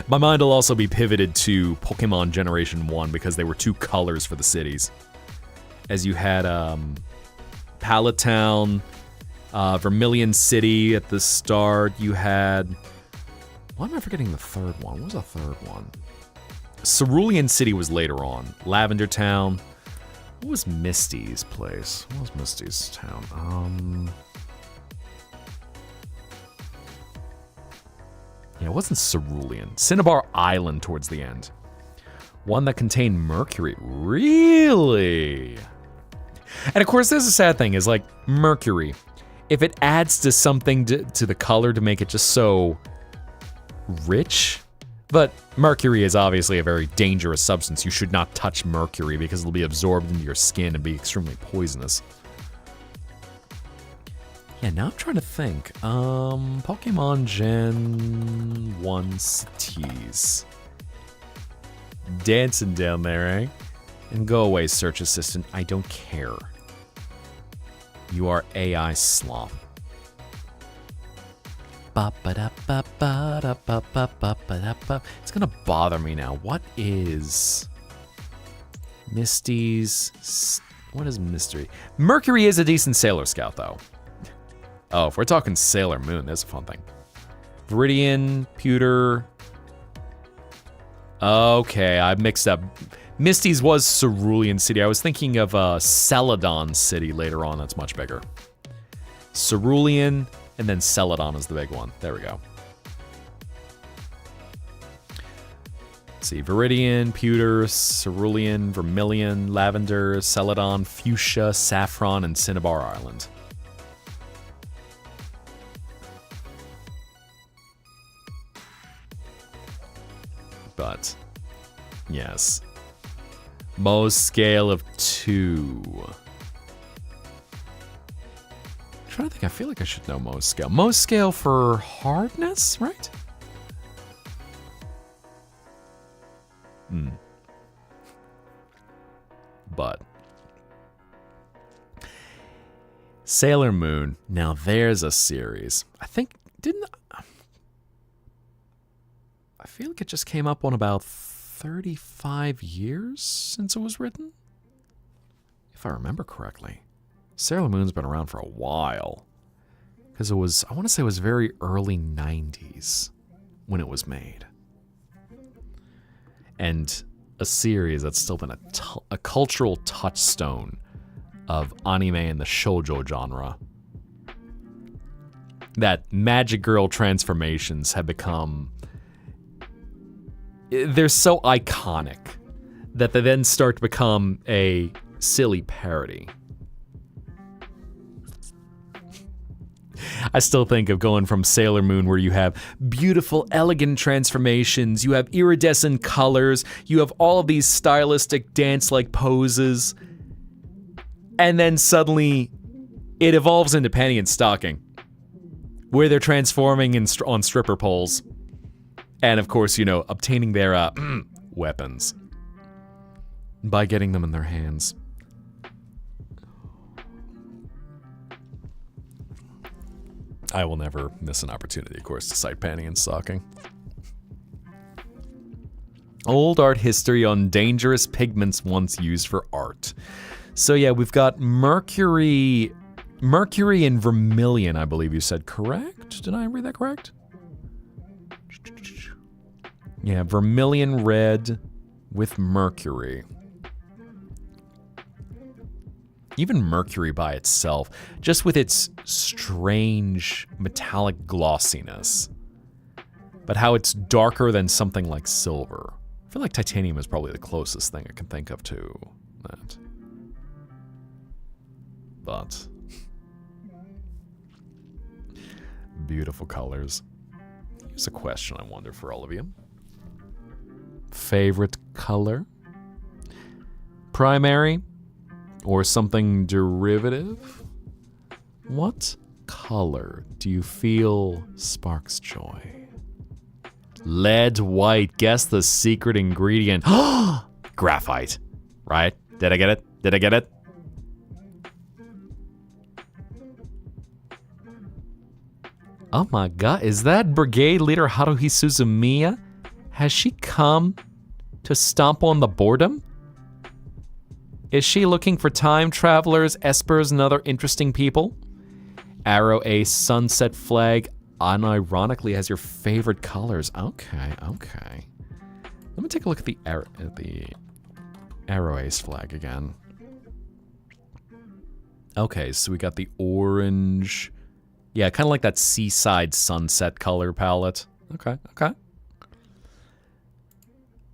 A: My mind will also be pivoted to Pokemon Generation 1 because they were 2 colors for the cities. As you had Pallet Town, Vermilion City at the start. You had... Why am I forgetting the third one? What was the third one? Cerulean City was later on. Lavender Town. What was Misty's place? What was Misty's town? Yeah, it wasn't Cerulean. Cinnabar Island towards the end. One that contained mercury. Really? And of course, there's a sad thing, is like mercury. If it adds to something to the color to make it just so rich, But mercury is obviously a very dangerous substance. You should not touch mercury because it'll be absorbed into your skin and be extremely poisonous. Yeah, now I'm trying to think. Pokemon Gen 1 cities. Dancing down there, eh? And go away, search assistant. I don't care. You are AI slop. It's gonna bother me now. What is Misty's? What is Mystery? Mercury is a decent Sailor Scout, though. Oh, if we're talking Sailor Moon, that's a fun thing. Viridian, Pewter. Okay, I mixed up. Misty's was Cerulean City. I was thinking of Celadon City later on. That's much bigger. Cerulean, and then Celadon is the big one. There we go. Let's see, Viridian, Pewter, Cerulean, Vermilion, Lavender, Celadon, Fuchsia, Saffron, and Cinnabar Island. But, yes. Mohs scale of 2. I'm trying to think, I feel like I should know Mohs scale. Mohs scale for hardness, right? But Sailor Moon, now there's a series. I think, I feel like it just came up on about 35 years since it was written, if I remember correctly. Sailor Moon's been around for a while, because it was, I want to say it was very early 90s when it was made. And a series that's still been a cultural touchstone of anime and the shoujo genre. That magic girl transformations have become, they're so iconic that they then start to become a silly parody. I still think of going from Sailor Moon, where you have beautiful, elegant transformations, you have iridescent colors, you have all of these stylistic dance-like poses, and then suddenly it evolves into panty and stocking, where they're transforming on stripper poles, and of course, you know, obtaining their weapons by getting them in their hands. I will never miss an opportunity, of course, to cite panty and stocking. Old art history on dangerous pigments once used for art. So yeah, we've got Mercury and Vermilion, I believe you said, correct? Did I read that correct? Yeah, Vermilion red with Mercury. Even Mercury by itself, just with its strange metallic glossiness, but how it's darker than something like silver. I feel like titanium is probably the closest thing I can think of to that. But beautiful colors. Here's a question I wonder for all of you. Favorite color? Primary? Or something derivative? What color do you feel sparks joy? Lead white. Guess the secret ingredient. Graphite. Right? Did I get it? Did I get it? Oh my god, is that Brigade Leader Haruhi Suzumiya? Has she come to stomp on the boredom? Is she looking for time travelers, espers, and other interesting people? Arrow Ace Sunset Flag unironically has your favorite colors. Okay, okay. Let me take a look at the Arrow Ace flag again. Okay, so we got the orange. Yeah, kind of like that seaside sunset color palette. Okay, okay.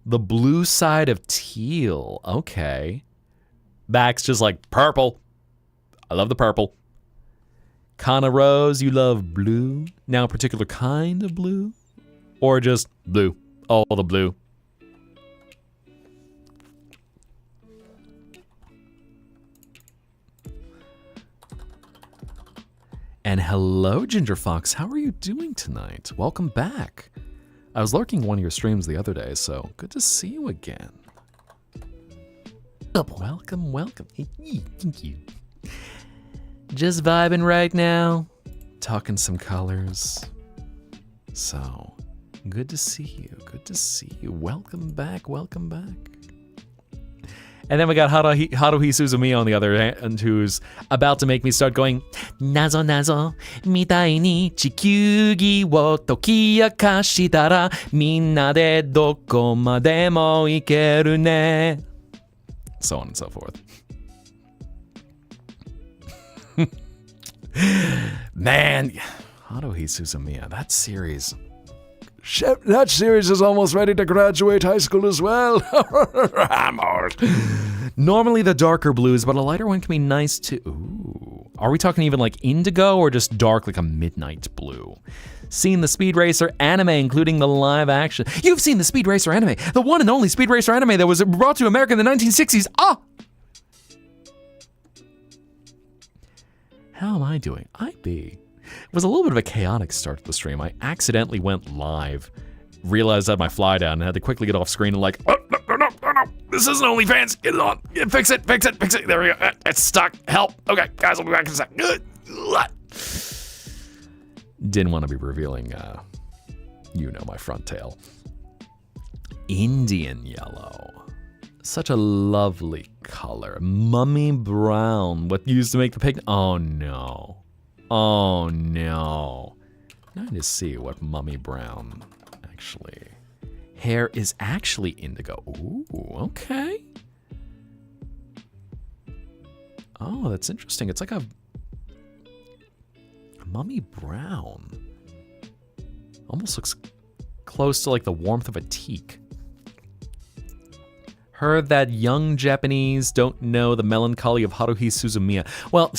A: The blue side of teal. Okay. Max just like, purple. I love the purple. Kana Rose, you love blue? Now a particular kind of blue? Or just blue? Oh, the blue. And hello, Ginger Fox. How are you doing tonight? Welcome back. I was lurking one of your streams the other day, so good to see you again. Welcome, welcome. Thank you. Just vibing right now. Talking some colors. So, good to see you. Good to see you. Welcome back. Welcome back. And then we got Haruhi Suzumiya on the other hand, who's about to make me start going, Nazo nazo, mitai ni chikyugi wo tokiyakashitara, minna de doko mademo ikeru ne. So on and so forth. Man, Haruhi Suzumiya, that series. Shit, that series is almost ready to graduate high school as well. I'm old. Normally the darker blues, but a lighter one can be nice too. Ooh. Are we talking even like indigo or just dark like a midnight blue? Seen the Speed Racer anime, including the live action. You've seen the Speed Racer anime, the one and only Speed Racer anime that was brought to America in the 1960s. Ah! How am I doing? It was a little bit of a chaotic start to the stream. I accidentally went live, realized I had my fly down, and had to quickly get off screen and like, oh, no. This isn't OnlyFans. Get it on. Fix it. There we go. It's stuck. Help. Okay, guys, I'll be back in a sec. Didn't want to be revealing, my front tail. Indian yellow. Such a lovely color. Mummy brown. What used to make the pig? Oh, no. Oh, no. Now I need to see what mummy brown actually... Hair is actually indigo. Ooh, okay. Oh, that's interesting. It's like a mummy brown. Almost looks close to like the warmth of a teak. Heard that young Japanese don't know the melancholy of Haruhi Suzumiya. Well,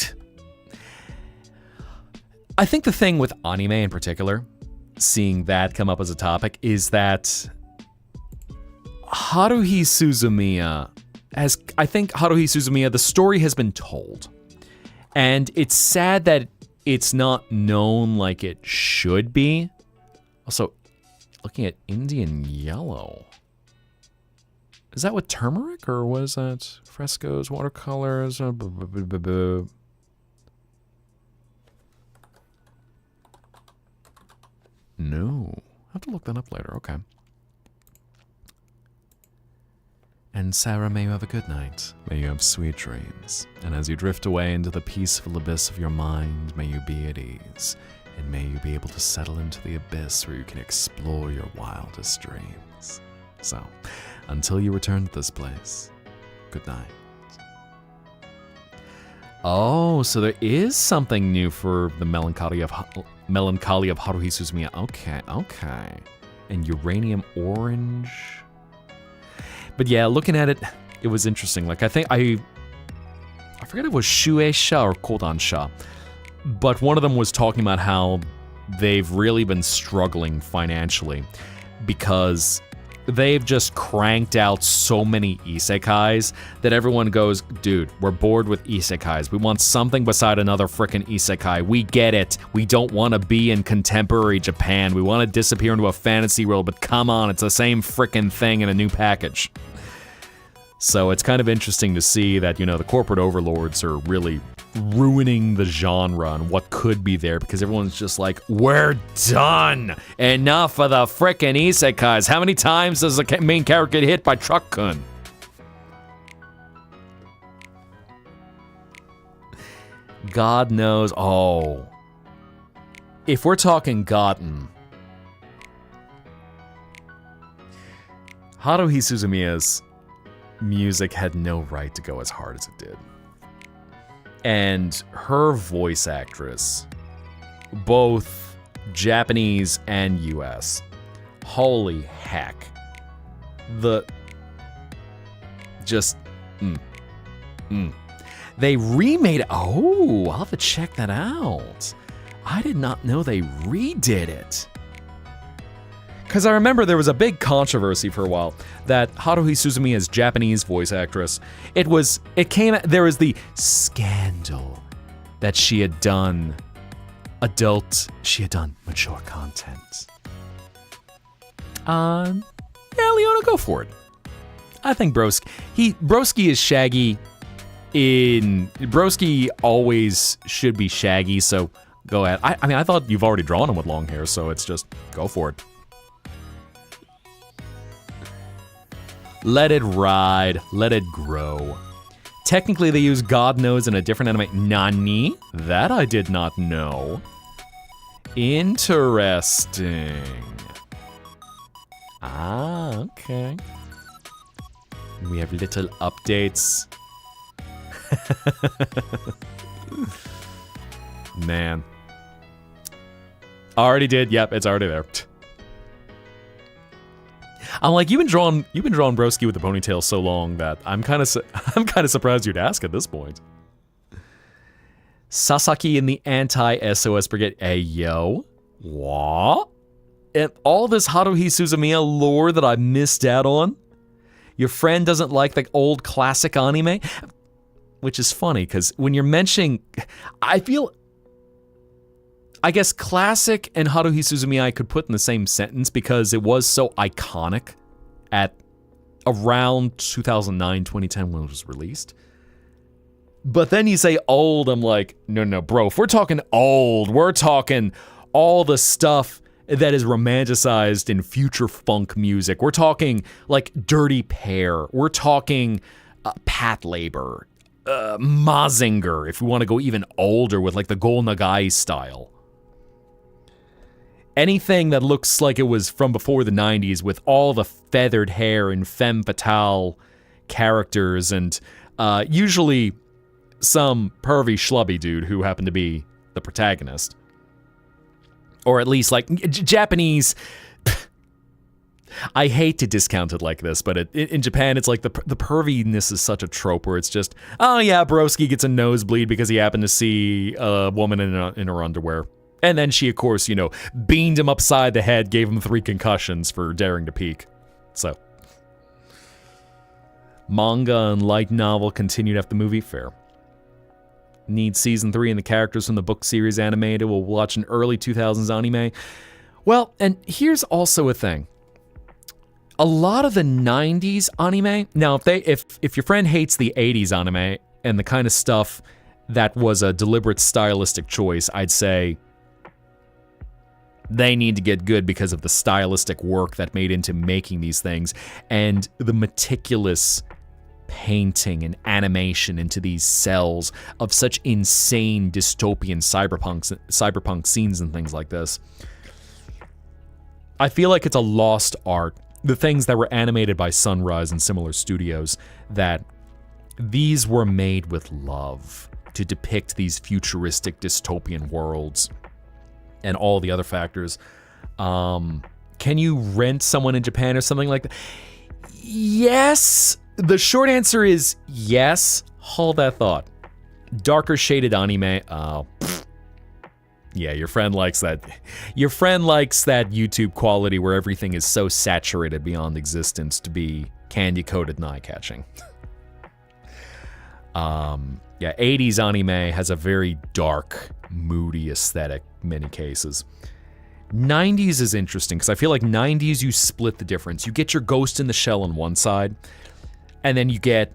A: I think the thing with anime in particular, seeing that come up as a topic, is that Haruhi Suzumiya, the story has been told. And it's sad that it's not known like it should be. Also, looking at Indian yellow. Is that with turmeric, or was that frescoes, watercolors? No. I'll have to look that up later. Okay. And Sarah, may you have a good night. May you have sweet dreams. And as you drift away into the peaceful abyss of your mind, may you be at ease. And may you be able to settle into the abyss where you can explore your wildest dreams. So, until you return to this place, good night. Oh, so there is something new for the melancholy of Haruhi Suzumiya. Okay. And uranium orange. But yeah, looking at it, it was interesting. Like, I forget if it was Shueisha or Kodansha, but one of them was talking about how they've really been struggling financially because they've just cranked out so many isekais that everyone goes, dude, we're bored with isekais. We want something beside another frickin' isekai. We get it. We don't want to be in contemporary Japan. We want to disappear into a fantasy world, but come on, it's the same frickin' thing in a new package. So it's kind of interesting to see that, the corporate overlords are really ruining the genre and what could be there, because everyone's just like, we're done! Enough of the frickin' isekais. How many times does the main character get hit by Truck-kun? God knows. Oh. If we're talking gotten, Haruhi Suzumiya's music had no right to go as hard as it did. And her voice actress, both Japanese and US, holy heck. They remade it. Oh, I'll have to check that out. I did not know they redid it. Because I remember there was a big controversy for a while that Haruhi Suzumiya's Japanese voice actress, there was the scandal that she had done mature content. Yeah, Leona, go for it. I think Broski is Shaggy Broski always should be Shaggy, so go ahead. I mean, I thought you've already drawn him with long hair, so it's just go for it. Let it ride. Let it grow. Technically, they use God Knows in a different anime. Nani? That I did not know. Interesting. Ah, okay. We have little updates. Man. Already did. Yep, it's already there. I'm like, you've been drawing Broski with the ponytail so long that I'm kind of surprised you'd ask at this point. Sasaki in the anti-SOS Brigade. Hey, yo. What? And all this Haruhi Suzumiya lore that I missed out on? Your friend doesn't like the old classic anime? Which is funny, because when you're mentioning... I guess classic and Haruhi Suzumiya I could put in the same sentence because it was so iconic at around 2009, 2010 when it was released. But then you say old, I'm like, no, bro, if we're talking old, we're talking all the stuff that is romanticized in future funk music. We're talking like Dirty Pair. We're talking Pat Labor, Mazinger, if we want to go even older with like the Go Nagai style. Anything that looks like it was from before the 90s with all the feathered hair and femme fatale characters and usually some pervy schlubby dude who happened to be the protagonist. Or at least like Japanese... I hate to discount it like this, but in Japan it's like the perviness is such a trope where it's just, oh yeah, Broski gets a nosebleed because he happened to see a woman in her underwear. And then she, of course, beamed him upside the head, gave him 3 concussions for daring to peek. So. Manga and light novel continued after the movie. Fair. Need season 3 and the characters from the book series animated. We'll watch an early 2000s anime. Well, and here's also a thing. A lot of the 90s anime... Now, if your friend hates the 80s anime and the kind of stuff that was a deliberate stylistic choice, I'd say... they need to get good because of the stylistic work that made into making these things and the meticulous painting and animation into these cells of such insane dystopian cyberpunk scenes and things like this. I feel like it's a lost art. The things that were animated by Sunrise and similar studios, that these were made with love to depict these futuristic dystopian worlds. And all the other factors. Can you rent someone in Japan or something like that? Yes. The short answer is yes. Hold that thought. Darker shaded anime. Yeah, your friend likes that. Your friend likes that YouTube quality where everything is so saturated beyond existence to be candy-coated and eye-catching. Yeah, 80s anime has a very dark, moody aesthetic in many cases. 90s is interesting because I feel like 90s you split the difference. You get your Ghost in the Shell on one side, and then you get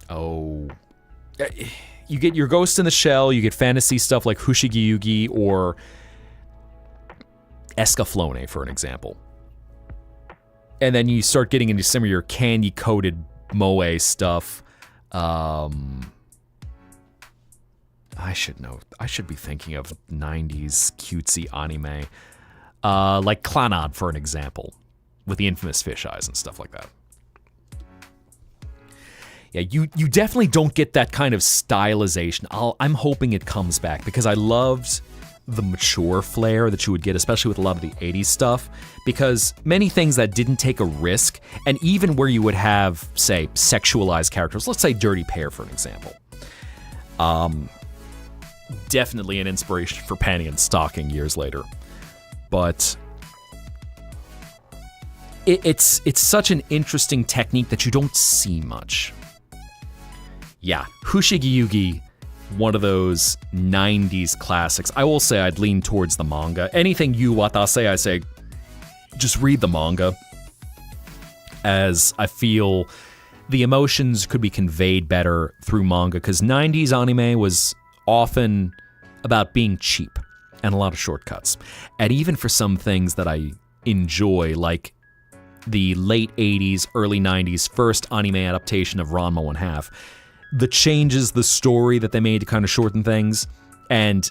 A: your Ghost in the Shell, you get fantasy stuff like Fushigi Yugi or Escaflowne, for an example. And then you start getting into some of your candy-coated moe stuff. I should know. I should be thinking of 90s cutesy anime. Like Clannad, for an example. With the infamous fish eyes and stuff like that. Yeah, you definitely don't get that kind of stylization. I'm hoping it comes back because I loved the mature flair that you would get, especially with a lot of the 80s stuff, because many things that didn't take a risk, and even where you would have, say, sexualized characters, let's say Dirty Pair, for an example. Definitely an inspiration for Panty and Stocking years later. But it's such an interesting technique that you don't see much. Yeah, Fushigi Yugi, one of those 90s classics. I will say I'd lean towards the manga. Anything you watase, I say, just read the manga, as I feel the emotions could be conveyed better through manga, because 90s anime was often about being cheap and a lot of shortcuts. And even for some things that I enjoy, like the late 80s, early 90s first anime adaptation of Ranma 1/2, the changes, the story that they made to kind of shorten things, and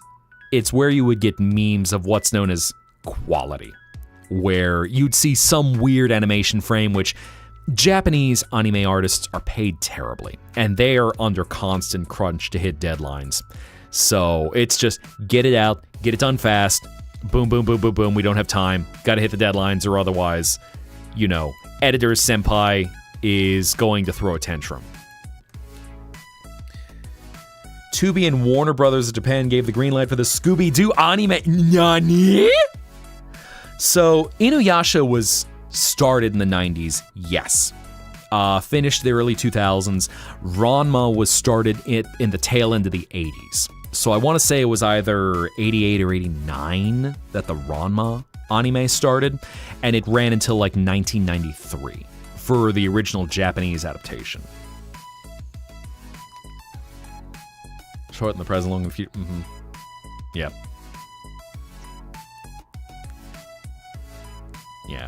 A: it's where you would get memes of what's known as quality, where you'd see some weird animation frame, which Japanese anime artists are paid terribly, and they are under constant crunch to hit deadlines. So it's just get it out, get it done fast, boom, boom, boom, boom, boom, we don't have time, gotta hit the deadlines, or otherwise, you know, editor senpai is going to throw a tantrum. Tubi and Warner Brothers of Japan gave the green light for the Scooby-Doo anime. Nani? So, Inuyasha was started in the 90s, yes. Finished the early 2000s. Ranma was started in the tail end of the 80s. So I want to say it was either 88 or 89 that the Ranma anime started, and it ran until like 1993 for the original Japanese adaptation. Short in the present, long in the future. Mm-hmm. Yep. Yeah.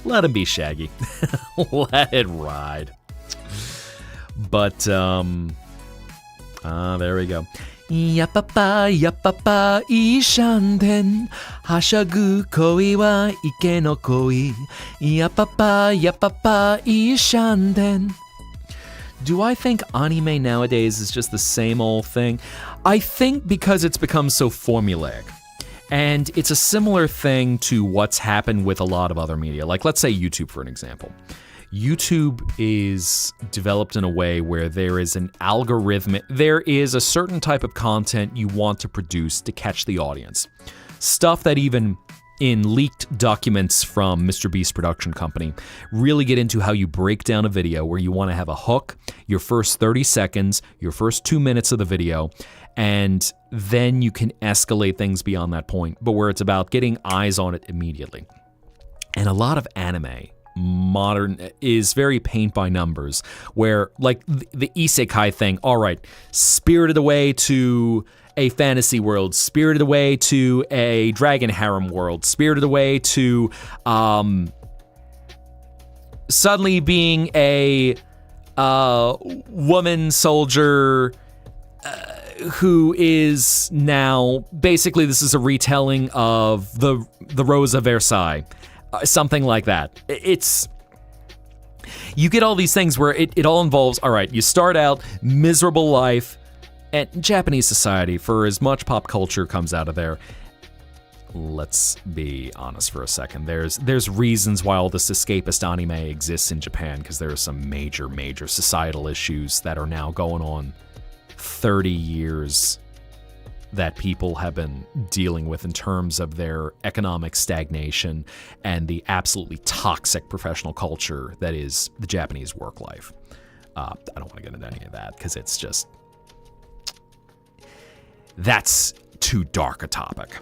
A: Let him be Shaggy. Let it ride. But, there we go. Yapapa, yapapa, ishanden. Hashagu koi wa ike no koi. Yapapa, yapapa, ishanden. Do I think anime nowadays is just the same old thing? I think because it's become so formulaic. And it's a similar thing to what's happened with a lot of other media. Like, let's say YouTube, for an example. YouTube is developed in a way where there is an algorithm. There is a certain type of content you want to produce to catch the audience. Stuff that even in leaked documents from Mr. Beast production company really get into how you break down a video, where you want to have a hook, your first 30 seconds, your first 2 minutes of the video, and then you can escalate things beyond that point, but where it's about getting eyes on it immediately. And a lot of anime, modern, is very paint by numbers, where, like, the isekai thing, all right, spirited away to a fantasy world, spirited away to a dragon harem world, spirited away to suddenly being a woman soldier who is now, basically this is a retelling of the Rose of Versailles, something like that. It's, you get all these things where it all involves, all right, you start out miserable life, and Japanese society, for as much pop culture comes out of there, let's be honest for a second. There's reasons why all this escapist anime exists in Japan, because there are some major societal issues that are now going on 30 years that people have been dealing with in terms of their economic stagnation and the absolutely toxic professional culture that is the Japanese work life. I don't want to get into any of that because it's just, that's too dark a topic.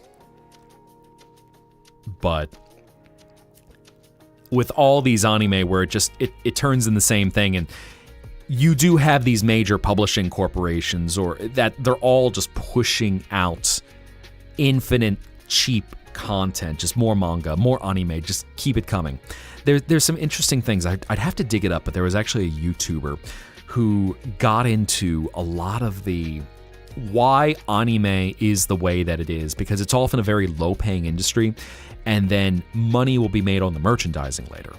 A: But with all these anime where it turns in the same thing, and you do have these major publishing corporations, or that they're all just pushing out infinite cheap content, just more manga, more anime, just keep it coming. There's some interesting things. I'd have to dig it up, but there was actually a YouTuber who got into a lot of the why anime is the way that it is, because it's often a very low-paying industry, and then money will be made on the merchandising later.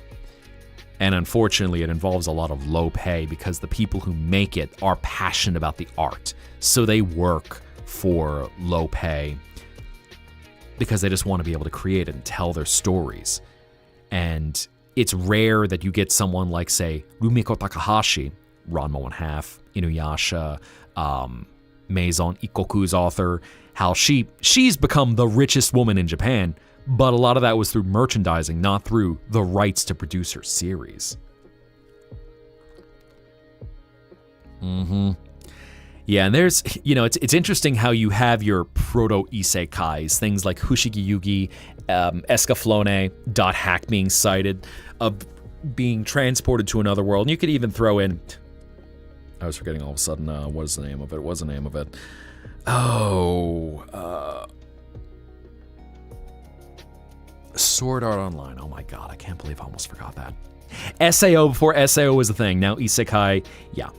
A: And unfortunately, it involves a lot of low pay because the people who make it are passionate about the art. So they work for low pay because they just want to be able to create it and tell their stories. And it's rare that you get someone like, say, Rumiko Takahashi, Ranma 1/2, Inuyasha, Maison Ikkoku's author, how she's become the richest woman in Japan, but a lot of that was through merchandising, not through the rights to produce her series. Yeah, and there's, it's interesting how you have your proto-isekais, things like Fushigi Yugi, Escaflowne, Dot Hack being cited, of being transported to another world. And you could even throw in, I was forgetting all of a sudden, what is the name of it? What's the name of it? Sword Art Online. Oh my god, I can't believe I almost forgot that. SAO before SAO was a thing. Now isekai, yeah.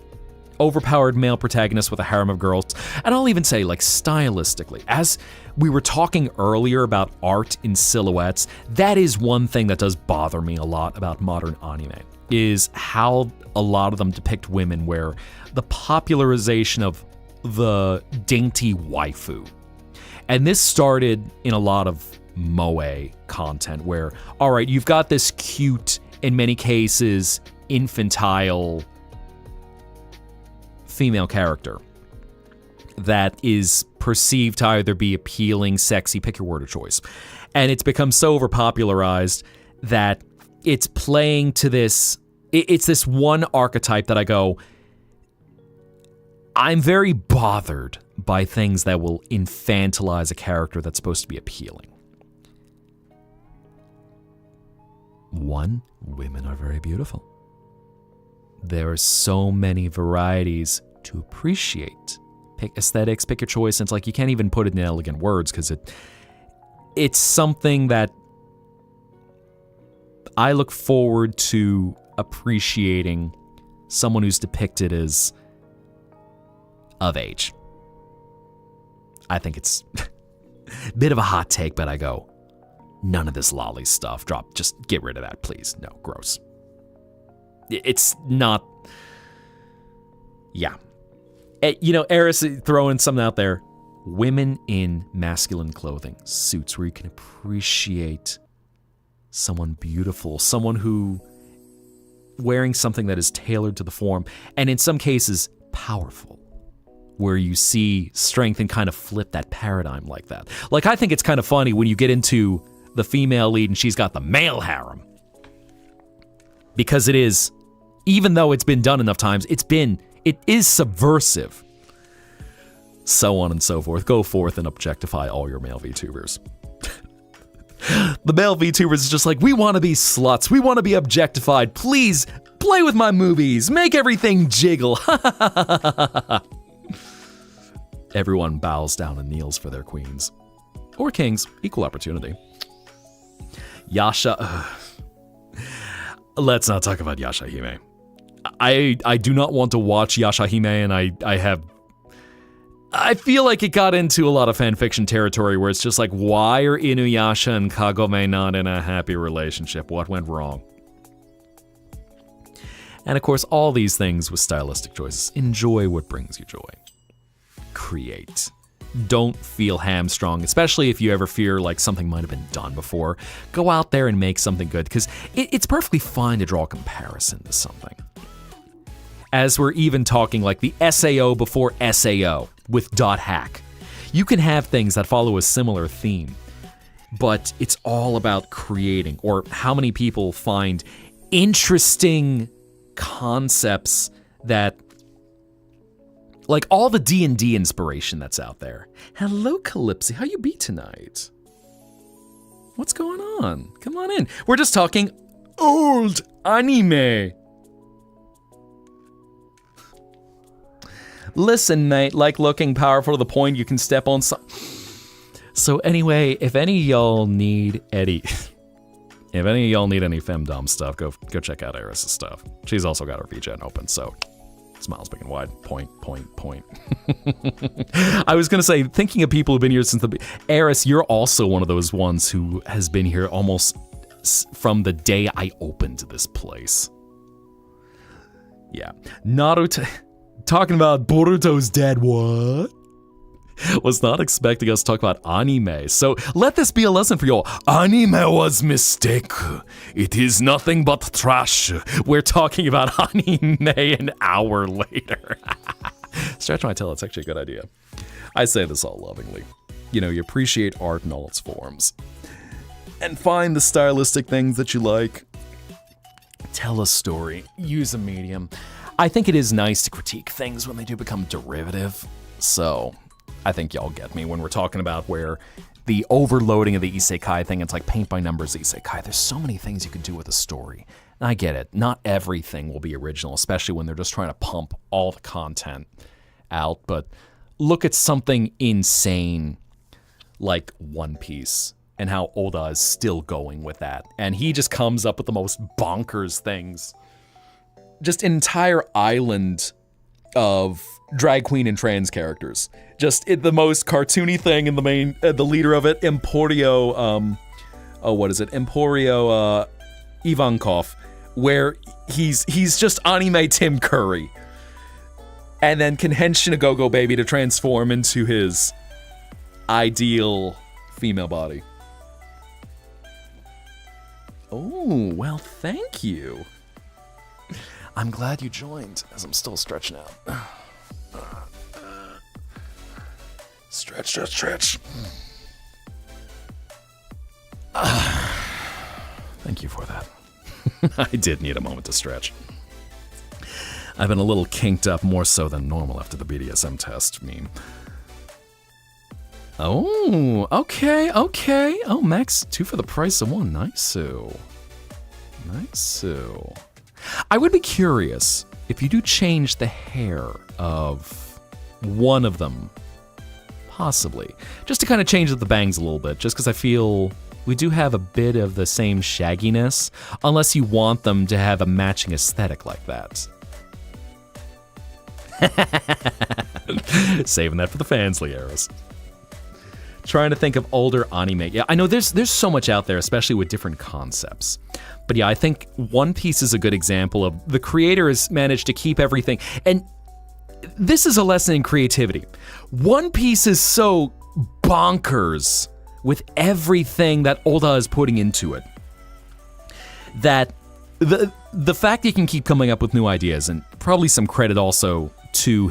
A: Overpowered male protagonist with a harem of girls. And I'll even say, like, stylistically, as we were talking earlier about art in silhouettes, that is one thing that does bother me a lot about modern anime, is how a lot of them depict women, where the popularization of the dainty waifu. And this started in a lot of moe content where, all right, you've got this cute, in many cases, infantile female character that is perceived to either be appealing, sexy, pick your word of choice. And it's become so overpopularized that it's playing to this, it's this one archetype that I go, I'm very bothered by things that will infantilize a character that's supposed to be appealing. One, women are very beautiful. There are so many varieties to appreciate. Pick aesthetics, pick your choice. And it's like you can't even put it in elegant words because it's something that I look forward to appreciating someone who's depicted as of age. I think it's a bit of a hot take, but I go, none of this lolly stuff. Just get rid of that, please. No, gross. It's not, yeah. Eris throwing something out there. Women in masculine clothing, suits where you can appreciate someone beautiful, someone who wearing something that is tailored to the form, and in some cases, powerful, where you see strength and kind of flip that paradigm like that. Like, I think it's kind of funny when you get into the female lead and she's got the male harem. Because it is, even though it's been done enough times, it is subversive. So on and so forth. Go forth and objectify all your male VTubers. The male VTubers is just like, we want to be sluts. We want to be objectified. Please, play with my movies. Make everything jiggle. Everyone bows down and kneels for their queens. Or kings. Equal opportunity. Yasha... Let's not talk about Yashahime. I do not want to watch Yashahime, and I feel like it got into a lot of fanfiction territory where it's just like, why are Inuyasha and Kagome not in a happy relationship? What went wrong? And of course, all these things with stylistic choices. Enjoy what brings you joy. Create. Don't feel hamstrung, especially if you ever fear like something might have been done before. Go out there and make something good, because it's perfectly fine to draw a comparison to something. As we're even talking like the SAO before SAO with Dot Hack. You can have things that follow a similar theme, but it's all about creating, or how many people find interesting concepts that, like all the D&D inspiration that's out there. Hello, Calypsy. How you be tonight? What's going on? Come on in. We're just talking old anime. Listen, mate, like looking powerful to the point you can step on some... So anyway, if any of y'all need any femdom stuff, go check out Eris's stuff. She's also got her VGen open, so... Smiles big and wide. Point. I was going to say, thinking of people who've been here since the... Eris, you're also one of those ones who has been here almost from the day I opened this place. Yeah. Naruto... Talking about Boruto's dead, what? Was not expecting us to talk about anime, so let this be a lesson for y'all. Anime was mistake. It is nothing but trash. We're talking about anime an hour later. Stretch my tail, it's actually a good idea. I say this all lovingly. you appreciate art in all its forms. And find the stylistic things that you like. Tell a story. Use a medium. I think it is nice to critique things when they do become derivative. So, I think y'all get me when we're talking about where the overloading of the isekai thing, it's like paint by numbers isekai. There's so many things you can do with a story. And I get it. Not everything will be original, especially when they're just trying to pump all the content out. But look at something insane like One Piece and how Oda is still going with that. And he just comes up with the most bonkers things. Just an entire island of drag queen and trans characters. Just the most cartoony thing, and the leader of it, Emporio, Emporio Ivankov, where he's just anime Tim Curry. And then can hench a go-go baby to transform into his ideal female body. Oh, well, thank you. I'm glad you joined, as I'm still stretching out. Stretch. Thank you for that. I did need a moment to stretch. I've been a little kinked up more so than normal after the BDSM test meme. Oh, okay. Oh, Max, 2 for the price of 1. Nice. I would be curious if you do change the hair of one of them, possibly, just to kind of change the bangs a little bit, just because I feel we do have a bit of the same shagginess, unless you want them to have a matching aesthetic like that. Saving that for the fans, Lieros. Trying to think of older anime. Yeah, I know there's so much out there, especially with different concepts. But yeah, I think One Piece is a good example of the creator has managed to keep everything. And this is a lesson in creativity. One Piece is so bonkers with everything that Oda is putting into it that the fact that he can keep coming up with new ideas, and probably some credit also to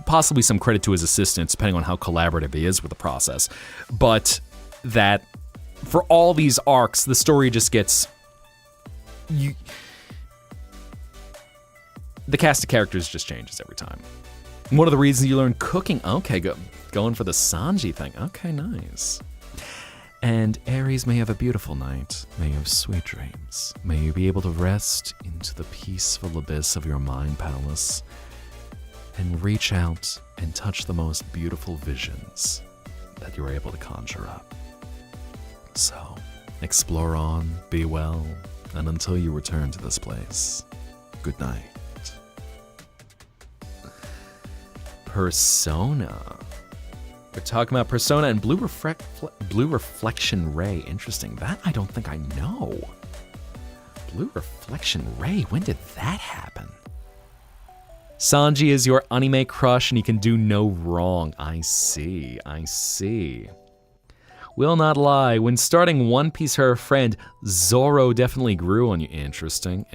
A: possibly some credit to his assistants, depending on how collaborative he is with the process, but that for all these arcs, the story just gets the cast of characters just changes every time. One of the reasons you learn cooking, okay, going for the Sanji thing, okay, nice. And Aries, may have a beautiful night. May you have sweet dreams. May you be able to rest into the peaceful abyss of your mind palace and reach out and touch the most beautiful visions that you were able to conjure up. So, explore on, be well, and until you return to this place, good night. Persona. We're talking about Persona and Blue Reflection Ray. Interesting. That I don't think I know. Blue Reflection Ray. When did that happen? Sanji is your anime crush and he can do no wrong. I see. Will not lie. When starting One Piece, her friend Zoro definitely grew on you. Interesting.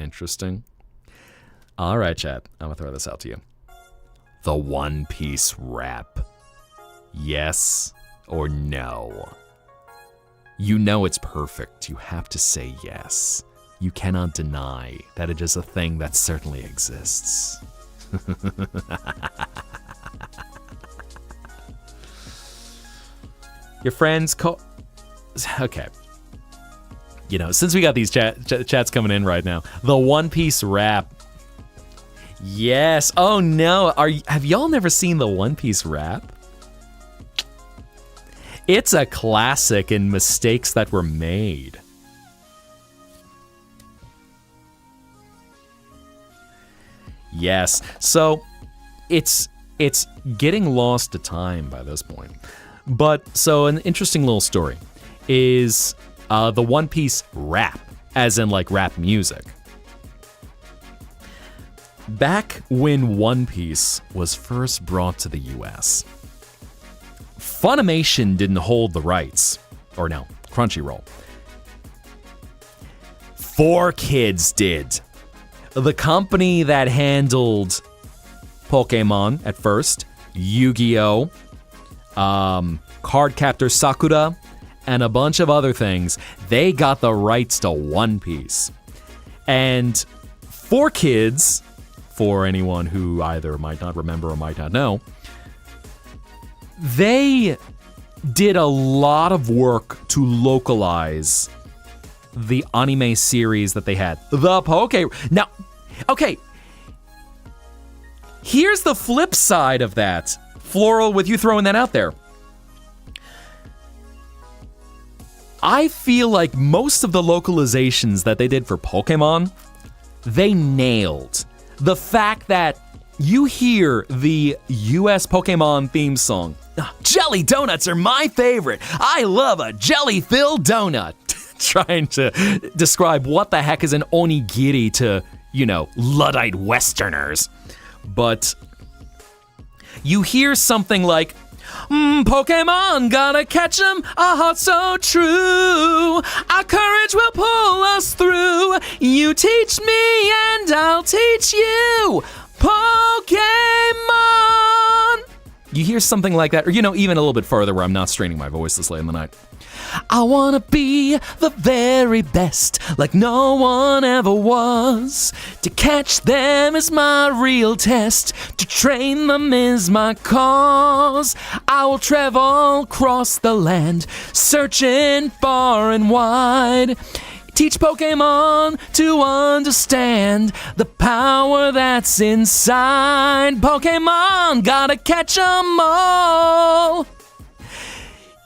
A: All right, chat. I'm gonna throw this out to you. The One Piece rap. Yes or no? You know it's perfect. You have to say yes. You cannot deny that it is a thing that certainly exists. Your friends okay. You know, since we got these chats coming in right now, the One Piece rap. Yes. Oh no. Have y'all never seen the One Piece rap? It's a classic in mistakes that were made. Yes. So it's getting lost to time by this point. But so an interesting little story is the One Piece rap, as in like rap music. Back when One Piece was first brought to the US, Funimation didn't hold the rights. Or no, Crunchyroll. 4Kids did. The company that handled Pokemon at first, Yu-Gi-Oh!, Cardcaptor Sakura, and a bunch of other things, they got the rights to One Piece. And 4Kids, for anyone who either might not remember or might not know, they did a lot of work to localize the anime series that they had. The Poke... Now, okay, here's the flip side of that. Floral, with you throwing that out there. I feel like most of the localizations that they did for Pokemon, they nailed. The fact that you hear the US Pokemon theme song, jelly donuts are my favorite. I love a jelly-filled donut. Trying to describe what the heck is an onigiri to, Luddite Westerners. But you hear something like, Pokemon, gotta catch 'em, a heart so true. Our courage will pull us through. You teach me and I'll teach you. Pokemon. You hear something like that, or even a little bit further where I'm not straining my voice this late in the night. I wanna be the very best, like no one ever was. To catch them is my real test, to train them is my cause. I will travel across the land, searching far and wide. Teach Pokemon to understand the power that's inside. Pokemon, gotta catch 'em all.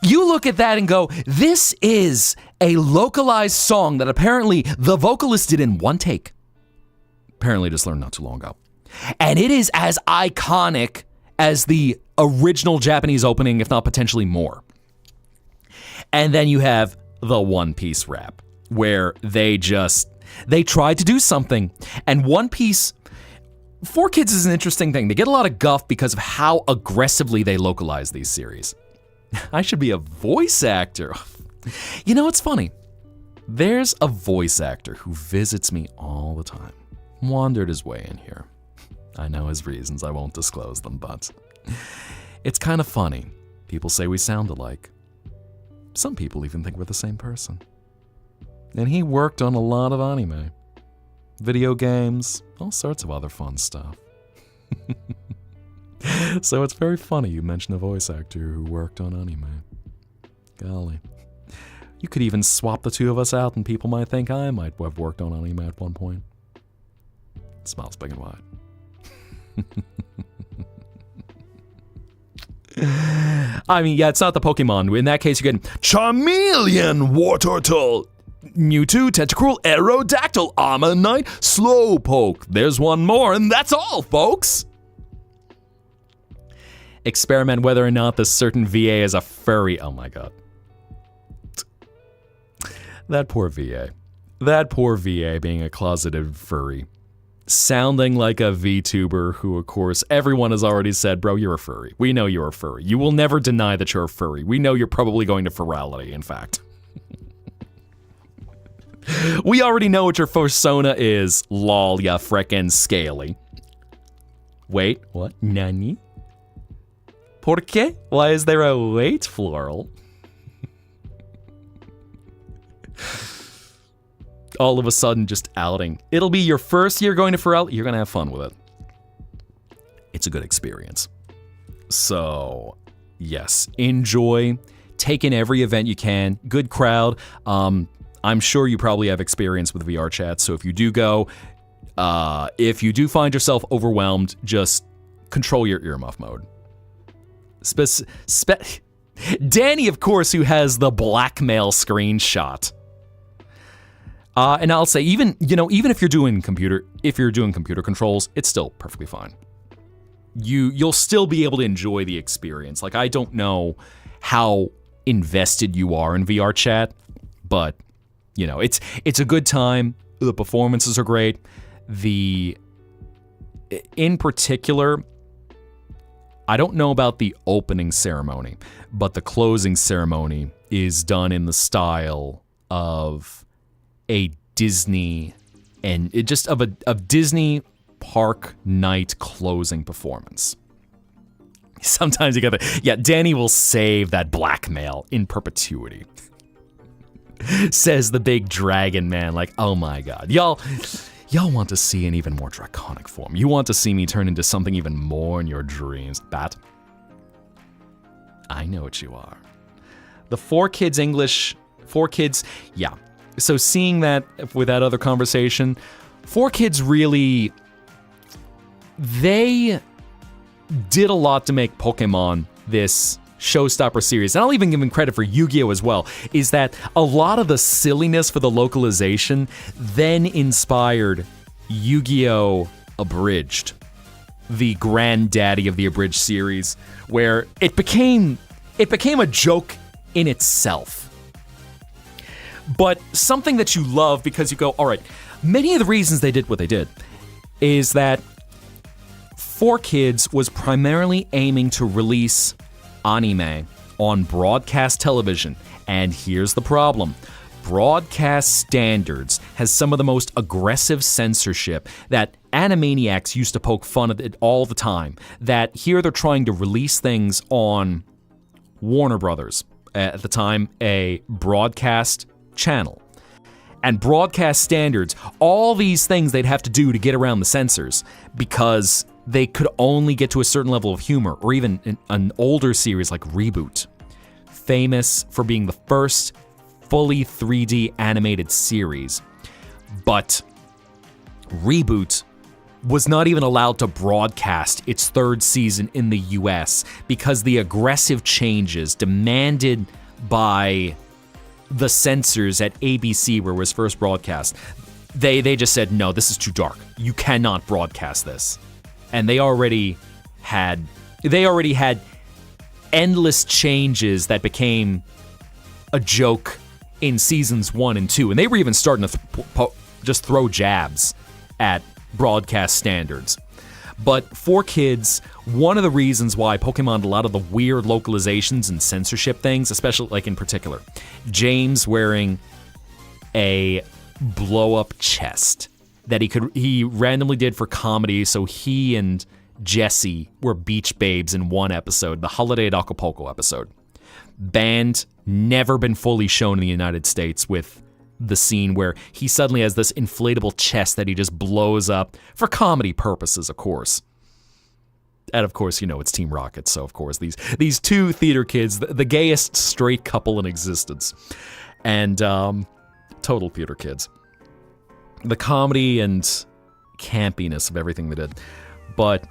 A: You look at that and go, this is a localized song that apparently the vocalist did in one take. Apparently just learned not too long ago. And it is as iconic as the original Japanese opening, if not potentially more. And then you have the One Piece rap, where they tried to do something. And One Piece, 4Kids is an interesting thing. They get a lot of guff because of how aggressively they localize these series. I should be a voice actor. It's funny. There's a voice actor who visits me all the time. Wandered his way in here. I know his reasons, I won't disclose them, but it's kind of funny. People say we sound alike. Some people even think we're the same person. And he worked on a lot of anime, video games, all sorts of other fun stuff. So it's very funny you mention a voice actor who worked on anime. Golly. You could even swap the two of us out and people might think I might have worked on anime at one point. Smiles big and wide. I mean, yeah, it's not the Pokemon. In that case, you're getting Charmeleon, Wartortle, Mewtwo, Tentacruel, Aerodactyl, Ammonite, Slowpoke. There's one more, and that's all, folks. Experiment whether or not this certain VA is a furry. Oh my god. That poor VA. That poor VA being a closeted furry. Sounding like a VTuber who, of course, everyone has already said, bro, you're a furry. We know you're a furry. You will never deny that you're a furry. We know you're probably going to furality, in fact. We already know what your persona is. Lol, ya frickin' scaly. Wait, what? Nani? ¿Por qué? Why is there a wait, Floral? All of a sudden, just outing. It'll be your first year going to Pharrell. You're going to have fun with it. It's a good experience. So, yes, enjoy. Take in every event you can. Good crowd. I'm sure you probably have experience with VR chat. So if you do go, if you do find yourself overwhelmed, just control your earmuff mode. Danny, of course, who has the blackmail screenshot. And I'll say, even if you're doing computer controls, it's still perfectly fine. You'll still be able to enjoy the experience. Like, I don't know how invested you are in VR chat, but it's a good time. The performances are great. In particular, I don't know about the opening ceremony, but the closing ceremony is done in the style of a Disney and a Disney park night closing performance. Sometimes you gotta, yeah, Danny will save that blackmail in perpetuity. Says the big dragon man, like, oh my god. Y'all want to see an even more draconic form. You want to see me turn into something even more in your dreams. Bat, I know what you are. The 4Kids, yeah. So seeing that with that other conversation, 4Kids really, they did a lot to make Pokemon this showstopper series. And I'll even give them credit for Yu-Gi-Oh! As well, is that a lot of the silliness for the localization then inspired Yu-Gi-Oh! Abridged, the granddaddy of the Abridged series, where it became a joke in itself. But something that you love because you go, all right, many of the reasons they did what they did is that 4Kids was primarily aiming to release anime on broadcast television. And here's the problem. Broadcast standards has some of the most aggressive censorship that Animaniacs used to poke fun at it all the time. That here they're trying to release things on Warner Brothers, at the time a broadcast channel. And broadcast standards, all these things they'd have to do to get around the censors because they could only get to a certain level of humor, or even an older series like Reboot, famous for being the first fully 3D animated series. But Reboot was not even allowed to broadcast its third season in the US because the aggressive changes demanded by the censors at ABC, where it was first broadcast, they just said, no, this is too dark. You cannot broadcast this. And they already had endless changes that became a joke in seasons 1 and 2. And they were even starting to just throw jabs at broadcast standards. But 4Kids, one of the reasons why Pokemon, a lot of the weird localizations and censorship things, especially like in particular, James wearing a blow-up chest that he randomly did for comedy, so he and Jessie were beach babes in one episode, the Holiday at Acapulco episode. Banned, never been fully shown in the United States, with the scene where he suddenly has this inflatable chest that he just blows up for comedy purposes, of course. And of course, you know, it's Team Rocket, so of course these two theater kids, the gayest straight couple in existence, and total theater kids. The comedy and campiness of everything they did. But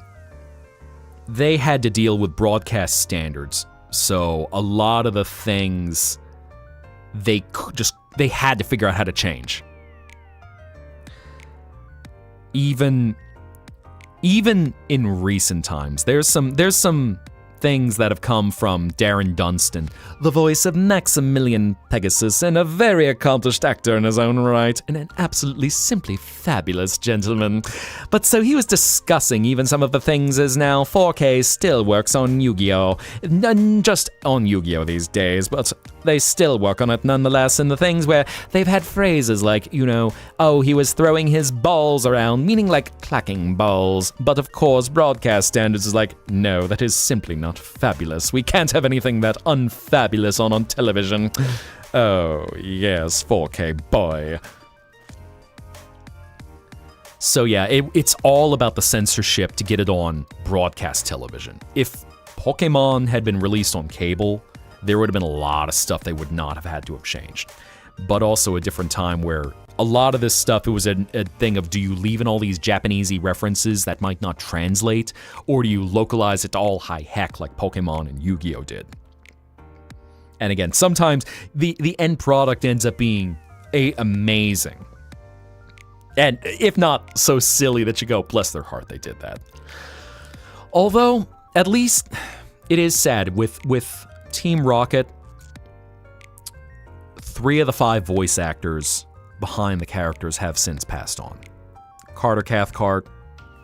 A: they had to deal with broadcast standards, so a lot of the things they had to figure out how to change. Even in recent times, there's some things that have come from Darren Dunstan, the voice of Maximilian Pegasus, and a very accomplished actor in his own right, and an absolutely simply fabulous gentleman. But so he was discussing even some of the things as now 4K still works on Yu-Gi-Oh! Just on Yu-Gi-Oh! These days, but they still work on it nonetheless, and the things where they've had phrases like, you know, oh, he was throwing his balls around, meaning like clacking balls. But of course, broadcast standards is like, no, that is simply not fabulous. We can't have anything that unfabulous on television. Oh, yes, 4K boy. So yeah, it's all about the censorship to get it on broadcast television. If Pokemon had been released on cable, there would have been a lot of stuff they would not have had to have changed. But also a different time where a lot of this stuff, it was a thing of, do you leave in all these Japanesey references that might not translate, or do you localize it to all high heck like Pokemon and Yu-Gi-Oh! Did? And again, sometimes the end product ends up being amazing. And if not so silly that you go, bless their heart, they did that. Although, at least it is sad, with Team Rocket, 3 of the 5 voice actors behind the characters have since passed on. Carter Cathcart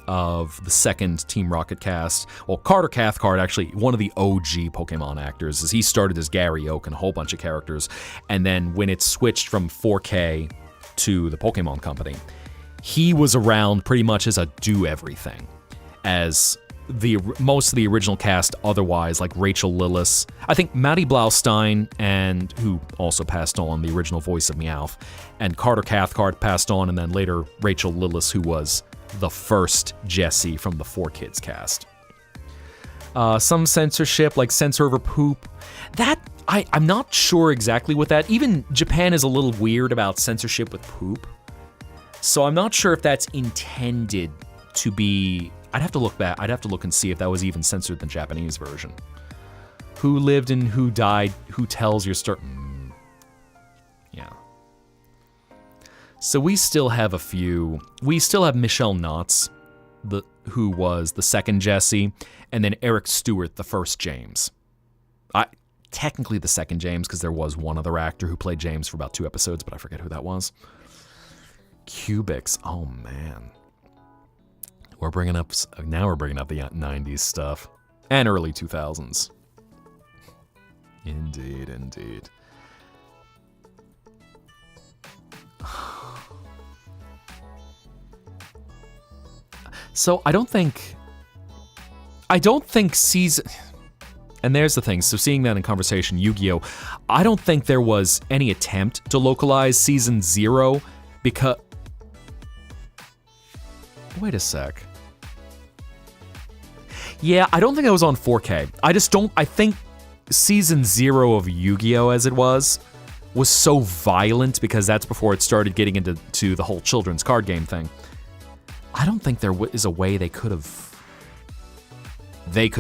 A: of the second Team Rocket cast. Well, Carter Cathcart, actually, one of the OG Pokemon actors, as he started as Gary Oak and a whole bunch of characters. And then when it switched from 4K to the Pokemon Company, he was around pretty much as a do-everything. As most of the original cast otherwise, like Rachel Lillis. I think Maddie Blaustein, and who also passed on, the original voice of Meowth, and Carter Cathcart passed on, and then later Rachel Lillis, who was the first Jessie from the 4Kids cast. Some censorship, like censor over poop. That, I'm not sure exactly what that, even Japan is a little weird about censorship with poop. So I'm not sure if that's intended to be, I'd have to look back, I'd have to look and see if that was even censored in the Japanese version. Who lived and who died, who tells your story. Yeah. So we still have a few, we still have Michelle Knotts, who was the second Jessie, and then Eric Stewart, the first James. Technically the second James, because there was one other actor who played James for about 2 episodes, but I forget who that was. Cubics, oh man. We're bringing up the 90s stuff. And early 2000s. Indeed, indeed. So I don't think season, and there's the thing, so seeing that in conversation, Yu-Gi-Oh, I don't think there was any attempt to localize season 0 because, wait a sec. Yeah, I don't think I was on 4K. I think season 0 of Yu-Gi-Oh, as it was so violent because that's before it started getting into the whole children's card game thing. I don't think there is a way they could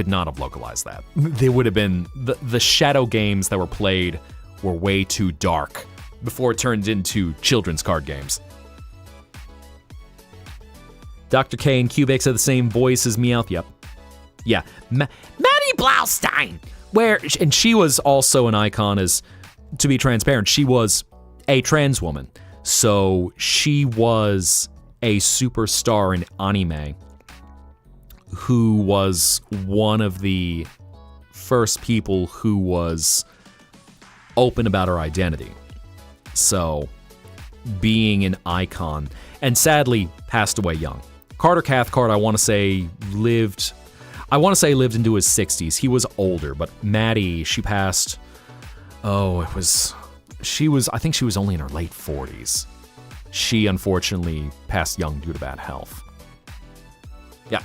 A: not have localized that. They would have been, the shadow games that were played were way too dark before it turned into children's card games. Dr. K and Cubics have the same voice as Meowth, yep. Yeah, Maddie Blaustein, and she was also an icon, as, to be transparent, she was a trans woman. So she was a superstar in anime who was one of the first people who was open about her identity. So being an icon, and sadly passed away young. Carter Cathcart, I want to say lived into his 60s. He was older, but Maddie, she passed, I think she was only in her late 40s. She unfortunately passed young due to bad health. Yeah.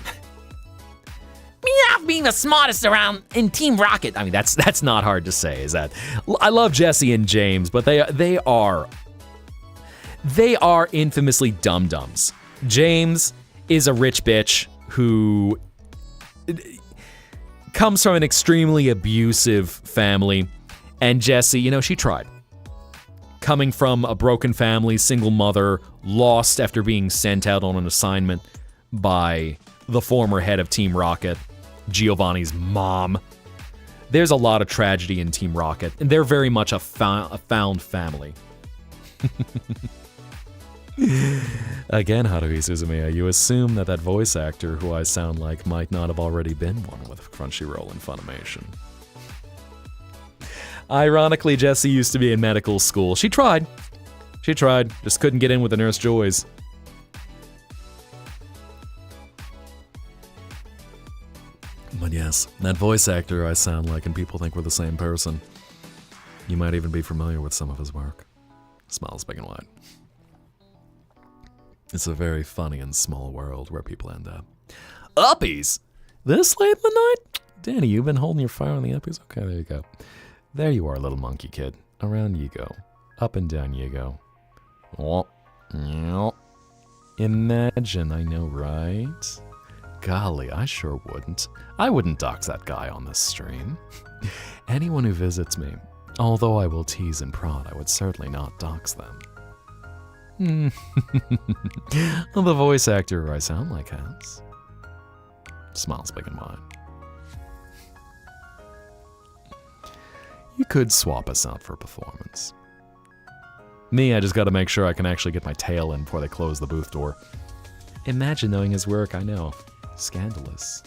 A: Meowth being the smartest around in Team Rocket. I mean, that's not hard to say, is that? I love Jessie and James, but they are infamously dum-dums. James is a rich bitch who comes from an extremely abusive family, and Jessie, she tried. Coming from a broken family, single mother, lost after being sent out on an assignment by the former head of Team Rocket, Giovanni's mom. There's a lot of tragedy in Team Rocket, and they're very much a found family. Again, Haruhi Suzumiya, you assume that voice actor who I sound like might not have already been one with Crunchyroll and Funimation. Ironically, Jessie used to be in medical school. She tried, just couldn't get in with the Nurse Joys. But yes, that voice actor I sound like and people think we're the same person. You might even be familiar with some of his work. Smiles big and wide. It's a very funny and small world where people end up. Uppies? This late in the night? Danny, you've been holding your fire on the uppies? Okay, there you go. There you are, little monkey kid. Around you go. Up and down you go. Imagine, I know, right? Golly, I sure wouldn't. I wouldn't dox that guy on this stream. Anyone who visits me, although I will tease and prod, I would certainly not dox them. Well, the voice actor I sound like has. Smiles big and wide. You could swap us out for a performance. Me, I just gotta make sure I can actually get my tail in before they close the booth door. Imagine knowing his work, I know. Scandalous.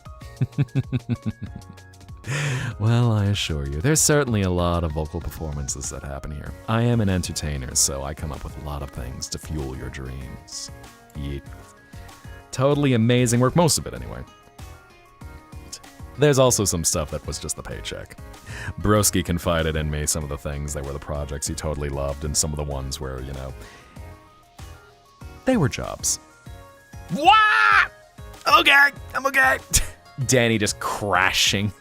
A: Well, I assure you, there's certainly a lot of vocal performances that happen here. I am an entertainer, so I come up with a lot of things to fuel your dreams. Yeet. Totally amazing work, most of it anyway. There's also some stuff that was just the paycheck. Broski confided in me some of the things that were the projects he totally loved, and some of the ones where, you know, they were jobs.
B: What? Okay, I'm okay.
A: Danny just crashing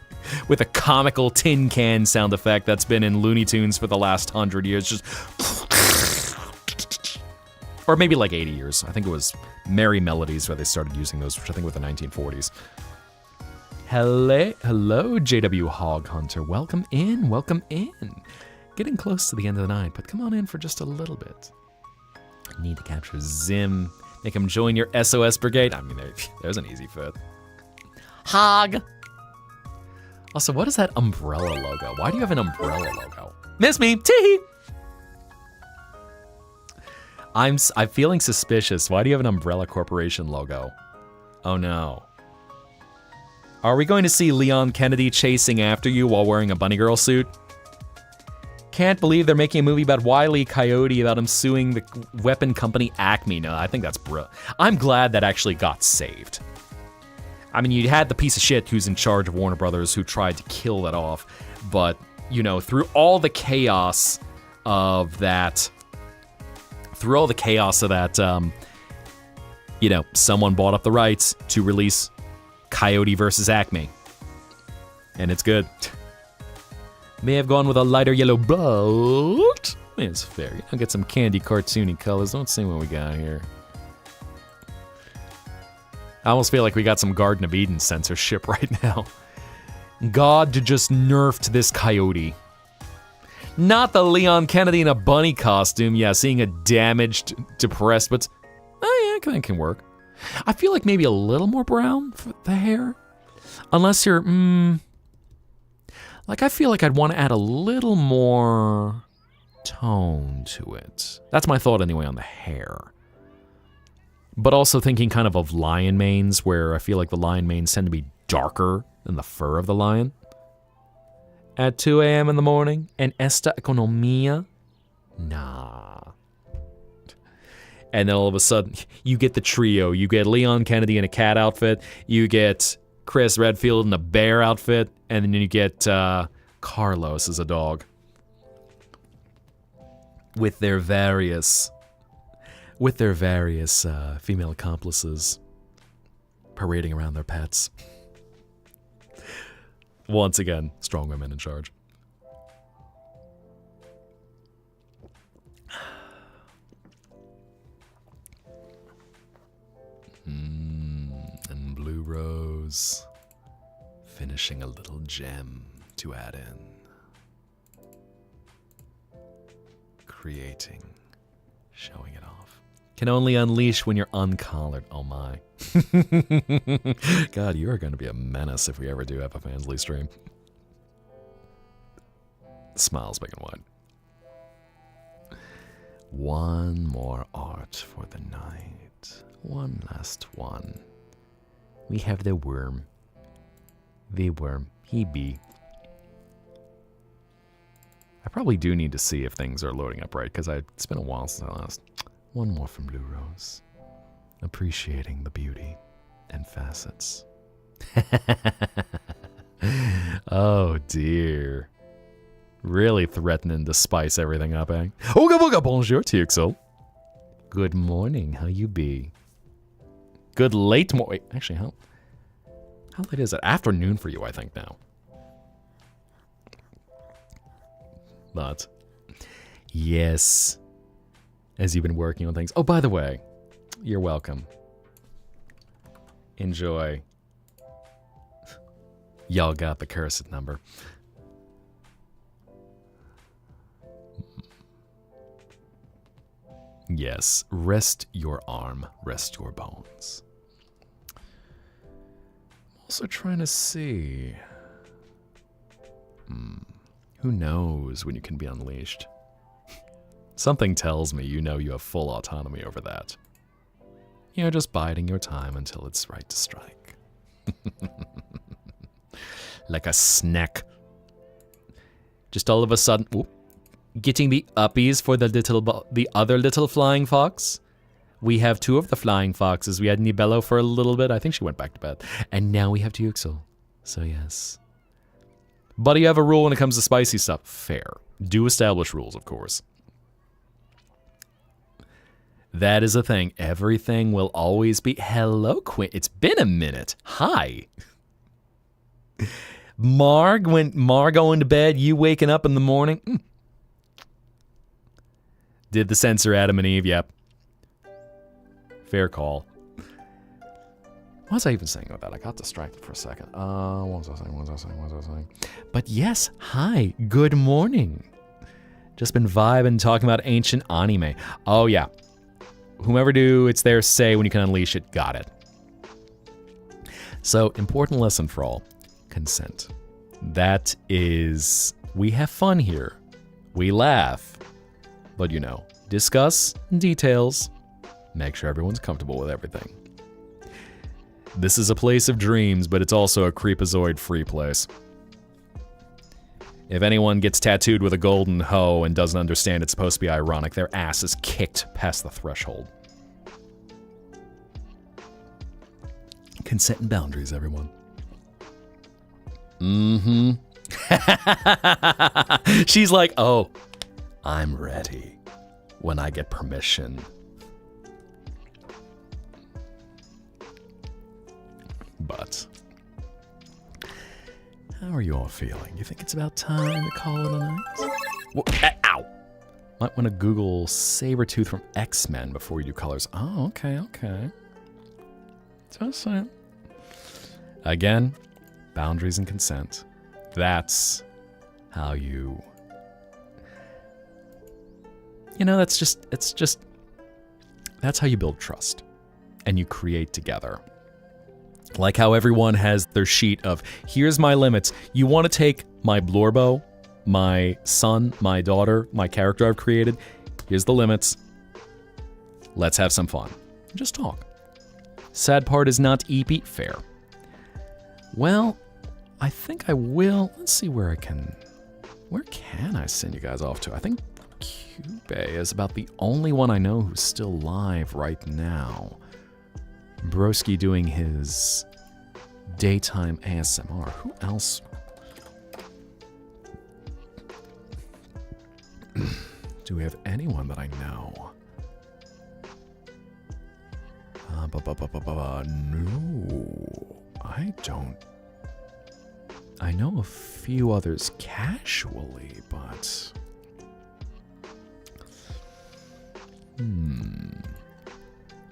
A: with a comical tin can sound effect that's been in Looney Tunes for the last 100 years. Just. Or maybe like 80 years. I think it was Merry Melodies where they started using those, which I think was the 1940s. Hello, JW Hog Hunter. Welcome in, welcome in. Getting close to the end of the night, but come on in for just a little bit. I need to capture Zim. Make him join your SOS brigade. I mean, there's an easy fit. Hog. Also, what is that umbrella logo? Why do you have an umbrella logo? Miss me, tee. I'm feeling suspicious. Why do you have an Umbrella Corporation logo? Oh no. Are we going to see Leon Kennedy chasing after you while wearing a bunny girl suit? Can't believe they're making a movie about Wile E. Coyote about him suing the weapon company Acme. No, I think that's brilliant. I'm glad that actually got saved. I mean, you had the piece of shit who's in charge of Warner Brothers who tried to kill that off, but, you know, through all the chaos of that, you know, someone bought up the rights to release Coyote versus Acme. And it's good. May have gone with a lighter yellow, but it's fair. I'll get some candy cartoony colors. Let's see what we got here. I almost feel like we got some Garden of Eden censorship right now. God just nerfed this coyote. Not the Leon Kennedy in a bunny costume. Yeah, seeing a damaged, depressed, but oh yeah, that can work. I feel like maybe a little more brown for the hair. Unless you're, like I feel like I'd want to add a little more tone to it. That's my thought anyway on the hair. But also thinking kind of lion manes, where I feel like the lion manes tend to be darker than the fur of the lion. At 2 a.m. in the morning, and esta economia? Nah. And then all of a sudden, you get the trio. You get Leon Kennedy in a cat outfit, you get Chris Redfield in a bear outfit, and then you get Carlos as a dog. With their various female accomplices parading around their pets. Once again, strong women in charge. And Blue Rose finishing a little gem to add in. Creating, showing it off. Can only unleash when you're uncollared. Oh my. God, you are going to be a menace if we ever do have a Fansly stream. Smiles big and wide. One more art for the night. One last one. We have the worm. The worm. He be. I probably do need to see if things are loading up right, because it's been a while since I last. One more from Blue Rose. Appreciating the beauty and facets. Oh dear. Really threatening to spice everything up, eh? Ooga booga bonjour, Tixel. Good morning, how you be? Good late morning. Actually, how late is it? Afternoon for you, I think, now. But, yes. As you've been working on things. Oh, by the way, you're welcome. Enjoy. Y'all got the cursed number. Yes, rest your arm, rest your bones. I'm also trying to see. Who knows when you can be unleashed? Something tells me you know you have full autonomy over that. You're just biding your time until it's right to strike. Like a snack. Just all of a sudden, getting the uppies for the other little flying fox. We have two of the flying foxes. We had Nibello for a little bit. I think she went back to bed. And now we have Tuxel. So yes. But you have a rule when it comes to spicy stuff. Fair. Do establish rules, of course. That is a thing. Everything will always be... Hello, Quinn. It's been a minute. Hi. Marg, when Mar going to bed, you waking up in the morning? Did the censor Adam and Eve? Yep. Fair call. What was I even saying about that? I got distracted for a second. What was I saying? But yes, hi, good morning. Just been vibing, talking about ancient anime. Oh yeah. Whomever do, it's their say when you can unleash it. Got it. So, important lesson for all. Consent. That is, we have fun here. We laugh. But you know, discuss details. Make sure everyone's comfortable with everything. This is a place of dreams, but it's also a creepazoid-free place. If anyone gets tattooed with a golden hoe and doesn't understand it's supposed to be ironic, their ass is kicked past the threshold. Consent and boundaries, everyone. Mm-hmm. She's like, oh, I'm ready when I get permission. But how are you all feeling? You think it's about time to call it a night? Ow! Might want to Google Sabretooth from X-Men before you do colors. Oh, okay. Just saying. Again, boundaries and consent. That's how you... You know, that's how you build trust. And you create together. Like how everyone has their sheet of, here's my limits. You want to take my Blorbo, my son, my daughter, my character I've created. Here's the limits. Let's have some fun. Just talk. Sad part is not EP. Fair. Well, I think I will. Let's see where I can... Where can I send you guys off to? I think Cube is about the only one I know who's still live right now. Broski doing his daytime ASMR. Who else? Do we have anyone that I know? No, I don't. I know a few others casually, but...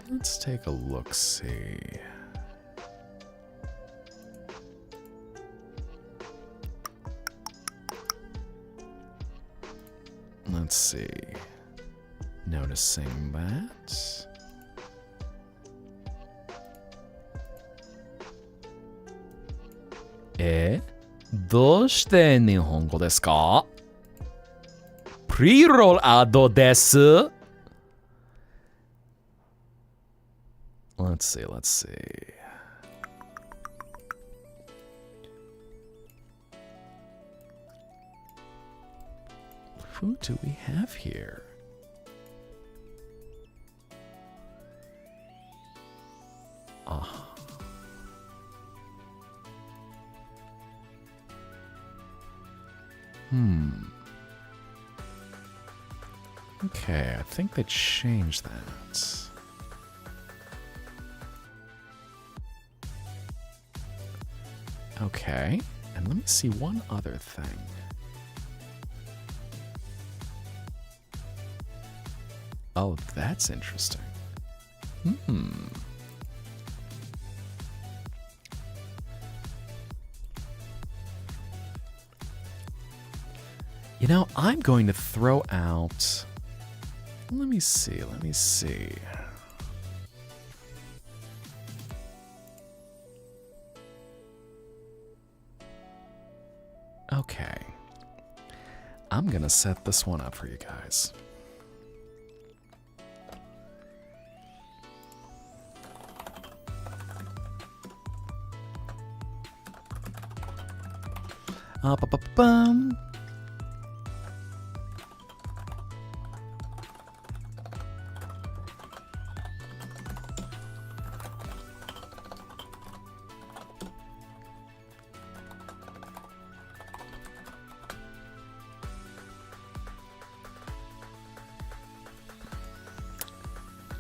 A: Let's take a look-see. Let's see. Noticing that. Doshite Nihongo desu ka? Pre-roll ado desu? Let's see. Who do we have here? Okay, I think they changed that. Okay, and let me see one other thing. Oh, that's interesting. You know, I'm going to throw out... Let me see. Okay. I'm gonna set this one up for you guys. Ba-ba-bum.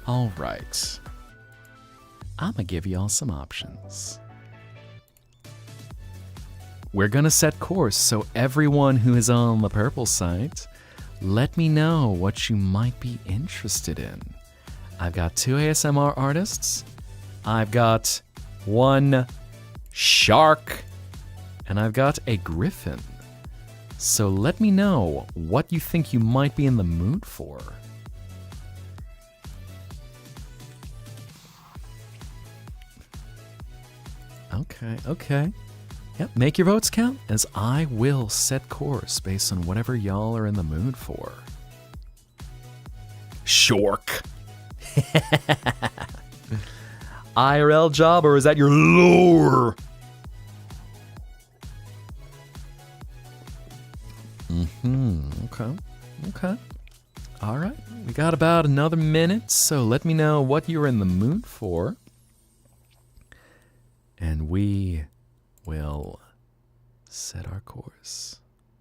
A: All right. I'm gonna give y'all some options. We're gonna set course, so everyone who is on the purple side, let me know what you might be interested in. I've got 2 ASMR artists. I've got 1 shark. And I've got a griffin. So let me know what you think you might be in the mood for. Okay. Yep, make your votes count, as I will set course based on whatever y'all are in the mood for. Shark. IRL job, or is that your lure? Okay. All right, we got about another minute, so let me know what you're in the mood for. And we will set our course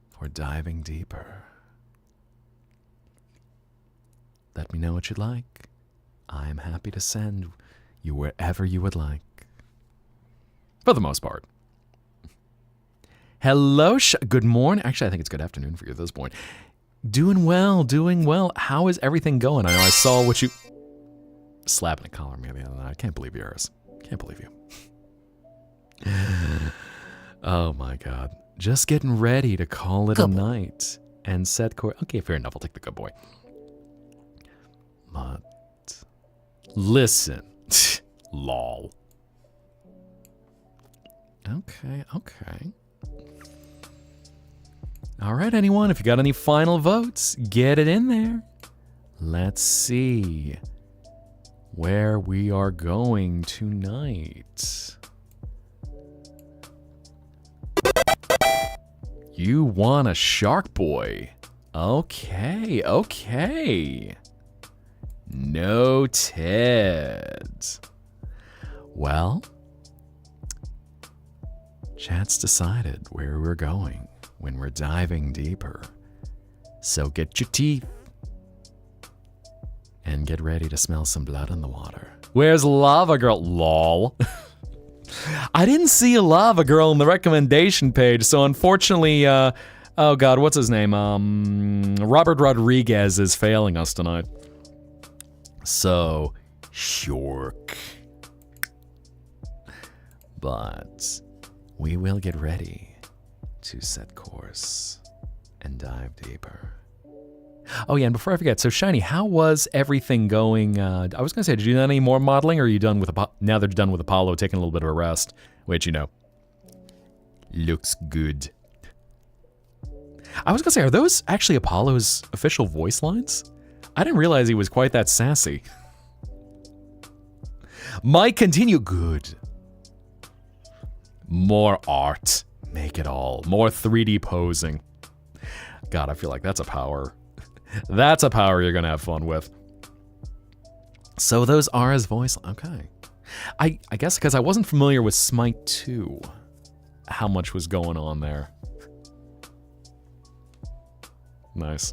A: for diving deeper. Let me know what you'd like. I am happy to send you wherever you would like. For the most part. Hello, good morning. Actually, I think it's good afternoon for you at this point. Doing well. How is everything going? I know I saw what you... Slapping a collar at me the other night. I can't believe yours. Can't believe you. Oh my God. Just getting ready to call it a night and set course. Okay, fair enough. I'll take the good boy. But listen. Lol. Okay. All right, anyone, if you got any final votes, get it in there. Let's see where we are going tonight. You want a shark boy. Okay. Noted. Well, chat's decided where we're going when we're diving deeper. So get your teeth and get ready to smell some blood in the water. Where's Lava Girl? Lol. I didn't see a Lava Girl in the recommendation page, so unfortunately, oh God, what's his name? Robert Rodriguez is failing us tonight. So, shark. But we will get ready to set course and dive deeper. Oh yeah, and before I forget, so Shiny, how was everything going? I was gonna say, did you do any more modeling, or are you done with now they're done with Apollo, taking a little bit of a rest? Which, you know, looks good. I was gonna say, are those actually Apollo's official voice lines? I didn't realize he was quite that sassy. Might continue. Good. More art. Make it all. More 3D posing. God, I feel like that's a power. That's a power you're gonna have fun with. So those are his voice. Okay. I guess because I wasn't familiar with Smite 2, how much was going on there. Nice.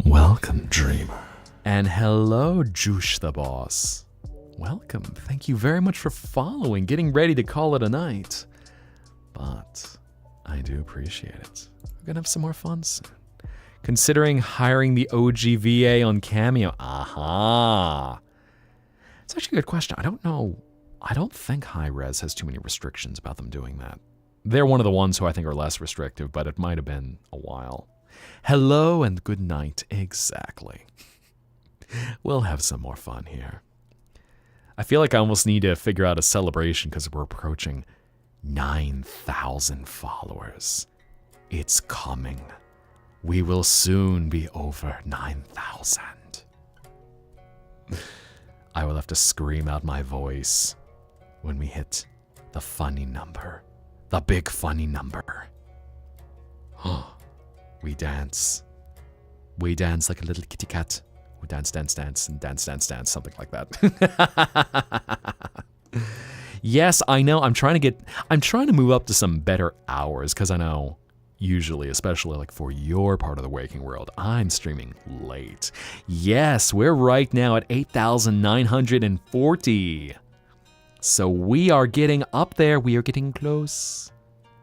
A: Welcome, Dreamer. And hello, Juice the Boss. Welcome. Thank you very much for following, getting ready to call it a night. But I do appreciate it. We're gonna have some more fun soon. Considering hiring the OG VA on Cameo. Aha. It's actually a good question. I don't know. I don't think Hi-Rez has too many restrictions about them doing that. They're one of the ones who I think are less restrictive, but it might have been a while. Hello and good night. Exactly. We'll have some more fun here. I feel like I almost need to figure out a celebration because we're approaching 9,000 followers. It's coming. We will soon be over 9,000. I will have to scream out my voice when we hit the funny number. The big funny number. We dance. We dance like a little kitty cat. We dance, and dance, something like that. Yes, I know. I'm trying to move up to some better hours because I know usually, especially like for your part of the waking world, I'm streaming late. Yes, we're right now at 8,940. So we are getting up there. We are getting close.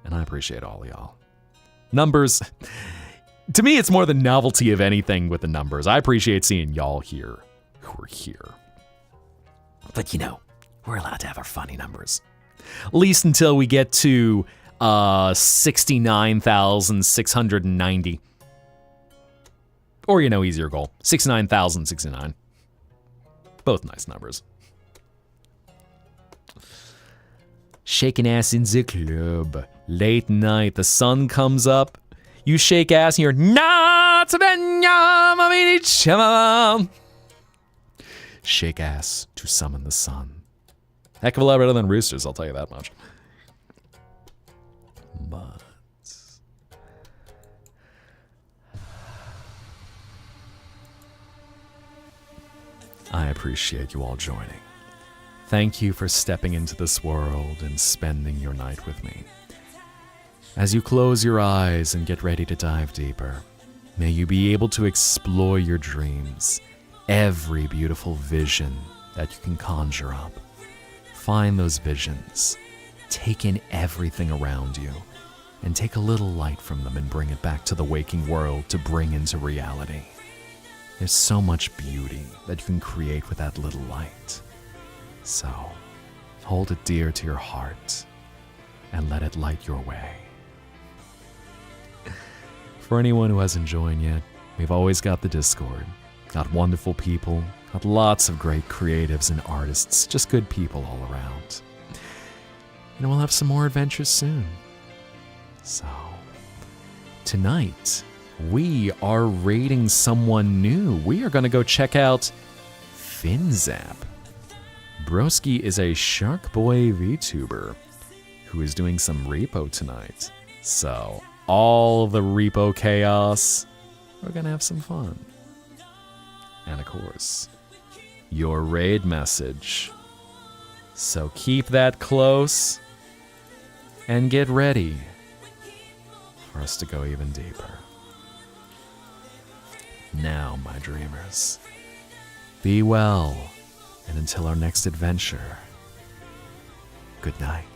A: And I appreciate all y'all. Numbers. To me, it's more the novelty of anything with the numbers. I appreciate seeing y'all here who are here. But you know, we're allowed to have our funny numbers. At least until we get to 69,690. Or, you know, easier goal. 69,069. Both nice numbers. Shaking ass in the club. Late night, the sun comes up. You shake ass and you're not. Shake ass to summon the sun. Heck of a lot better than roosters, I'll tell you that much. But I appreciate you all joining. Thank you for stepping into this world and spending your night with me. As you close your eyes and get ready to dive deeper, may you be able to explore your dreams, every beautiful vision that you can conjure up. Find those visions, take in everything around you, and take a little light from them and bring it back to the waking world to bring into reality. There's so much beauty that you can create with that little light. So, hold it dear to your heart and let it light your way. For anyone who hasn't joined yet, we've always got the Discord. Got wonderful people, got lots of great creatives and artists, just good people all around. And we'll have some more adventures soon. So, tonight, we are raiding someone new. We are going to go check out FinZap. Broski is a Shark Boy VTuber who is doing some repo tonight. So, all the repo chaos, we're going to have some fun. And of course, your raid message. So keep that close and get ready for us to go even deeper. Now, my dreamers, be well, and until our next adventure, good night.